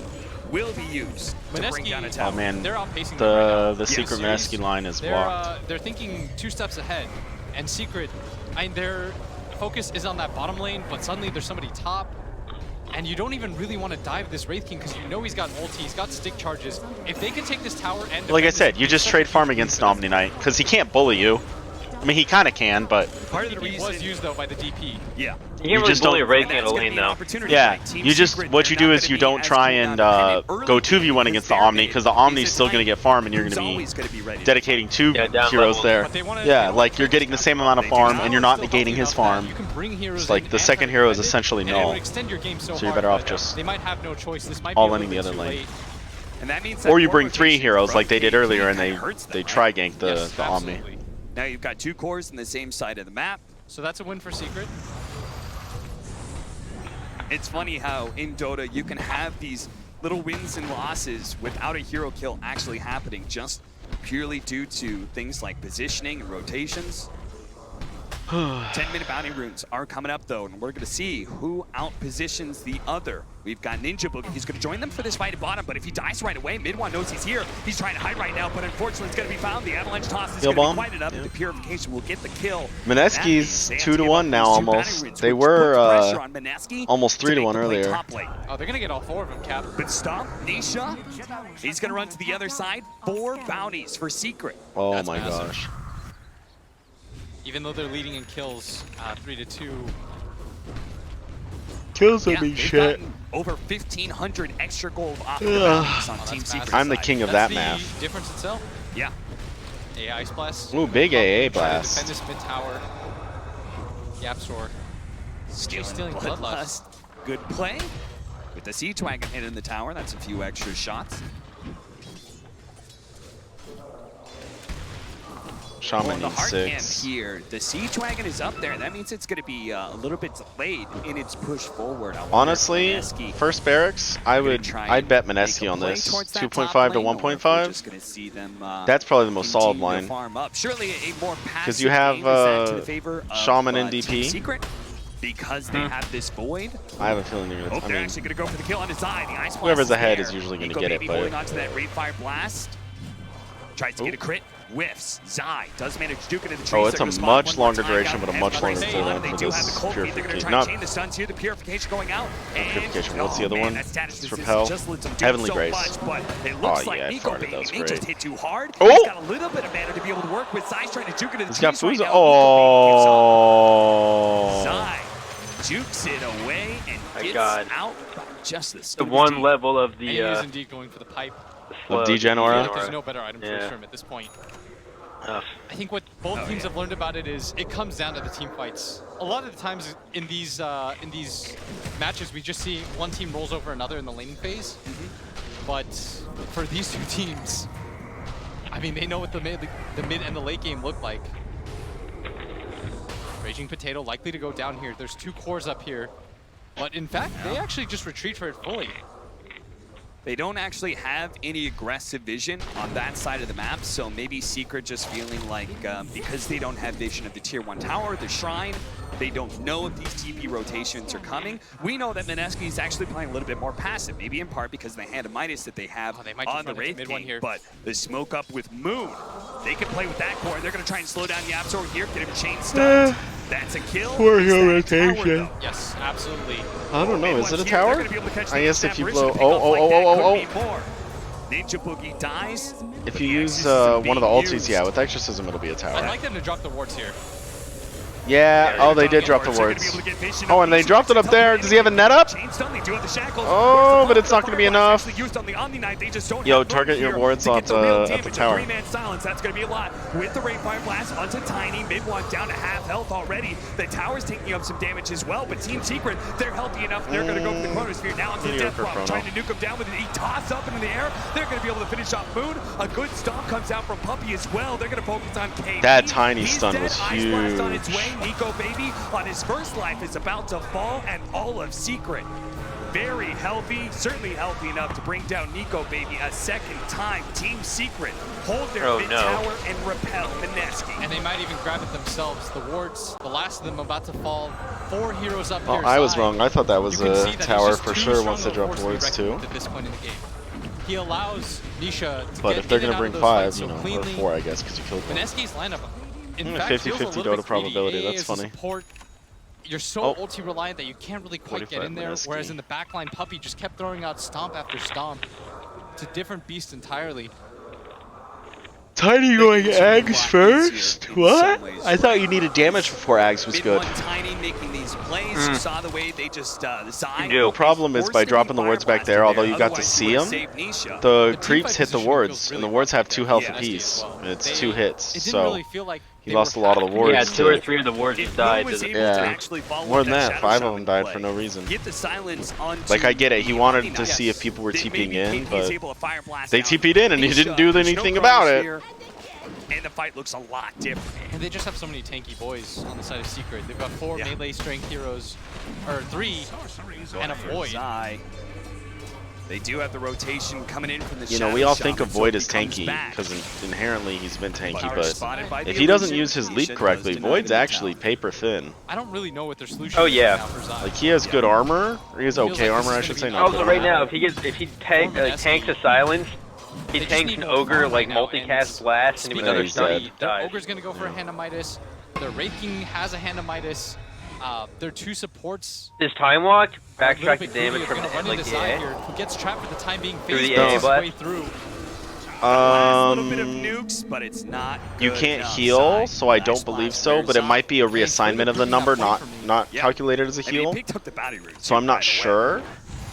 will be used to bring down a tower. Oh man, They're outpacing them right now. the Secret Mineski line is blocked. They're thinking 2 steps ahead, and Secret, their focus is on that bottom lane, but suddenly there's somebody top, and you don't even really want to dive this Wraith King because you know he's got ulti, he's got stick charges. If they can take this tower and Like I defend said, this, you just trade farm against Omni Knight, because he can't bully you. I mean, he kind of can, but part of the reason was used though by the DP. Yeah. You just don't. Yeah, you just what you do is you don't try and go 2v1 against the Omni, because the Omni's still going to get farm, and you're going to be dedicating 2 heroes there. Yeah, like you're getting the same amount of farm, and you're not negating his farm. It's like the second hero is essentially null, Extend your game so so you're better hard, off just they might have no choice. This might all be a ending the little other bit lane. too late. And that means Or you bring 3 heroes like they did earlier, and they try gank the Yes, Omni. absolutely. Now you've got 2 cores in the same side of the map. So that's a win for Secret. It's funny how in Dota you can have these little wins and losses without a hero kill actually happening, just purely due to things like positioning and rotations. 10-minute bounty runes are coming up though, and we're going to see who out-positions the other. We've got Ninja Boogie. He's going to join them for this fight at bottom, but if he dies right away, Mid-1 knows he's here. He's trying to hide right now, but unfortunately it's going to be found. The Avalanche toss is going to be quite enough. The Purification will get the kill. Mineski's 2-1 now almost. They were almost 3-1 earlier. Oh, they're going to get all 4 of them, Cap. But stop, Nisha. He's going to run to the other side. 4 bounties for Secret. Oh That's my massive. gosh. Even though they're leading in kills, 3-2. Kills Yeah, mean they've shit. gotten over 1,500 extra gold off the Ugh. bounties on Team Secret. I'm the king of that That's math. the difference itself. Yeah. AA Ice Blast. Ooh, big AA Trying to blast. defend this mid tower. Yapsor. Stealing Bloodlust. Good play. With the Siege Wagon hitting the tower, that's a few extra shots. Shaman On the needs hard camp 6. here, the Siege Wagon is up there. That means it's going to be a little bit delayed in its push forward. Honestly, first barracks, I'd bet Mineski on this. 2.5 to 1.5. That's probably the most solid line. Because you have Shaman and DP. Because they have this void. I have a feeling they're gonna. They're actually gonna go for the kill on his eye. The Ice Blast Whoever's ahead there. is usually gonna Nico get it, Baby but holding onto that Rate Fire Blast. Tries to get a crit. Whiffs. Zai does manage to duke it in the tree. Oh, it's a much longer duration, but a much longer cooldown for this purification. Not chain the stuns here. The purification going out. purification. What's the other one? It's Repel. Heavenly Grace. But it Oh looks yeah, like I Nico farted. Baby That was may just great. hit too hard. Oh! He's got a little bit of mana to be able to work with. Zai's trying to duke it in the He's got trees right Fuza. now. Oh. Zai jukes it away and gets out by just the The skin. one level of And he the is indeed going for the pipe. Of Degen Aura? There's no better item for Restream at this point. I think what both teams have learned about it is it comes down to the team fights. A lot of the times in these matches, we just see one team rolls over another in the laning phase. But for these two teams, I mean, they know what the mid and the late game look like. Raging Potato likely to go down here. There's 2 cores up here. But in fact, they actually just retreat for it fully. They don't actually have any aggressive vision on that side of the map, so maybe Secret just feeling like because they don't have vision of the Tier 1 tower, the Shrine, they don't know if these TP rotations are coming. We know that Mineski is actually playing a little bit more passive, maybe in part because of the Hand of Midas that they have on the Wraith King, here. but the smoke up with Moon, they can play with that core. They're going to try and slow down Yapsor here, get him chain stunned. That's a kill. Poor heel rotation. Yes, absolutely. I don't know. Is it a tower? I guess if you blow. Ninja Boogie dies. If you use one of the ultis, yeah, with Exorcism, it'll be a tower. I'd like them to drop the wards here. Yeah, oh, they did drop the wards. Oh, and they dropped it up there. Does he have a net up? Oh, but it's not going to be enough. Yo, target your wards at the tower. That's going to be a lot. With the Ray Fire Blast onto Tiny, mid one down to half health already. The tower's taking up some damage as well, but Team Secret, they're healthy enough. They're going to go for the Chronosphere now onto the Death Block, trying to nuke him down with an E-toss up into the air. They're going to be able to finish off Moon. A good stomp comes out from Puppey as well. They're going to focus on KD. That Tiny stun was huge. Nico Baby on his first life is about to fall, and all of Secret very healthy, certainly healthy enough to bring down Nico Baby a second time. Team Secret hold their mid tower and repel Mineski. And they might even grab it themselves. The wards, the last of them about to fall. 4 heroes up Oh, here. I was wrong. I thought that was a tower for sure once they dropped wards too. At this point in the game, he allows Nisha to But get if they're in and gonna out bring of those 5, fights you so know, or cleanly. 4, I guess, because you killed them. Mineski's lineup, in Yeah, fact, 50-50 feels a little Dota bit probability, greedy. that's AA as a funny. support, you're so ulti reliant that you can't really quite get in there, 45 whereas in the backline, Puppey just kept throwing out stomp after stomp. It's a different beast entirely. Tiny going Ags first? What? I thought you needed damage before Ags was good. Tiny making these plays. You saw the way they just The problem is by dropping the wards back there, although you got to see them, the creeps hit the wards, and the wards have 2 health apiece. And it's 2 hits, so he lost a lot of the wards. Yeah, 2 or 3 of the wards just died. Yeah, more than that, 5 of them died for no reason. Like, I get it, he wanted to see if people were TPing in, but they TP'd in and he didn't do anything about it. And the fight looks a lot different. And they just have so many tanky boys on the side of Secret. They've got 4 melee strength heroes, or 3, and a Void. They do have the rotation coming in from the You know, we all think of Void as tanky, because inherently he's been tanky, but if he doesn't use his leap correctly, Void's actually paper thin. I don't really know what their solution is. right now for Zai. Like, he has good armor, or he has okay armor, I should say. Also, right now, if he tanks a silence, he tanks an ogre like multicast blast and even another stun. Their ogre's gonna go for a Hand of Midas. Their Wraith King has a Hand of Midas. Their 2 supports. Does Time Walk backtrack the damage from the Zai here, who gets trapped for the time being through the phased AA way through. Little bit of nukes, but it's not You can't heal, so I don't believe so, but it might be a reassignment of the number, not calculated as a heal. So I'm not sure.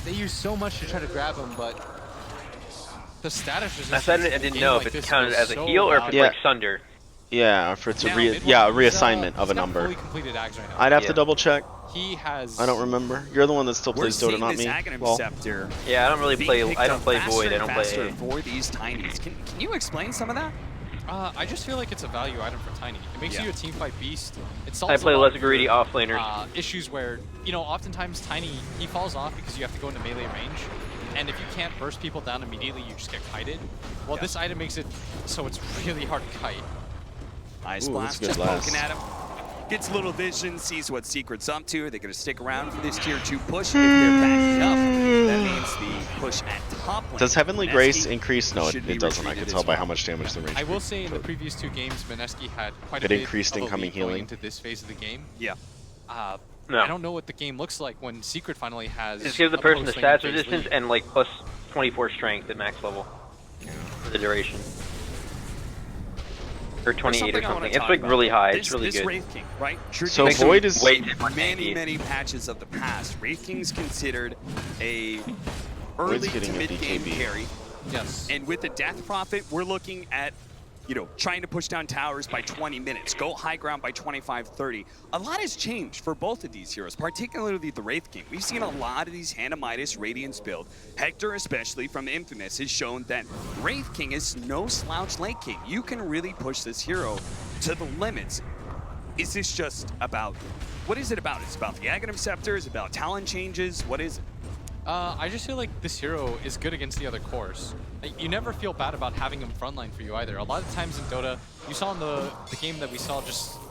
They use so much to try to grab him, but the status resistance. I didn't know if it counted as a heal or if it's like Sunder. Yeah, if it's a Now, reassignment of a he's got number. fully completed ags right now. I'd have to double check. He has. I don't remember. You're the one that still plays Dota, not me. Well, yeah, I don't really play. I don't play Void. I don't play. For these tinies, can you explain some of that? I just feel like it's a value item for Tiny. It makes you a team fight beast. It solves I play a lot less greedy offlaner. Issues where, you know, oftentimes Tiny, he falls off because you have to go into melee range. And if you can't burst people down immediately, you just get kited. Well, this item makes it so it's really hard to kite. Ice Blast just poking at him. Gets a little vision, sees what Secret's up to. They're going to stick around for this tier 2 push. If they're backed up, that means the push at top lane. Does Heavenly Meneski Grace increase? No, should it be doesn't. I can retreated tell as by well. how much damage the range. I will say in the previous 2 games, Meneski had quite a It bit increased of a incoming lead going healing. into this phase of the game. Yeah. I don't know what the game looks like when Secret finally has. Just give the a person the post-lane stats phase resistance lead. and like plus 24 strength at max level for the duration. Or 28 or something. It's like really high. It's really good. Wraith King, right? So Void is many patches of the past. Wraith King's considered a early to mid game carry. Yes. And with the Death Prophet, we're looking at, you know, trying to push down towers by 20 minutes, go high ground by 25-30. A lot has changed for both of these heroes, particularly the Wraith King. We've seen a lot of these Hannah Midas Radiance build. Hector, especially from Infamous, has shown that Wraith King is no slouch late game. You can really push this hero to the limits. Is this just about, what is it about? It's about the Aghanim Scepter, it's about talent changes, what is it? I just feel like this hero is good against the other cores. Like, you never feel bad about having him frontline for you either. A lot of times in Dota, you saw in the game that we saw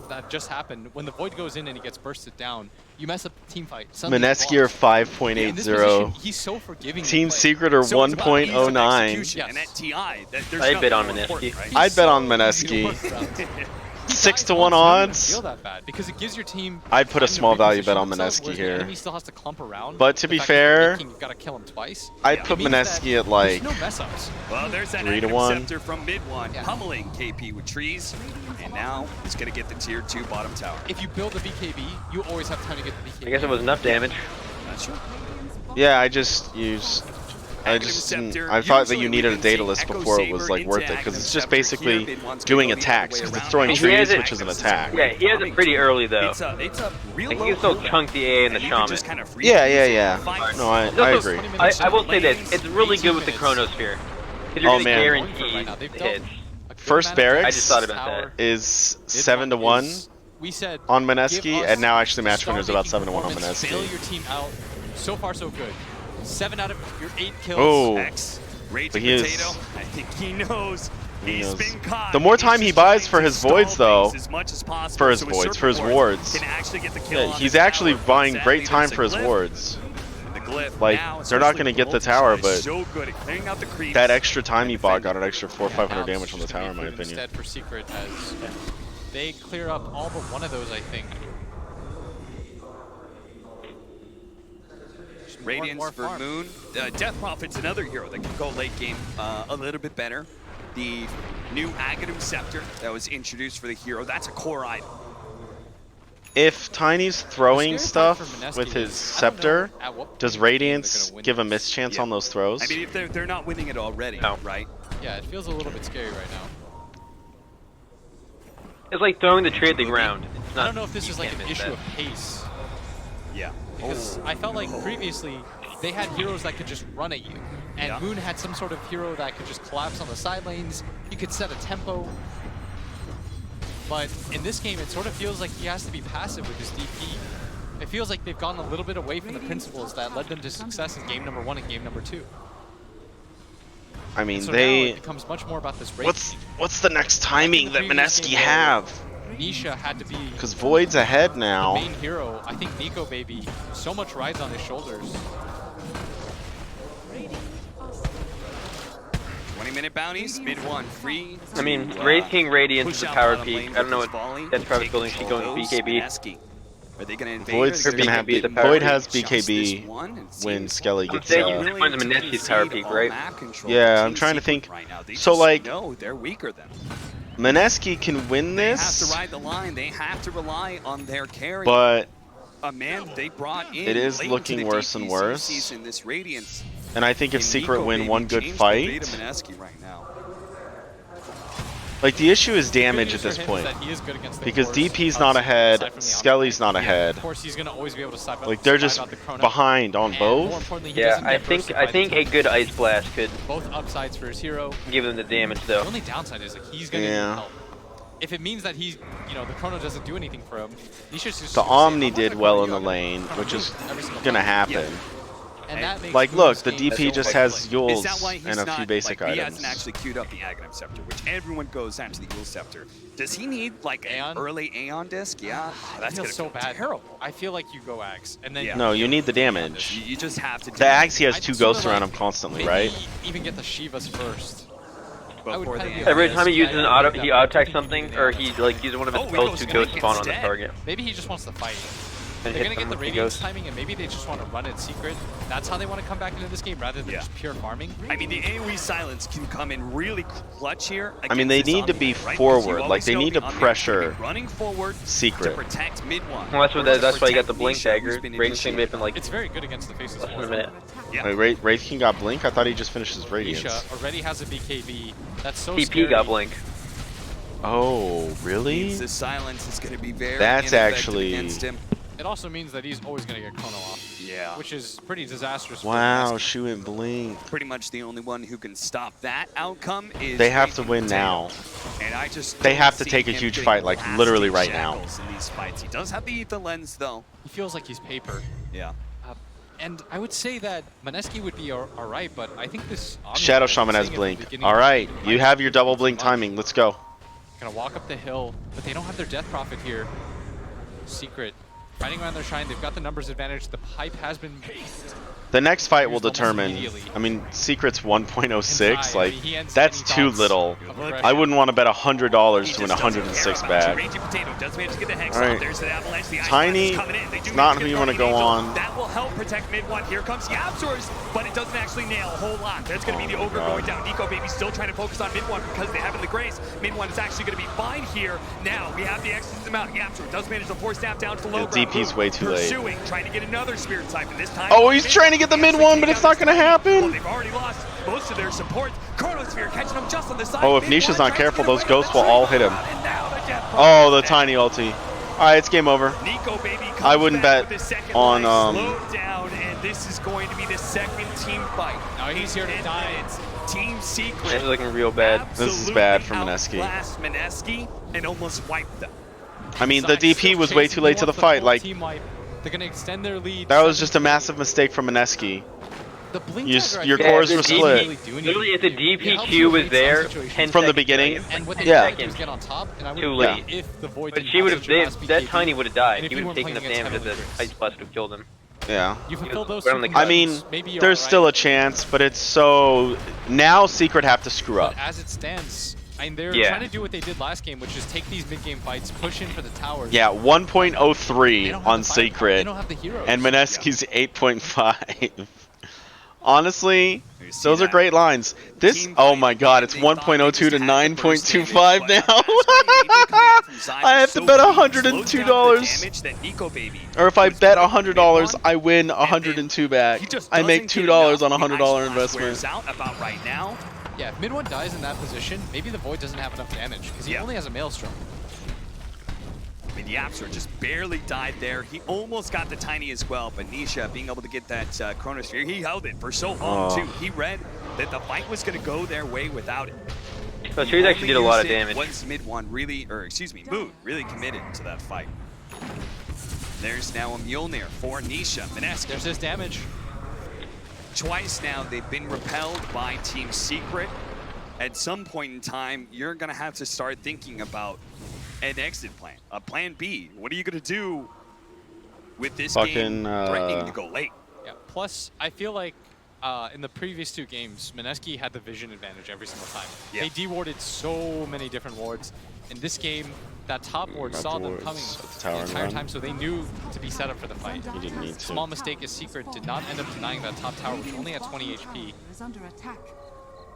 that just happened, when the Void goes in and he gets bursted down, you mess up the team fight. Meneski are 5.80. He's so forgiving. Team Secret are 1.09. And at TI, I bet on Meneski. Right? I'd bet on Meneski. 6-to-1 odds. Feel that bad because it gives your team. I'd put a small value bet on themselves, Meneski whereas the here. enemy still has to clump around. But to be The fact that fair, you're you've got to kill him twice. I'd put Meneski at like There's no mess ups. Well, there's that 3-to-1. Scepter from mid one, pummeling KP with trees, and now he's going to get the tier 2 bottom tower. If you build the BKB, you always have time to get the BKB. I guess it was enough damage. That's true. Yeah, I just didn't. I thought that you needed a data list before it was like worth it, because it's just basically doing attacks, because it's throwing trees, which is an attack. Yeah, he has it pretty early though. It's a real Like, he can still chunk the A and the Shaman. Yeah. No, I agree. I will say this, it's really good with the Chronosphere. Because you're Oh, gonna man. guarantee hits. First barracks I just thought about that. is 7-to-1 We said on give Meneski, us and now actually match star winner's about making 7-to-1 on performance, bail your Meneski. team out. So far, so good. 7 out of your 8 kills. Oh, Raging but he is. Potato, I think he knows. He's been caught. The more time he buys for his voids, though, As much as possible, for his so voids, for his wards, can actually get the kill on he's the actually tower. buying Sadly, great time there's a for his glyph. wards. The glyph Like, now, they're not especially going to with get the Voltage, tower, is but so good at clearing out the creeps. that extra time he bought got an extra 400-500 damage on the tower, in my opinion. Instead for Secret, as they clear up all but one of those, I think. Radiance for Moon. Death Prophet's another hero that can go late game a little bit better. The new Aghanim Scepter that was introduced for the hero, that's a core item. If Tiny's throwing stuff with his scepter, does Radiance give a miss chance on those throws? I mean, if they're not winning it already, right? Yeah, it feels a little bit scary right now. It's like throwing the tree at the ground. It's not, I don't know if this is like an issue of pace. Yeah. Because I felt like previously they had heroes that could just run at you. And Moon had some sort of hero that could just collapse on the side lanes. He could set a tempo. But in this game, it sort of feels like he has to be passive with his DP. It feels like they've gone a little bit away from the principles that led them to success in game number 1 and game number 2. I mean, So they. now it becomes much more about this race. What's the next timing that Meneski have? Nisha had to be Because Void's ahead the now. main hero. I think Nico Baby, so much rides on his shoulders. 20-minute bounties, mid one, free. I mean, Wraith King Radiance is a power peak. I don't know what Death Prophet's building. She's going BKB. Are they going to invade? Void's or gonna have BKB is a power Void peak. has BKB when Skelly I'm gets. saying you find the Meneski's power peak, right? Yeah, I'm trying to think. So like, no, they're weaker than. Meneski can win They have this, to ride the line. They have to rely on their carry. but a man they brought in. it is late looking into the worse and DPC worse. Season, this Radiance. And I think if Secret Nico, win baby, one good change the fight, fate of Mineski right now. like the issue is The good damage news at for this him is point. that he is good against the Because cores, DP's not ahead, aside from the Skelly's not Yeah, ahead. Of course, he's going to always be able to survive. Like they're just out the chrono. behind on And more both. importantly, he Yeah, doesn't I get think bursted I by think the a good ice blast could both upsides for his hero. give them the damage The though. only downside is like he's going to need help. If it means that he's, you know, the chrono doesn't do anything for him, he's just The gonna say, Omni "I'm not did gonna well chrono in you, the I'm gonna lane, chrono which you is every single gonna time." happen. And that makes Like, moving look, this the game DP so just quick. has Is Yules that why he's and a few not, basic like, he items. hasn't actually queued up the Aghanim Scepter, which everyone goes down to the Yule Scepter. Does he need like an early Aeon disc? Yeah, that's I gonna feel so be bad. terrible. I feel like you go Axe, and then No, you need the damage. You just have to. The Axe, he has I'd two sorta ghosts around like him constantly, maybe right? even get the Shivas first. Before Every time he uses an auto, he auto attacks something, or he like uses one of his spells to ghost spawn on the target. Maybe he just wants to fight. And They're hit gonna get them the with the Radiance ghost. timing, and maybe they just want to run it secret. That's how they want to come back into this game, rather than just pure farming. I mean, the AoE silence can come in really clutch here. I mean, they against this need to Omni, be right? 'Cause you forward. Like, always they know need the to Omni is gonna be pressure running forward to Secret. protect mid one. Well, that's why you got the blink Nisha, who's dagger. been Radiant King initiated. been like It's very good against the faces. less than a minute. Wait, Wraith King got Blink? I thought he just finished his Radiance. Nisha already has a BKB. That's so PP scary. got blink. Oh, really? The silence is going to be very That's ineffective actually... against him. It also means that he's always going to get chrono off. Yeah. Which is pretty disastrous. Wow, Shu and Blink. Pretty much the only one who can stop that outcome is They have to Raging win Potato. now. And I just They don't have to see take a him huge getting fight, like lasting literally right now. shackles in these fights. He does have the ether lens though. He feels like he's paper. Yeah. And I would say that Mineski would be alright, but I think this Omni Shadow was Shaman has saying at the Blink. beginning Alright, of the you game, have your double too Blink much. timing. Let's go. Gonna walk up the hill, but they don't have their Death Prophet here. Secret. Fighting around their Shrine, they've got the numbers advantage. The pipe has been... The next fight will Used almost determine. immediately. I mean, Secret's 1.06. Inside, I Like, mean, he ends that's any too thoughts little. of aggression. I wouldn't want to bet $100 He to win just doesn't 106 care about back. you. Raging Potato does manage to get the Hex All right. off. There's the Avalanche. The Ice Tiny, Blast is coming in. They do it's not manage who to you get want to Guardian go Angel. on. That will help protect mid one. Here comes Yapzors, but it doesn't actually nail a whole lot. There's going to be the Ogre going down. Nico Baby still trying to focus on mid one because they have in the Grace. Mid one is actually going to be fine here. Now we have the Exorcism them out. Yapzor does manage to force snap down to the low The ground. DP's way too late. Pursuing, trying to get another Spirit Siphon this time. Oh, he's trying to get the mid one, but it's not going to happen. Well, they've already lost most of their support. Chronosphere catching them just on the side. Oh, if Nisha's not careful, those ghosts will all hit him. Oh, the tiny ulti. Alright, it's game over. Nico Baby comes I wouldn't back bet with the second on life, slowed down, and this is going to be the second team fight. Now he's here to die. It's Team Secret. This is looking real bad. This is bad for Mineski. Last Mineski and almost wiped them. I mean, the DP was way too late to the fight. Like, Team wipe. They're gonna extend their lead. that was just a massive mistake from Mineski. The blink Your cores were split. Literally, if the DPQ was there 10 From the seconds beginning? ago, And what they Yeah. did was get on top, and I would Too have late. if the Void But didn't she have would have, such a fast that BKB. Tiny would have died. And if He you would have weren't taken enough playing damage that against the Ice Blast would have killed him. Yeah. You fulfill those Right on the two I mean, conditions, maybe you're there's alright. still a chance, but it's so... Now Secret have to screw up. But as it stands, I mean, they're Yeah. trying to do what they did last game, which is take these mid-game fights, push in for the towers. Yeah, 1.03 They don't have on the firepower. Secret. They don't have the heroes. And Mineski's 8.5. Honestly, those are great lines. This, oh my god, it's 1.02 to 9.25 now. I have to bet $102. Or if I bet $100, I win 102 back. I make $2 on a $100 investment. Out about right now. Yeah, if mid one dies in that position, maybe the Void doesn't have enough damage, because he only has a Maelstrom. I mean, Yapzor just barely died there. He almost got the Tiny as well, but Nisha being able to get that Chronosphere, he held it for so long too. He read that the fight was going to go their way without it. So Trees actually did a lot of Only used damage. it Once mid one really, or excuse me, Moon really committed to that fight. There's now a Mjolnir for Nisha. Mineski. There's his damage. Twice now they've been repelled by Team Secret. At some point in time, you're going to have to start thinking about an exit plan, a plan B. What are you going to do with this game threatening to go late? Yeah. Plus, I feel like in the previous two games, Mineski had the vision advantage every single time. Yeah. They de-warded so many different wards. In this game, that top ward saw them coming the entire time, so they knew to be set up for the fight. You didn't need to. Small mistake is Secret did not end up denying that top tower, which only had 20 HP.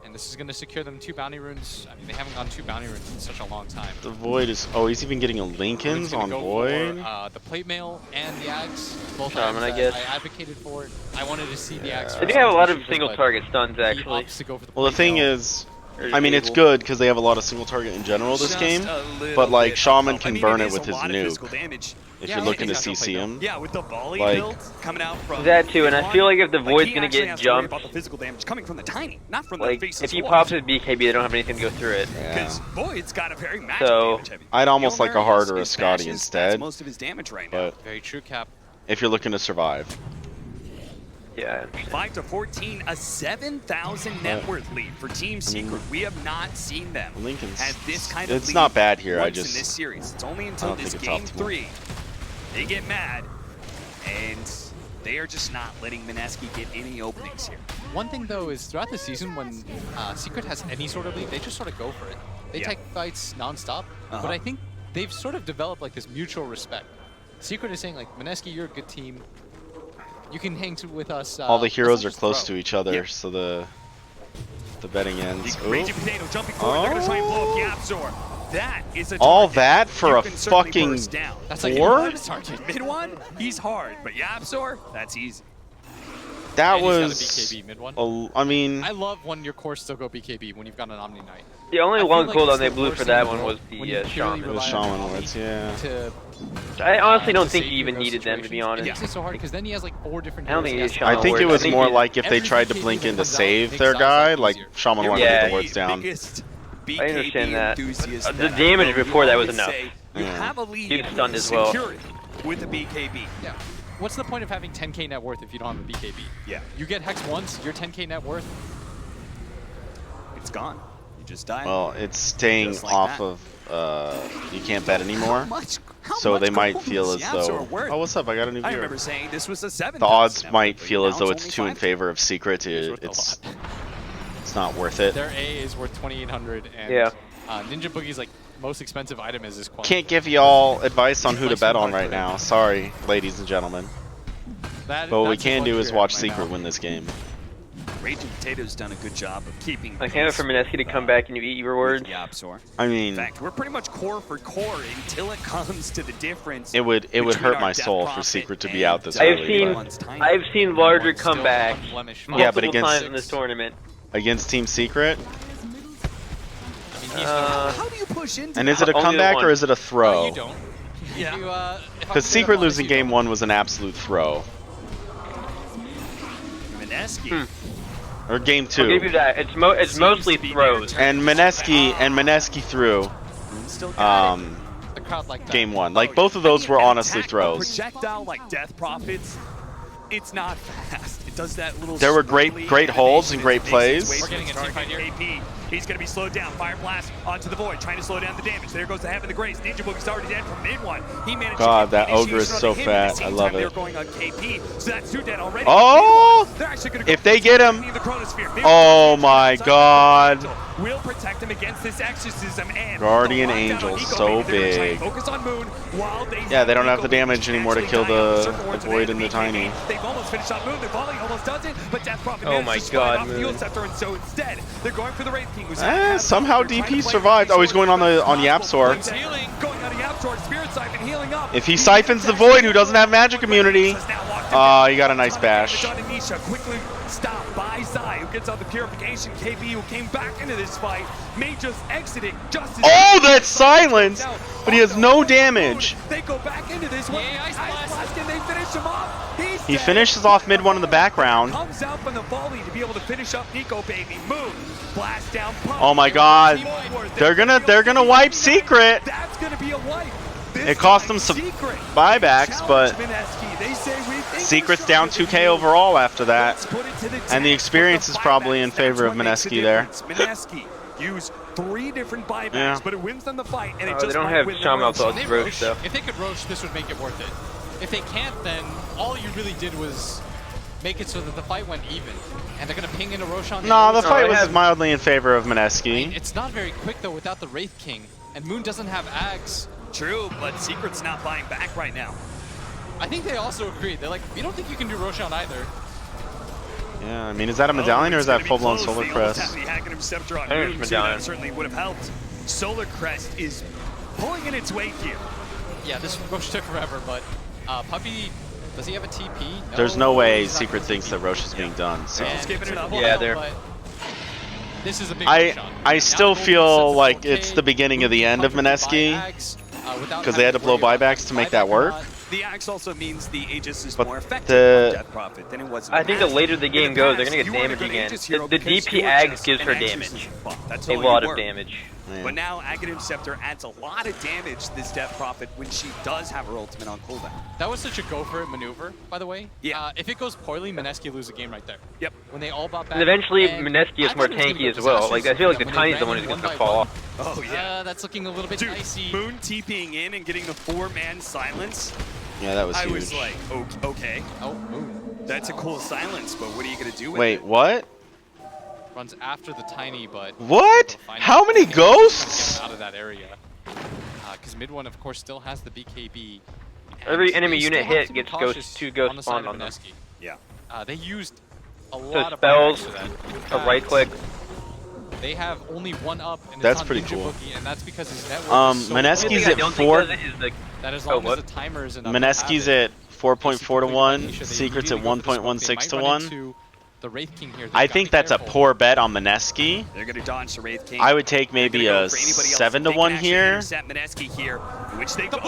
And this is going to secure them 2 bounty runes. I mean, they haven't gone 2 bounty runes in such a long time. The Void is... Oh, he's even getting a Lincoln's on Void? For, the plate mail and the Axe. Both Shaman, I Axe guess. I advocated for it. I wanted to see the Axe. They do have a lot of single target stuns, actually. Well, the thing is... I mean, it's good because they have a lot of single target in general this game, but like Shaman can burn it with his nuke. If you're looking to CC him. Yeah, with the volley like, build coming out from that too, and I feel like if the Void's gonna get jumped, about the physical damage coming from the Tiny, not from like the face if he pops his BKB, they don't have anything to go through it. Because Void's got a very magic So damage heavy. I'd almost like a hard or a His Scotty bashes, instead. That's most of his damage right now. But very true, Cap. If you're looking to survive. Yeah. 5-14, a 7,000 net worth lead for Team Secret. We have not seen them Lincoln's, at this kind of it's lead not bad here. once I just in this series. It's only I until don't this think game it's optimal. 3 they get mad, and they are just not letting Mineski get any openings here. One thing though is throughout the season when Secret has any sort of lead, they just sort of go for it. They take fights non-stop, but I think they've sort of developed like this mutual respect. Secret is saying like, Mineski, you're a good team. You can hang with us. All the heroes are close to each other, so the betting ends. Raging Potato jumping forward, they're gonna try and blow up Yapzor. That is a All target that for you a can certainly fucking burst down. That's like four? Mid one, he's hard, but Yapzor, that's easy. That And he's got a was. BKB mid one. I mean, I love when your cores still go BKB when you've got an Omni Knight. The only I feel long like cooldown it's they the blew worst for thing in that the one was world the when you purely Shaman. rely on Shaman Omni Woods, yeah. to I honestly don't to think save he you even in those needed them, to be situations. honest. It makes it so hard because then he has like 4 different. I don't think he heroes needs he has to I think it Shaman was Woods. more like if they every tried to BKB blink that in to comes out save makes their Zion's guy, life like easier. Shaman wanted to Yeah. get the wards down. I understand that. enthusiast The that damage I know. before We that was always enough. say You have a lead. He was stunned as well. Secure it with a BKB. Yeah. What's the point of having 10k net worth if you don't have a BKB? Yeah. You get Hex once, you're 10k net worth. It's gone. You just died. Well, it's staying Just like off that. of. You can't bet anymore. How So much they might gold feel is as Yapzor though. worth? Oh, what's up? I got a new I viewer. remember saying this was a 7,000. The odds net might worth, feel but as though now it's only too in 5. favor of Secret. It's not worth it. Their A is worth 2,800, and Yeah. Ninja Boogie's like most expensive item is his quality. Can't give y'all advice on who to bet on right now. Sorry, ladies and gentlemen. But what we that's can a do is luxury watch item right Secret now. win this game. Raging Potato's done a good job of keeping. I can't wait for Mineski to come back and you eat your words. Yapzor. I mean, In fact, we're pretty much core for core until it comes to the difference. it would between hurt our my Death soul for Prophet Secret to and be out this I've early. seen but- larger comebacks Yeah, but multiple against times in this tournament. against Team Secret. How do you push into And is it a Only the comeback one. or is it a throw? You don't. Yeah. Because Secret losing game 1 was an absolute throw. Mineski. Or game 2. I'll give you that. It's mostly throws. And Mineski threw The crowd like that. game 1. Like both of those were honestly throws. Projectile like Death Prophets, it's not fast. It does that little. There were swirly great holds and great animation. plays. We're getting a team fight here. AP. He's going to be slowed down. Fire Blast onto the Void, trying to slow down the damage. There goes the Heaven of the Grace. Ninja Boogie's already dead from mid one. He managed God, to that get the ogre is initiation so on him. At the fat. same I love time, They're it. going on KP, so that's 2 dead already. Oh! They're actually going to go If they get him. the Chronosphere. Oh my God. Will protect him against this exorcism and Guardian the lockdown on Angel, Nico so Baby. They're gonna try and big. focus on Moon while they Yeah, they don't have the Nico damage Baby anymore to actually kill dying on the circle wards Void and and the BKB. Tiny. They've almost finished off Moon. Their volley almost does it, but Death Prophet Oh managed my to slide God, off the Moon. Heal Scepter, and so instead they're going for the Wraith King. Who's Somehow DP survived. Oh, he's going on Yapzor. healing, going on Yapzor, Spirit Siphon healing up. If he siphons the Void, who doesn't have magic immunity, he got a nice bash. John and Nisha quickly stopped by Zai, who gets out the purification. KB, who came back into this fight, may just exit it just as Oh, that's silence! But he has no damage. they go back into this one. Ice Blast, and they finish him off. He's He dead. finishes off mid 1 in the background. Comes out from the volley to be able to finish up Nico Baby. Moon, blast down. Pump. Oh my God. They're gonna wipe Secret. That's gonna be a wipe. It cost them some buybacks, but Secret's down 2k overall after that. And the experience is probably in favor of Mineski there. Mineski use 3 different buybacks, Yeah. but it wins them the fight, and it Oh, just they don't might have win the Shaman race. Thoughts Roach though. If they could roach, this would make it worth it. If they can't, then all you really did was make it so that the fight went even. And they're going to ping in a Roshan. No, the fight was mildly in favor of Mineski. It's not very quick, though, without the Wraith King. And Moon doesn't have Ags. True, but Secret's not buying back right now. I think they also agreed. They're like, we don't think you can do Roshan either. Yeah, I mean, is that a medallion or is that full-blown Solar Crest? The Aghanim Scepter on I think Moon it's too, that medallion. certainly would have helped. Solar Crest is pulling in its weight here. Yeah, this Roche took forever, but Puppey, does he have a TP? No, There's no way he's not Secret gonna thinks TP. that Roche is being done. So And giving it up. Yeah, they're. but this is a big shot. I still feel like it's the beginning of the end of Mineski because they had to blow buybacks to make that work. The axe also means the Aegis is But more effective the- on Death Prophet than it was in I think the past. later the game In the goes, they're past, gonna get you weren't a damage good again. Aegis hero The because DP you're Ag just gives an her Aegis damage. buff. That's A all you lot of were. damage. Yeah. But now Aghanim Scepter adds a lot of damage to this Death Prophet when she does have her ultimate on cooldown. That was such a go for it maneuver, by the way. Yeah. If it goes poorly, Mineski lose the game right there. Yep. When they all bought back. And eventually, and Mineski is I more thought it was gonna tanky go as well. Like I feel like the disastrously, Tiny's the when one they who's ran gonna in fall one off. Oh yeah. that's looking a little bit Dude, dicey. Moon TPing in and getting the 4-man silence. Yeah, that was I huge. was like, okay. Oh, Moon. That's a cool silence, but what are you gonna do with Wait, it? what? Runs after the Tiny, but What? How many ghosts? out of that area. Because mid one, of course, still has the BKB. Every And enemy they unit still have hit to be gets cautious two ghosts on the spawned side on of them. Mineski. Yeah. They used a So lot of spells, buybacks for that. a right click. They have only one up, and That's it's on pretty Ninja cool. Boogie, and that's because his network is so Mineski's good at 4. that as long as the timer is enough. Mineski's at 4.4 to 1. They Secret's at immediately go for the 1.16 smoke. to They might 1. run into the Wraith King here. I think that's a poor bet on Mineski. They're gonna dodge the Wraith King. I would take maybe They're gonna a go for anybody else. 7 to They 1 can actually here. intercept Mineski here, which they go.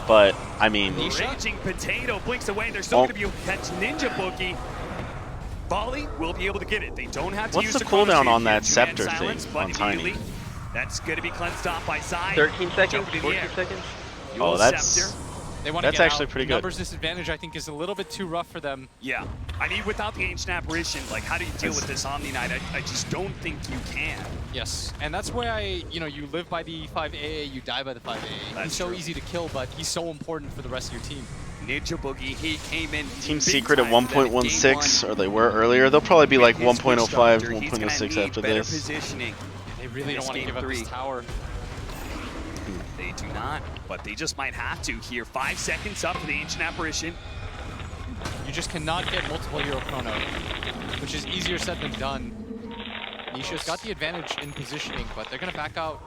But I mean, Raging Potato blinks away. They're still Well- going to be able to catch Ninja Boogie. Volley will be able to get it. They don't have to What's use the chrono cooldown shield on here. that 2-man scepter silence, thing but on Tiny? immediately, that's going to be cleansed off by Sai. 13 seconds, Jumping in the 14 air. seconds. Oh, that's They want to that's get actually out. pretty good. Numbers disadvantage, I think, is a little bit too rough for them. Yeah. I mean, without the Ancient Apparition, like, how do you deal with this Omni Knight? I just don't think you can. Yes, and that's why you live by the 5AA, you die by the 5AA. That's He's so true. easy to kill, but he's so important for the rest of your team. Ninja Boogie, he came in Team big Secret at time for them in game 1.16, one. or they were earlier. They'll probably be like With his switch 1.05, doctor, he's gonna 1.06 need after better this. Positioning. They really don't want to give up this tower. They do not, but they just might have to here. 5 seconds up for the Ancient Apparition. You just cannot get multiple hero chrono, which is easier said than done. Nisha's got the advantage in positioning, but they're going to back out.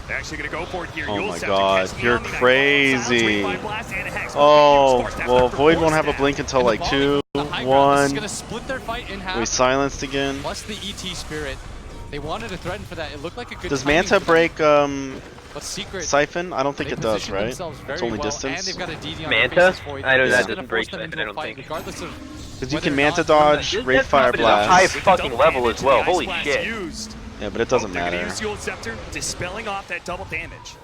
They're actually going to go for it here. Oh You'll my have to god, catch the you're Omni Knight. crazy. 25 blast and a hex. Oh, Force staff well, after Void force won't have a staff. blink until like 2, The high ground, this is 1. going to split their fight in half. We silenced again. Plus the ET Spirit. They wanted to threaten for that. It looked like a good Does timing Manta for them. break But Secret, Siphon? I don't think they it does, position right? themselves very It's only well, distance. And they've got a DD on Manta? their faces, Void. I know This that is gonna doesn't break force them Siphon, into I a don't fight, think. regardless of Because you whether can or Manta not- dodge, This Wraith Death Fire Prophet is a high Blast. fucking level as well. The Holy Ice Blast shit. used. Yeah, but it doesn't They're going to matter. use the old Scepter, dispelling off that double damage.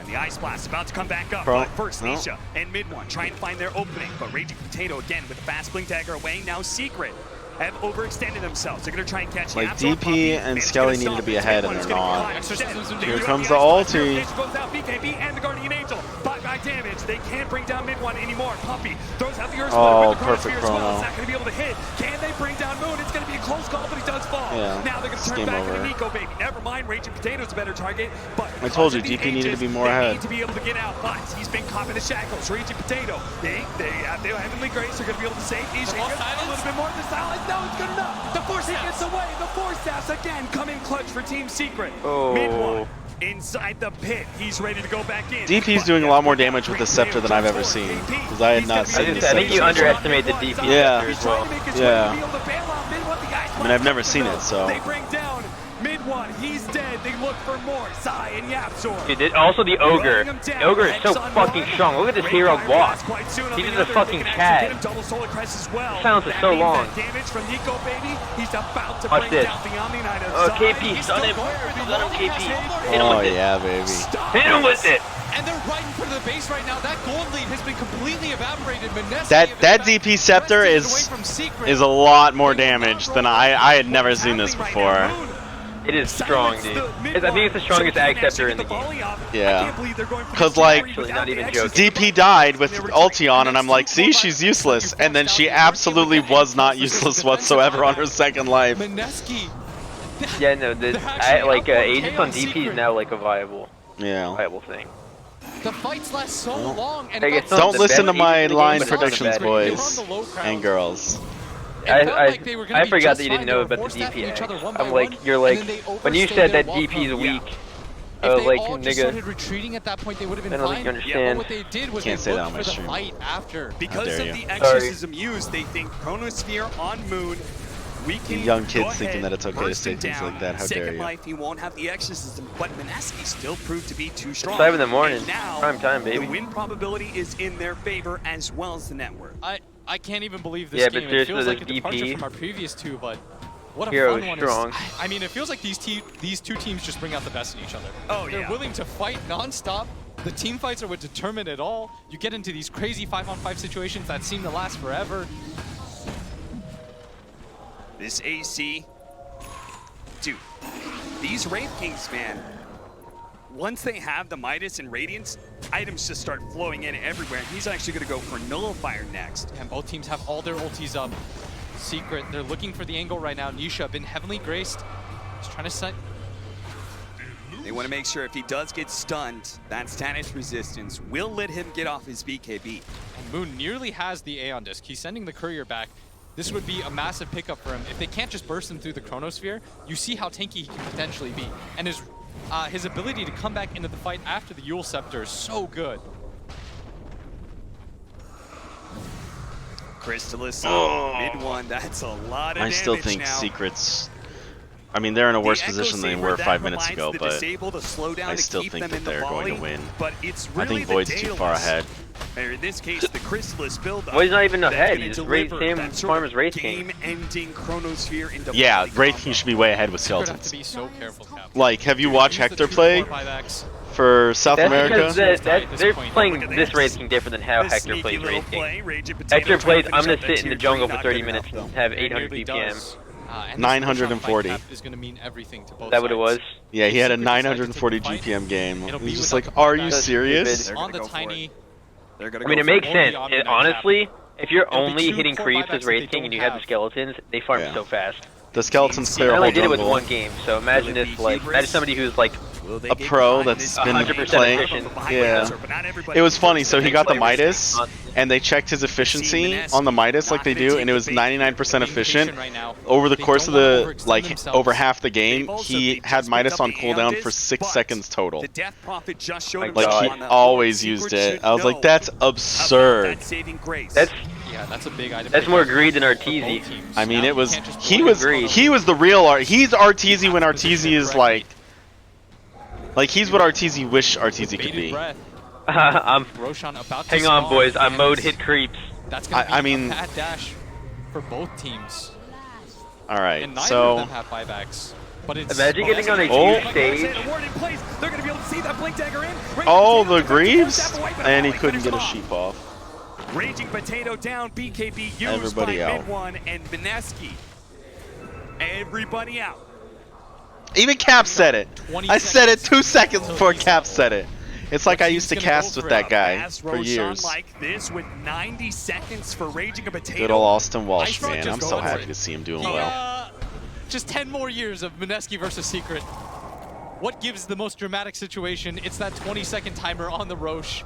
And the Ice Blast about to come back up. Bro, But first, no. Nisha and mid one try and find their opening. But Raging Potato again with a fast blink dagger away. Now Secret have overextended themselves. They're going to try and catch Like, Yapzor, DP Puppey, and it's Skelly gonna needed to stop be it. ahead, Mid and one they're is gonna not. climb. Exorcism, they Here do comes have the Ice Blast. ulti. Purification goes out. BKB and the Guardian Angel. Bye-bye damage. They can't bring down mid one anymore. Puppey throws out the Earth Splitter Oh, with the perfect Chronosphere as well. chrono. It's not going to be able to hit. Can they bring down Moon? It's going to be a close call, but he does fall. Yeah, Now they're going it's to turn game back over. into Nico Baby. Never mind, Raging Potato's a better target. But I told you, because of the DP needed to be Aegis, more they ahead. need to be able to get out, but he's been caught in the shackles. Raging Potato. They have their Heavenly Grace. They're going to be able to save Nisha. A little bit more of the silence. No, it's good enough. The Force Staff gets away. The Force Staffs again come in clutch for Team Secret. Oh. Mid one. Inside the pit, he's ready to go back in. DP's doing a lot more damage with the Scepter than I've ever seen. Because I had not seen the I think you Scepter. underestimate the DP Yeah. as well. Yeah. I mean, I've never seen it, so. They bring down mid one. He's dead. They look for more. Sai and Yapzor. Dude, also the Ogre. The Ogre is so fucking strong. Look at this hero walk. He's just a fucking Chad. Double Solar Crest as well. The silence is so long. Damage from Nico Baby. He's about to Watch bring this. down the Omni Knight of Oh, Sai. KP, He's stun still him. going for the Stun him, multi-cast KP. over. Hit him Oh, with it. yeah, baby. Hit him with it. And they're right in front of the base right now. That gold lead has been completely evaporated. Mineski That DP Scepter is a lot more damage than I had never seen this before. It is strong, dude. I think it's the strongest Ag Scepter in the game. Yeah. Because, like, Actually, not even joking. DP died with ulti on, and I'm like, see, she's useless. And then she absolutely was not useless whatsoever on her second life. Mineski. Yeah, no, Aegis on DP is now like a viable thing. The fights last so long, and Hey, it it's got not Don't the listen best to my Aegis in the game, line but it's not the predictions, best. boys and girls. I forgot that you didn't know about the DP. I'm like, you're like, when you said that DP is weak, I was like, nigga. Started retreating at that point, they would have been fine. Understand. But what they did was Can't they say that looked on my for the stream. fight after. Because of the exorcism used, they think Chronosphere on Moon. We can young kids thinking that it's okay to say things like that. How dare Second you? life, he won't have the exorcism, but Manaski still proved to be too strong. 5 in the morning, And now, prime time, baby. The win probability is in their favor as well as the net worth. I can't even believe this Yeah, game. but It seriously, feels this like a departure DP from our previous two, but what a Hero fun one strong. is. I mean, it feels like these two teams just bring out the best in each other. Oh, They're yeah. willing to fight non-stop. The team fights are what determine it all. You get into these crazy 5-on-5 situations that seem to last forever. This AC, dude, these Wraith Kings, man, once they have the Midas and Radiance, items just start flowing in everywhere. He's actually going to go for Nullifier next. And both teams have all their ultis up. Secret, they're looking for the angle right now. Nisha been heavily graced. He's trying to set. They want to make sure if he does get stunned, that status resistance will let him get off his BKB. And Moon nearly has the Aeon Disc. He's sending the courier back. This would be a massive pickup for him. If they can't just burst him through the Chronosphere, you see how tanky he can potentially be. And his ability to come back into the fight after the Yule Scepter is so good. Crystallis, mid one, that's a lot of damage. I still think now. Secret's. I mean, they're in a worse position than they were 5 minutes ago, but I still keep think them that in the they're going to volley, win. But it's I really think Void's the too far Daedalus, ahead. or in this case, the Crystallis build-up. Void's not even that's ahead. gonna He's deliver same that sort farm of as Wraith King. game-ending Chronosphere into Yeah, volley Wraith combo. King should be way ahead with Secret have to skeletons. be so careful, Cap. Like, have you watched Hector play for South That's America? because they're playing this Wraith King different than how Hector plays Wraith King. Hector plays, I'm going to sit in the jungle for 30 minutes and have 800 BPM. 940. Is going to mean everything to both That what it was? Yeah, he had a 940 GPM game. He's just like, are you serious? On the tiny. I mean, it makes sense. Honestly, if you're only hitting creeps as Wraith King and you have the skeletons, they farm so fast. The skeletons clear I a whole only did it with jungle. one game, so imagine this, like, imagine somebody who's like A pro that's been 100% playing. efficient. Yeah. It was funny. So he got the Midas, and they checked his efficiency on the Midas like they do, and it was 99% efficient. Over the course of the, like, over half the game, he had Midas on cooldown for 6 seconds total. Like, he always used it. I was like, that's absurd. That's a big item. That's more greed than Arteezy. I mean, it was, he was the real Art. He's Arteezy when Arteezy is like he's what Arteezy wish Arteezy could be. Hang on, boys. I'm mode hit creeps. That's gonna be a bad dash for both teams. All right, And neither so of them have buybacks. But it's imagine getting on a huge stage. Oh, the Greaves, and he couldn't get a sheep off. Raging Potato down, BKB used Everybody by out. mid one, and Mineski. Everybody out. Even Cap said it. I said it 2 seconds before Cap said it. It's like I used to cast with that guy for years. Like this with 90 seconds for Raging a Potato. Good old Austin Walsh, man. I'm so happy to see him doing well. Just 10 more years of Mineski versus Secret. What gives the most dramatic situation? It's that 20-second timer on the Roche.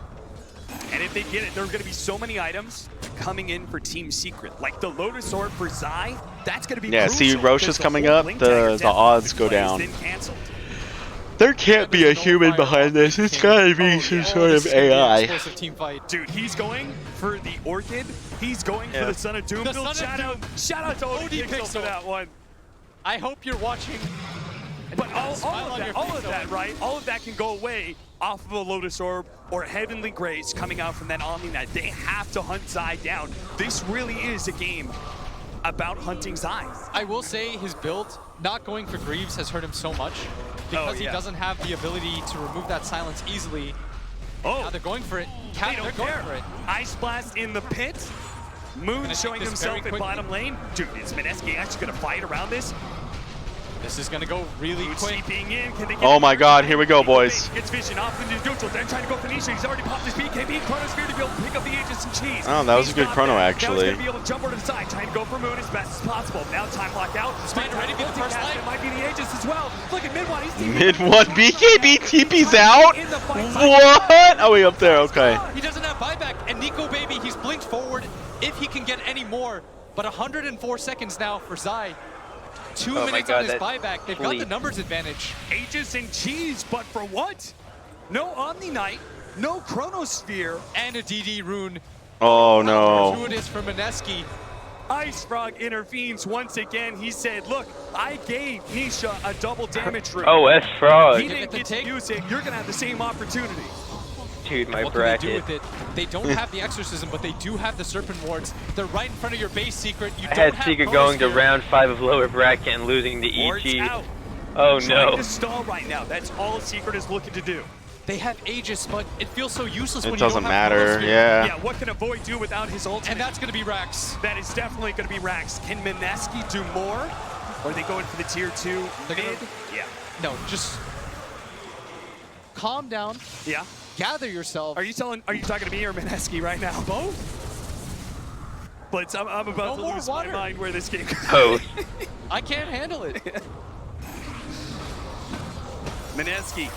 And if they get it, there are going to be so many items coming in for Team Secret. Like the Lotus Orb for Zai, that's going to be Yeah, crucial see, Roche is coming up, the odds go down. There can't be a human behind this. It's gotta be some sort of AI. Dude, he's going for the Orchid. He's going for the Son of Doom build. Shout out to OD Pixel for that one. I hope you're watching. But all of that, right? All of that can go away off of a Lotus Orb or Heavenly Grace coming out from that Omni Knight. They have to hunt Zai down. This really is a game about hunting Zai. I will say his build, not going for Greaves, has hurt him so much because he doesn't have the ability to remove that silence easily. Now they're going for it. They don't care. Ice Blast in the pit. Moon showing himself in bottom lane. Dude, is Mineski actually going to fight around this? This is going to go really quick. Oh my god, here we go, boys. Gets vision off into neutral, then trying to go for Nisha. He's already popped his BKB. Chronosphere to be able to pick up the Aegis and cheese. Oh, that was a good chrono, actually. Now he's going to be able to jump over to the side, trying to go for Moon as best as possible. Now time lock out. Spider ready to be the first light. It might be the Aegis as well. Look at mid one. He's Mid one, BKB TP's out? What? Oh, we up there, okay. He doesn't have buyback, and Nico Baby, he's blinked forward. If he can get any more, But 104 seconds now for Zai. 2 Oh my minutes God, on his that buyback. They've got fleet. the numbers advantage. Aegis and cheese, but for what? No Omni Knight, no Chronosphere. And a DD rune. Oh no. Gratuitous for Mineski. Ice Frog intervenes once again. He said, look, I gave Nisha a double damage rune. Oh, S Frog. He didn't get to use it. You're going to have the same opportunity. Dude, my What bracket. can they do with it? They don't have the Exorcism, but they do have the Serpent Wards. They're right in front of your base, Secret. You I don't had have Secret going to Chronosphere. round 5 of lower bracket and losing the Wards EG. out. Oh Trying no. to stall right now. That's all Secret is looking to do. They have Aegis, but it feels so useless It when you don't doesn't have matter, Chronosphere. yeah. Yeah, what can a Void do without his ultimate? And that's going to be Rax. That is definitely going to be Rax. Can Mineski do more? Or are they going for the tier 2 They're mid? gonna- Yeah. No, just calm down. Yeah. Gather yourself. Are you talking to me or Mineski right now? Both. But I'm about to more lose water. my mind where this game goes. Both. I can't handle it. Mineski.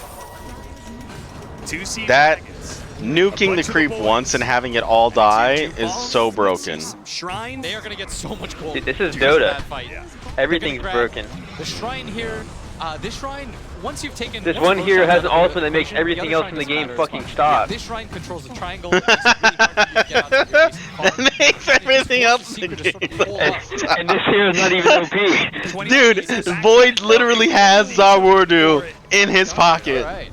2 seed That dragons. nuking the creep once and having it all die is so broken. Shrine. They are going to get so much gold. Dude, this is because of Dota. that fight. Everything's They're gonna broken. grab The shrine here, this shrine, once you've taken... This once one Roshan hero has out an of the ultimate that makes equation, everything other else shrine in the doesn't game matter as fucking much. stop. This shrine controls the triangle. It makes it really hard for you to get out of your base. That makes everything else in the game. And this hero's not even OP. Dude, Void literally has Zawurdu in his pocket. Alright.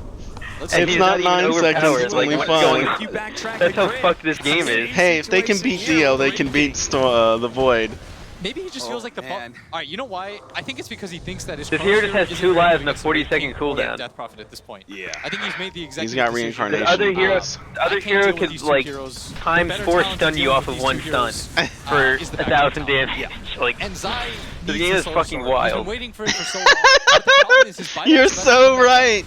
And It's he's not even 9 seconds, overpowered. it's Like, only what's 5. going- That's how fucked this game is. Hey, if they can beat Dio, they can beat the Void. Maybe he just feels like the... Alright, you know why? I think it's because he thinks that his This hero just Chronosphere has isn't 2 very lives good and a against the 40-second King or cooldown. Death Prophet at this point. Yeah. I think he's made the executive He's got decision. reincarnation. The other hero, Yes. the other hero could like times 4 stun you off of 1 stun for 1,000 damage. Like, And Zai the needs game the is soul fucking sword. He's wild. been waiting for it for so long. But the problem is his buyback's You're better so than that. right.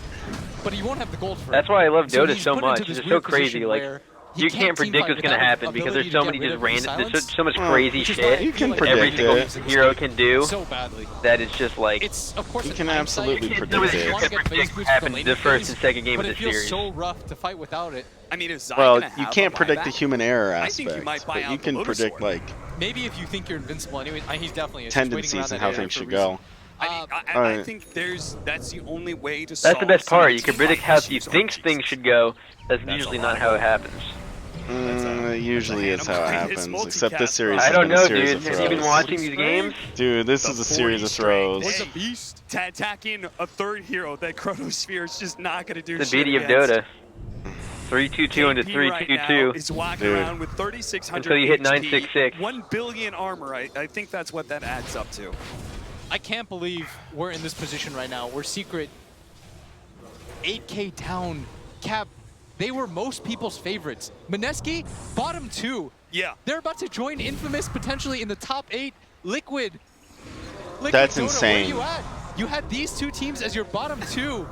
But he won't have the gold for it. That's why I love Dota he's so put much. into It's this just so weird crazy. position Like, where he you can't team predict fight what's gonna without happen because ability there's so to many get rid just of random. silence. There's so much Oh. crazy Which is why I shit You can feel like every predict single it. hero can do. so badly. That is just like. It's of course You an can hindsight. absolutely You predict wanna it. get You can phase predict boost what for happens lane the first phase, and second game but of it the feels series. so rough to fight without it. I mean, is Zai Well, gonna you have can't a predict the buyback? human error I think you aspect, might buy but you out can the Lotus predict Sword. like Maybe if you think you're invincible anyway, he's definitely is. He's waiting around tendencies that and how area things for a should reason. go. I mean, I Alright. think that's the only way to That's solve the best some of part. the You can team predict fight how you issues on think G's. things should go. That's That's usually a not lot. how it happens. It usually is how it It's happens, except this multicast, series bro. has I don't been a know, series dude. of Have you been throws. watching these games? Dude, this is a series of throws. He's a beast. Attacking a third hero that Chronosphere is just not going to do The shit beauty of against. Dota. 3-2-2 into KP right now 3-2-2. is walking Dude. around with 3,600 Until you hit HP, 966. 1 billion armor. I think that's what that adds up to. I can't believe we're in this position right now. We're Secret 8K down. Cap, they were most people's favorites. Mineski, bottom 2. Yeah. They're about to join Infamous potentially in the top 8. Liquid. That's Dota, insane. Where are you at? You had these 2 teams as your bottom 2.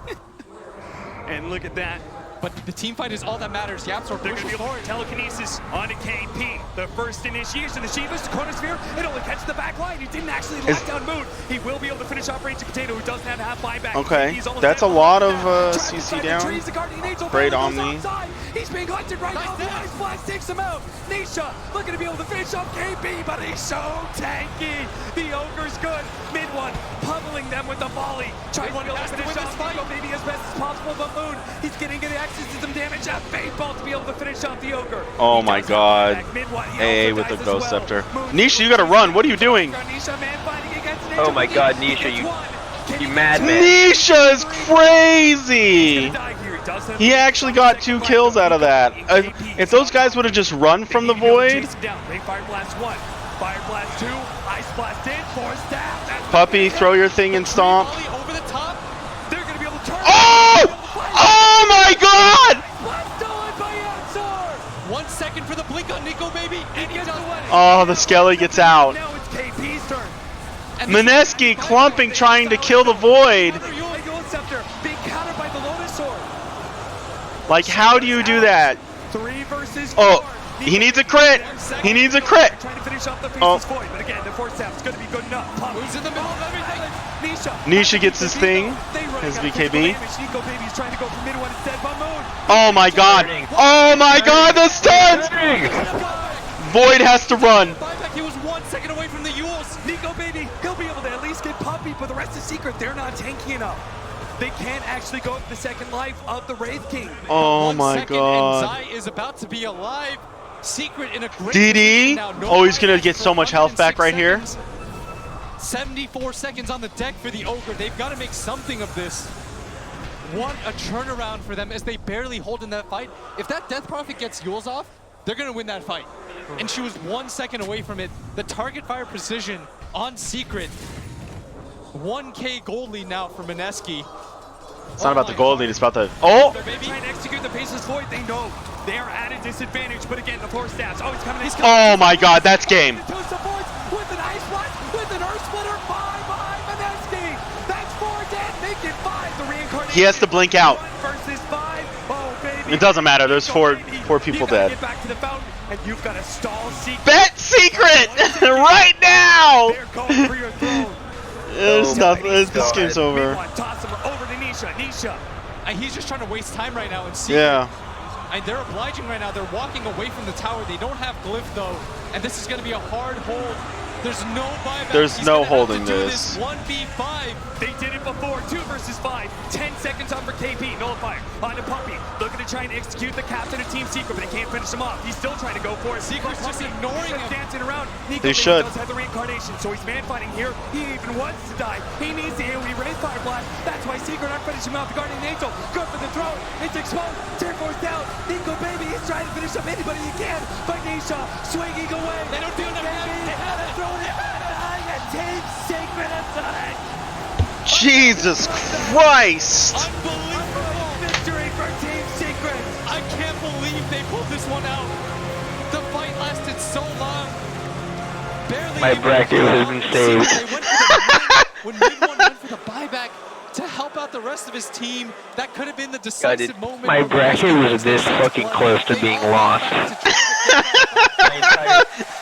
And look at that. But the team fight is all that matters. Yapsor They're going to pushes be able forward. to telekinesis onto KP. The first initiation, the Shivas to Chronosphere. It only catches the back line. He didn't actually lock down Moon. He will be able to finish off Raging Potato, who doesn't have half buyback. Okay, He's almost that's a dead. lot of Trying to CC fight the down. trees. The Guardian Angel Great finally goes Omni. offside. He's being hunted right now. The Ice Blast takes him out. Nisha looking to be able to finish off KP, but he's so tanky. The Ogre's good. Mid one, pummeling them with the volley. Tries to be able to finish off Nico maybe as best as possible, but Moon, he's getting good access to some damage. A Fade Ball to be able to finish off the Ogre. Oh my god. AA with the Ghost Scepter. Nisha, you gotta run. What are you doing? Oh my god, Nisha, you madman. Nisha is crazy! He actually got 2 kills out of that. If those guys would have just run from the void, Fire Blast 1, Fire Blast 2, Ice Blast in, force down. Puppy, throw your thing and stomp. Over the top. They're going to be able to turn. Oh! Oh my god! 1 second for the blink on Nico, baby. And he does it. Oh, the Skelly gets out. Now it's KP's turn. Mineski clumping, trying to kill the void. Scepter being countered by the Lotus Sword. Like, how do you do that? 3 versus 4. Oh, he needs a crit. He needs a crit. Trying to finish off the Oh. Faceless Void, but again, the force tap is going to be good enough. Who's in the middle of everything? Nisha gets his thing, his BKB. Nico Baby's trying to go for mid one instead, but Moon. Oh my god. Oh my god, the stuns! Void has to run. Buyback, he was 1 second away Secret, they're not tanky enough. They can't actually go up the second life of the Wraith King. Oh my god. And Zai is about to be alive. Secret in a great DD? now. No Oh, he's gonna buyback get for so much health back right here. 74 seconds on the deck for the Ogre. They've got to make something of this. What a turnaround for them as they barely hold in that fight. If that Death Prophet gets Yules off, they're going to win that fight. And she was 1 second away from it. The target fire precision on Secret. 1K gold lead now for Mineski. It's not about the gold lead, it's about the... Oh! They're trying to execute the Faceless Void. They know they are at a disadvantage, but again, the Force Stabs. Oh, he's coming. He's coming. Oh my god, that's game. Two supports with an Ice Blast, with an Earth Splitter. Bye-bye, Mineski. That's 4 dead. Make it 5. The reincarnation. He has to blink out. Versus 5. Oh, baby. It doesn't matter, there's four people dead. Get back to the fountain, and you've got to stall Secret. Bet Secret! Right now! They're going for your throne. There's nothing. This game's over. Toss him over to Nisha. Nisha. He's just trying to waste time right now and Secret. Yeah. And they're obliging right now. They're walking away from the tower. They don't have Glyph though. And this is going to be a hard hold. There's no buyback. There's no holding this. 1v5. They did it before. 2 versus 5. 10 seconds on for KP. Nullifier. On to Puppy. Looking to try and execute the captain of Team Secret, but they can't finish him off. He's still trying to go for it. Secret's just ignoring him. Dancing around. Nico They should. does have the reincarnation, so he's man fighting here. He even wants to die. He needs the AoE Wraith Fire Blast. That's why Secret aren't finishing him off. The Guardian Angel. Go for the throw. It's exposed. Tear Force down. Nico baby. He's trying to finish up anybody he can. But Nisha swinging away. They don't do enough. They have it. Throw it. Team Secret has done it! Jesus Christ! Unbelievable victory for Team Secret! I can't believe they pulled this one out. The fight lasted so long. Barely. My bracket has been saved. When Mid-1 went for the buyback to help out the rest of his team, that could have been the decisive moment. My bracket was this fucking close to being lost.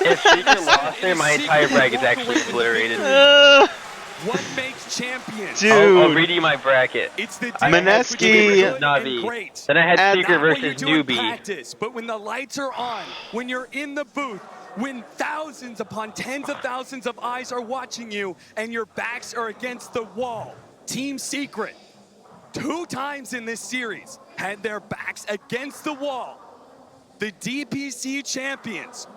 If Secret lost there, my entire bracket's actually obliterated. What makes champions? Dude. I'll read you my bracket. It's the Mineski. Navi. Then I had Secret versus Newbie. Practice, but when the lights are on, when you're in the booth, when thousands upon tens of thousands of eyes are watching you and your backs are against the wall, Team Secret, 2 times in this series, had their backs against the wall. The DPC champions.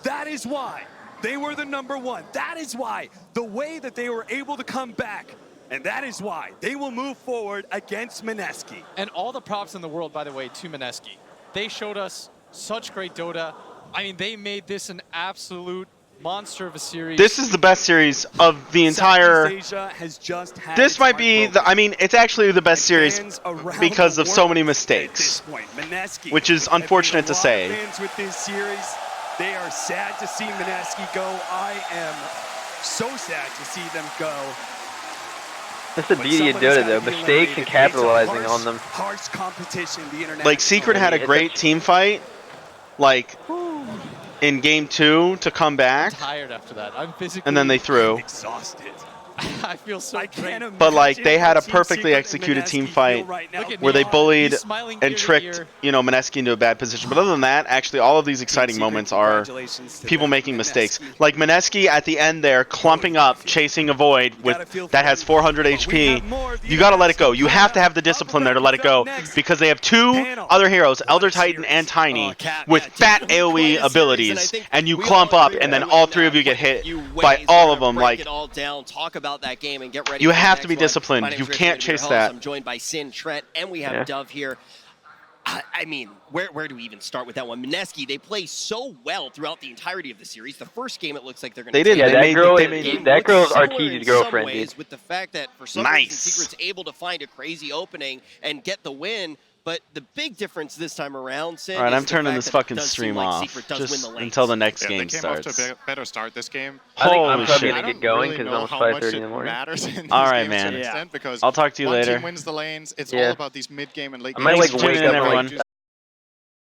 That is why they were the #1. That is why the way that they were able to come back. And that is why they will move forward against Mineski. And all the props in the world, by the way, to Mineski. They showed us such great Dota. I mean, they made this an absolute monster of a series. This is the best series of the entire... Asia has just had This might be, I mean, it's actually the best series because of so many mistakes. Which is unfortunate to say. Fans with this series, they are sad to see Mineski go. I am so sad to see them go. That's the beauty of Dota, though. Mistakes and capitalizing on them. Harsh competition. The internet. Like, Secret had a great team fight, like, in game 2 to come back. I'm tired after that. I'm physically and then they threw. Exhausted. I feel so great. But like they had a perfectly executed team fight where they bullied and tricked, you know, Mineski into a bad position. But other than that, actually all of these exciting moments are people making mistakes. Like Mineski at the end there, clumping up, chasing a void with that has 400 HP. You gotta let it go. You have to have the discipline there to let it go because they have 2 other heroes, Elder Titan and Tiny, with fat AoE abilities, and you clump up and then all 3 of you get hit by all of them. Like, that game and get ready. You for the have to next be one. disciplined. My name's You Rich, can't I'm your chase host. that. I'm joined by Sin, Trent, and we have Dove here. I mean, where do we even start with that one? Mineski, they play so well throughout the entirety of the series. The first game, it looks like they're going to. They did. Yeah, they that girl's Arteezy's girlfriend, dude. With the fact that for some reason Secret's able to find a crazy opening and get the win. But the big difference this time around, Sin, all right, is I'm turning this fucking stream off just until the next game starts. They came off to a better start this game. I think I'm Holy probably shit. gonna get going because it's almost 5:30 in the morning. Matters in these All right, games to man. an extent because I'll talk to you one later. team wins the lanes. It's Yeah. all about these mid game and late I game. might like Thanks for wake tuning in, up and everyone. like